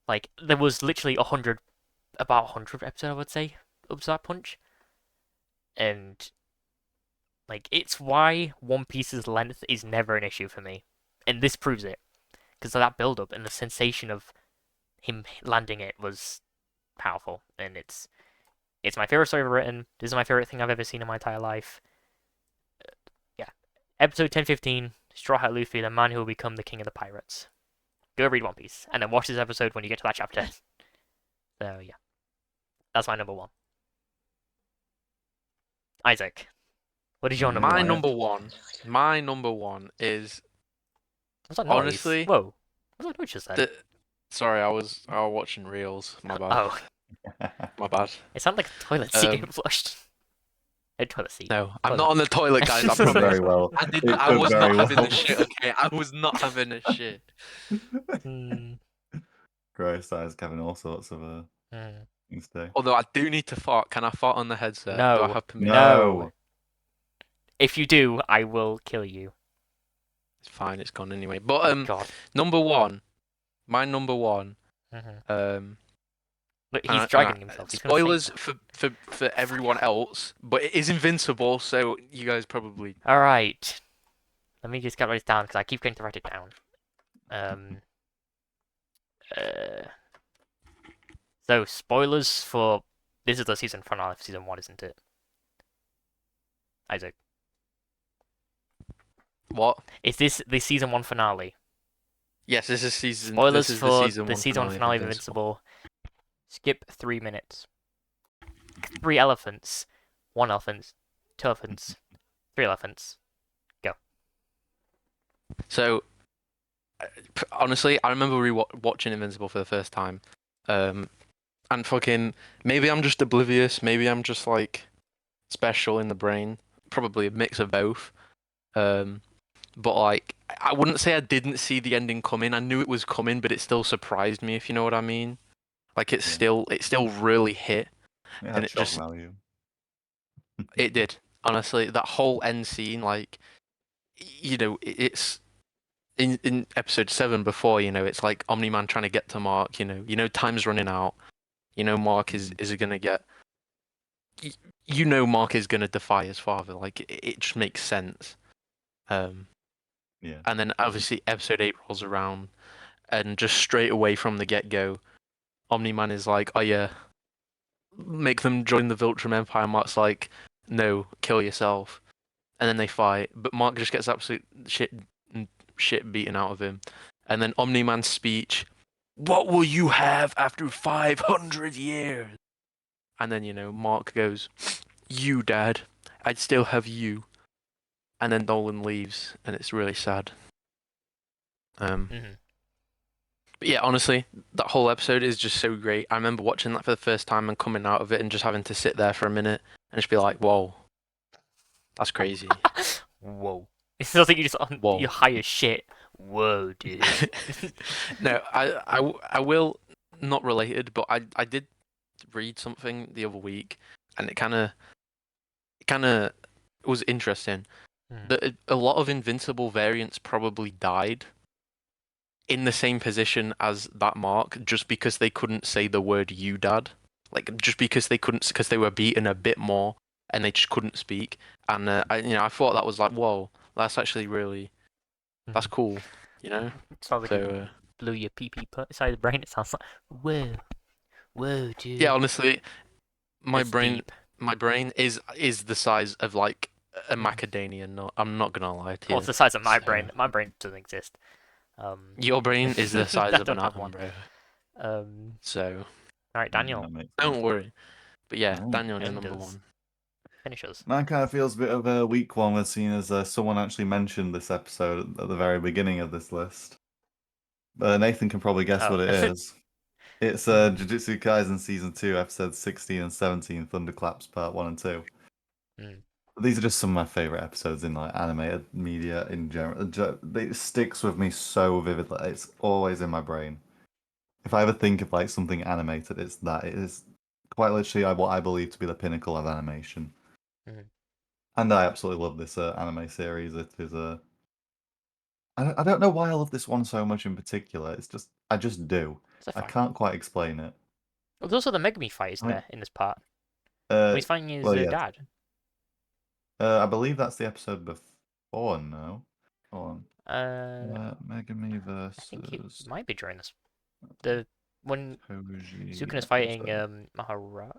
Like, there was literally about 100 episodes, I would say, up to that punch. And, like, it's why One Piece's length is never an issue for me. And this proves it. Because of that build up and the sensation of him landing it was powerful. And it's my favorite story ever written. This is my favorite thing I've ever seen in my entire life. Yeah. Episode 1015, Straw Hat Luffy, the man who will become the king of the pirates. Go read One Piece, and then watch this episode when you get to that chapter. So, yeah. That's my number one. Isaac, what is your number My one? My number one is What's that noise? honestly. Whoa. What's that noise just then? Sorry, I was watching reels. My bad. Oh, My bad. it sounded like a toilet seat getting flushed. A toilet seat. No, I'm not on the toilet, guys. I It did promise. very well. I was not having a shit. Okay, I was not having a shit. Gross eyes, having all sorts of things to do. Although I do need to fart. Can I fart on the headset? No. Do I have permission? No. If you do, I will kill you. It's fine. It's gone anyway. But God. number one, my number one. Look, he's dragging himself. He's Spoilers for everyone else, but it is Invincible, so you guys probably. All right. Let me just get this down because I keep going to write it down. So spoilers for this is the season finale of season 1, isn't it? Isaac, What? is this the season 1 finale? Yes, this is season. Spoilers this is for the season 1 finale of Invincible. Skip 3 minutes. 3 elephants. 1 elephant. 2 elephants. 3 elephants. Go. So, honestly, I remember watching Invincible for the first time, and fucking maybe I'm just oblivious. Maybe I'm just like special in the brain. Probably a mix of both. But like, I wouldn't say I didn't see the ending coming. I knew it was coming, but it still surprised me, if you know what I mean. Like it still really hit. It had and it shock just value. It did. Honestly, that whole end scene, like, you know, it's in episode 7 before, you know, it's like Omni-Man trying to get to Mark, you know, time's running out. You know, Mark is gonna get. You know, Mark is gonna defy his father. Like it just makes sense. Yeah. And then obviously episode 8 rolls around, and just straight away from the get-go, Omni-Man is like, "Oh yeah, make them join the Viltrum Empire." Mark's like, "No, kill yourself." And then they fight, but Mark just gets absolute shit beaten out of him. And then Omni-Man's speech, "What will you have after 500 years?" And then, you know, Mark goes, "You, Dad. I'd still have you." And then Nolan leaves, and it's really sad. But yeah, honestly, that whole episode is just so great. I remember watching that for the first time and coming out of it and just having to sit there for a minute and just be like, "Whoa, that's crazy." Whoa. It feels like you just Whoa. you're high as shit Whoa, dude. No, I will, not related, but I did read something the other week, and it kind of was interesting. Hmm. That a lot of invincible variants probably died in the same position as that mark, just because they couldn't say the word "you dad," like just because they couldn't, because they were beaten a bit more and they just couldn't speak. And I thought that was like, whoa, that's actually really, that's cool, you know. It sounds like you So blew your pee inside the brain. It sounds like, whoa, yeah, dude. honestly, my It's brain, deep. my brain is the size of like a Mhm. macadamia nut. I'm not gonna lie to Well, you. it's the size of my So brain. My brain doesn't exist. your brain is the size I of an don't have atom, one. bro. Um, So all right, Daniel, That makes sense. don't worry. But yeah, Alright. Daniel, you're number enders, one. finish us. Mine kind of feels a bit of a weak one, as seen as someone actually mentioned this episode at the very beginning of this list. Nathan can probably guess Oh, what it is. It's Jujutsu Kaisen Season 2, Episodes 16 and 17, Thunderclaps Part 1 and 2. Mm. These are just some of my favorite episodes in like animated media in general. It sticks with me so vividly. It's always in my brain. If I ever think of like something animated, it's that. It is quite literally what I believe to be the pinnacle of animation. Mm. And I absolutely love this anime series. It is a. I don't know why I love this one so much in particular. It's just I just do. It's a I fun. can't quite explain it. Well, there's also the Megami fight, isn't I mean, there, in this part? uh, When he's fighting his well, yeah. dad. I believe that's the episode before. No, hold Uh, on. Megami I think it versus might be during this. The when Koji Sukuna's fighting episode. Mahara.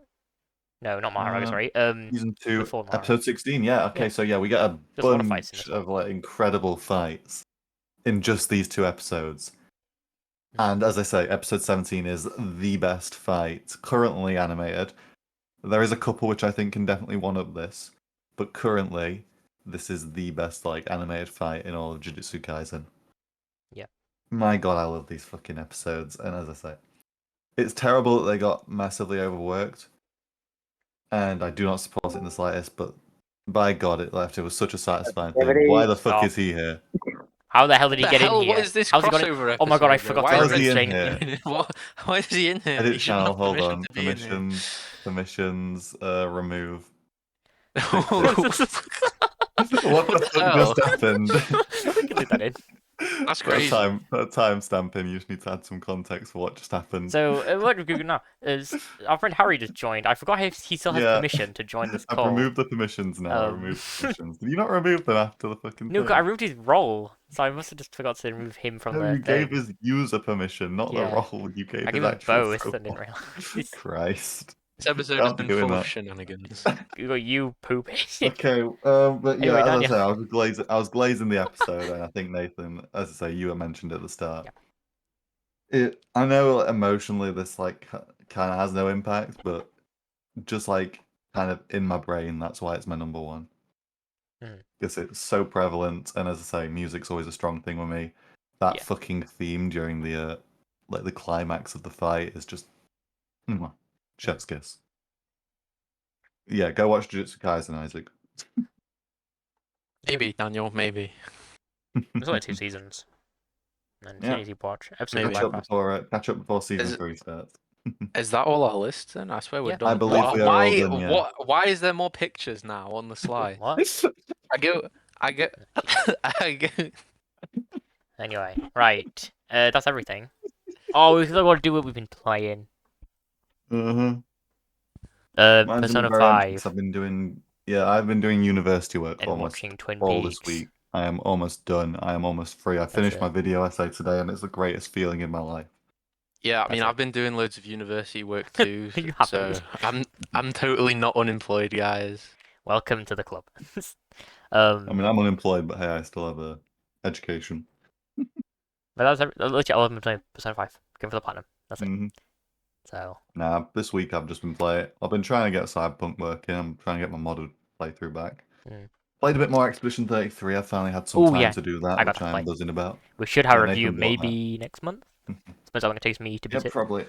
No, not Maharaga. Uh, Sorry. Season 2, Before Maharaga. episode 16. Yeah, okay, Yeah, so yeah, we get a there's a lot of fights in bunch this one. of like incredible fights in just these two episodes. Mm. And as I say, episode 17 is the best fight currently animated. There is a couple which I think can definitely one up this, but currently this is the best like animated fight in all of Jujutsu Kaisen. Yeah. My god, I love these fucking episodes, and as I say, it's terrible that they got massively overworked, and I do not support it in the slightest, but by god, it was such a satisfying thing. Why the fuck Stop. is he here? How the hell did What he the get in hell? What here? is this How's he got in? crossover Oh my god, I episode, bro? forgot Why to How is is he in mention. here? Why is he in here? Edit He shouldn't channel, have hold permission on. to be in here. Permissions, remove. What What the the fuck hell? just happened? We can leave that in. That's Put a crazy. timestamp in. You just need to add some context for what just happened. So what we're doing now is our friend Harry just joined. I forgot if he still has Yeah. permission to join this I've call. removed the permissions now. I removed the permissions. Did you not remove them after the fucking No, thing? I removed his role, so I must have just forgot to remove him from No, the you gave thing. his user permission, not the Yeah. role. You gave I his gave him actual both and didn't profile. realize. Christ. This episode has Can't be been doing full of that. shenanigans. You got you pooping. Okay, but Anyway, yeah, as I Daniel. say, I was glazing the episode, and I think Nathan, as I say, you had mentioned at the start. I know emotionally this like kind of has no impact, but just like kind of in my brain, that's why it's my number one. Mm. Because it's so prevalent, and as I say, music's always a strong thing with me. That Yeah. fucking theme during the like the climax of the fight is just chef's kiss. Yeah, go watch Jujutsu Kaisen, Isaac. Maybe, Daniel, maybe. There's only 2 seasons. And as soon Yeah, as you watch episodes Maybe. catch up before season Is 3 starts. is that all our list then? I swear we're Yeah. I done. believe we are all Why done. Yeah. why is there more pictures now on the slide? What? I go I go Anyway, right. That's everything. Oh, we still got to do what we've been playing. Mine's been Persona very empty 5 I've been doing. Yeah, I've been doing university work and almost watching Twin all this Peaks. week. I am almost done. I am almost free. I finished my video essay today, and it's the greatest feeling in my life. Yeah, I mean That's I've been doing loads of university work too, You so haven't. I'm totally not unemployed, guys. Welcome to the club. I mean, I'm unemployed, but hey, I still have a education. But that's legit. I've been playing Persona 5. Going for the platinum. That's it. Mhm. So Nah, this week I've just been playing. I've been trying to get Cyberpunk working. I'm trying to get my modded playthrough back. Mm. Played a bit more Expedition 33. I finally had some Oh, time yeah. to do I that, got which to I play. am buzzing about. we should have Yeah, a review Nathan bought that. maybe next month. Depends how long it takes me to Yeah, beat it. probably.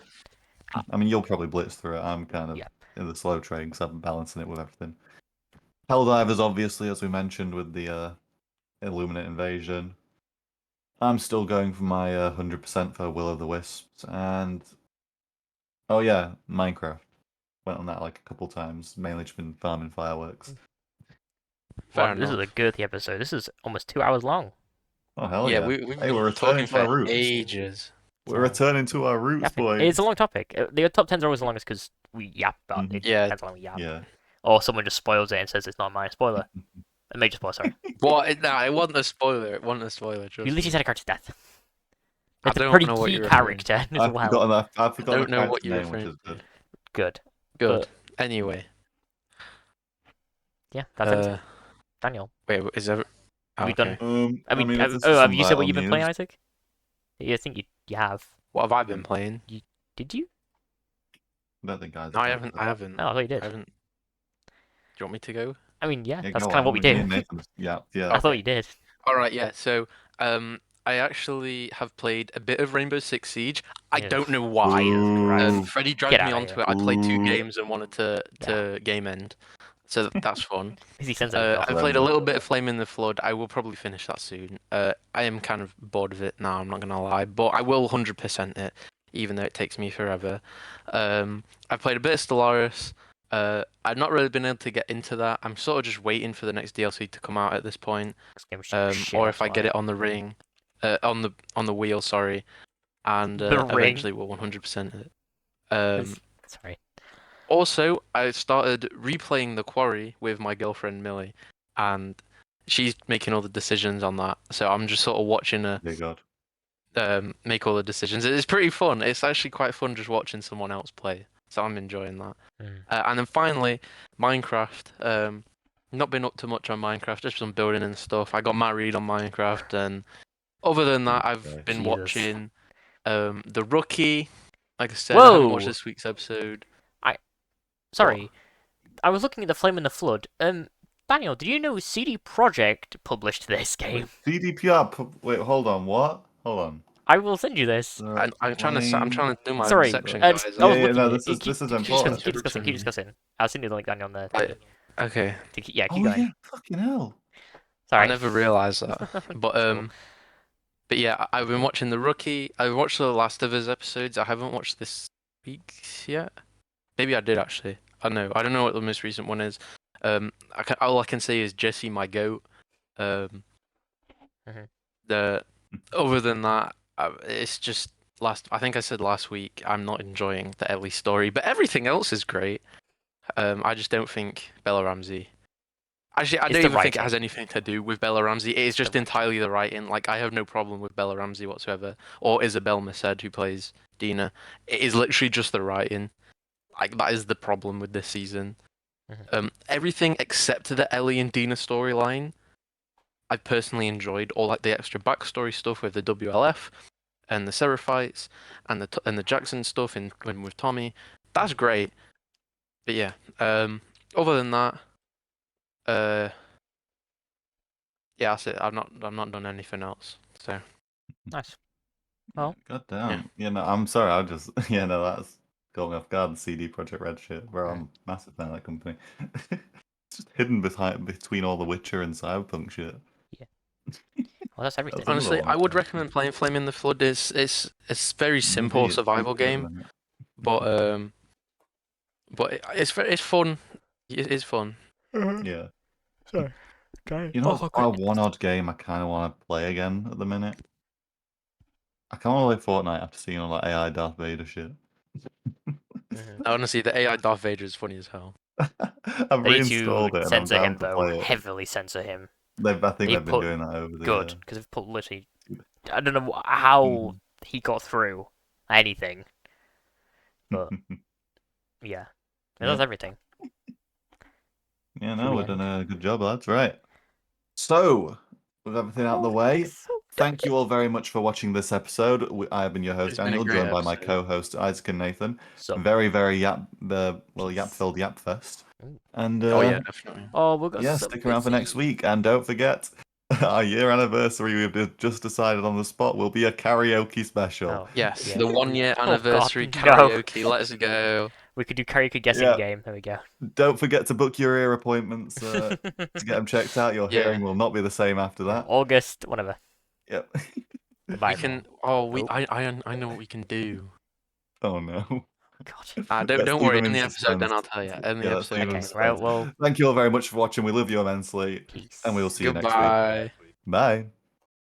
I mean, you'll probably blitz through it. I'm kind of Yeah. in the slow train because I'm balancing it with everything. Helldivers, obviously, as we mentioned, with the Illuminate invasion. I'm still going for my 100% for Will of the Wisps, and oh yeah, Minecraft. Went on that like a couple times. Mainly just been farming fireworks. Fair Wow, this is enough. a girthy episode. This is almost 2 hours long. Oh hell Yeah, yeah! we've Hey, we're been returning talking to our for roots. ages. We're returning to our roots, Yapping. boys. It's a long topic. The top 10s are always the longest because we yap about it. Yeah. Depends how long we yap. Yeah. Or someone just spoils it and says it's not mine. Spoiler. A major spoiler, sorry. Nah, it wasn't a spoiler. It wasn't a spoiler. You Trust literally me. said a character's death. I It's a don't pretty know what key you're referring. character as I've well. forgotten I the don't know what character's you're name, which referring. is good. Good. Good. But- Anyway. Yeah, that's it. Daniel. Wait, is there? Oh, We've done- okay. I mean, if this is have some you said what vital you've been playing, news- Isaac? Yeah, I think you have. What have I been playing? Did you? I don't think No, I haven't. I haven't. No, I thought you did. I haven't. Do you want me to go? I mean, yeah, Yeah, that's go kind of what on, we me do. and Nathan just- yeah. I thought you did. All right, yeah. So, I actually have played a bit of Rainbow Six Siege. I Yes. don't know why. Ooh. Freddie Get dragged me outta onto here. it. I played 2 Ooh. games and wanted to game end, so that's fun. He sends it I played a little bit of Flame in the Flood. I will probably finish that soon. I am kind of bored of it now. I'm not gonna lie, but I will 100% it, even though it takes me forever. I've played a bit of Stellaris. I've not really been able to get into that. I'm sort of just waiting for the next DLC to come out at this point. Or if I get it on the ring, on the wheel, sorry, and The ring. eventually we'll 100% it. Sorry. Also, I started replaying The Quarry with my girlfriend Millie, and she's making all the decisions on that. So I'm just sort of watching her Dear God. make all the decisions. It's pretty fun. It's actually quite fun just watching someone else play. So I'm enjoying that. And then finally, Minecraft. Not been up to much on Minecraft, just some building and stuff. I got married on Minecraft, and other than that, I've been Jesus. watching The Rookie. Like I said, I haven't watched Whoa! this week's episode. Sorry. I was looking at the Flame in the Flood. Daniel, did you know CD Projekt published this game? CDPR. Wait, hold on. What? Hold on. I will send you this. I'm trying to do my Sorry, section, I guys. was Yeah, looking no, at this it. is Keep important. discussing. I'll send you the link, Daniel, on the Right. thingy. Okay. Yeah, keep Oh going. yeah, fucking hell. Sorry. I never realised that. But Cool. but yeah, I've been watching The Rookie. I watched the Last of Us episodes. I haven't watched this week's yet. Maybe I did actually. I don't know what the most recent one is. All I can say is Jesse, my goat. Mhm. Other than that, it's just I think I said last week, I'm not enjoying the Ellie story, but everything else is great. I just don't think Bella Ramsey. Actually, I It's don't the even think it writing. has anything to do with Bella Ramsey. It is just The entirely the writing. Like, I have no problem with Bella Ramsey whatsoever, or Isabel Merced, who plays Dina. It is literally just the writing. Like, that is the problem with this season. Everything except the Ellie and Dina storyline, I personally enjoyed. All like the extra backstory stuff with the WLF and the Seraphites and the Jackson stuff with Tommy. That's great. But yeah, other than that, yeah, that's it. I've not done anything else. So Nice. Well, God damn. Yeah, no, I'm sorry. I just yeah, no, that's got me off guard. The CD Projekt Red shit, bro. I'm a massive fan of that company. It's just hidden between all the Witcher and Cyberpunk shit. well, that's everything. That's honestly, another I one. would recommend playing Flame in the Flood. It's very simple Maybe it's survival cheaper game, than it. but it's fun. It is fun. Yeah. Sorry. You know, one odd game I kind of want to play again at the minute. I can't want to play Fortnite after seeing all that AI Darth Vader shit. Honestly, the AI Darth Vader is funny as hell. I've They need reinstalled to it and I'm censor down him to though. play it. Heavily censor him. I think They've they've been put doing that over the Good, because they've put literally. I don't know how he got through anything, but yeah, that's everything. Yeah, Should no, we we're end? doing a good job. That's right. So, with everything out of the way, thank you all very much for watching this episode. I have been your host, It's been a Daniel, great joined by my episode. co-host Isaac and Nathan. So, Very, very yap-filled yap fest. Ooh. And Oh yeah, definitely. we've got yeah, some stick around for next busy- week, and don't forget our year anniversary. We've just decided on the spot will be a karaoke special. Oh, Yes, yeah. the 1 year God, anniversary no. karaoke. Let's go. We could do karaoke guessing Yeah. game. There we go. Don't forget to book your ear appointments to get them checked out. Your Yeah. hearing will not be the same after that. August, whatever. Yep. Goodbye, We can. everyone. Oh, Nope. I know what we can do. Oh no. God. Let's Don't leave worry. them In in the episode, then suspense. I'll tell you. In the Yeah, let's episode, leave them I'll in Okay, tell you. right, suspense. well, Thank you all very much for watching. We love you immensely, and we'll peace. see you next week. Goodbye. Bye.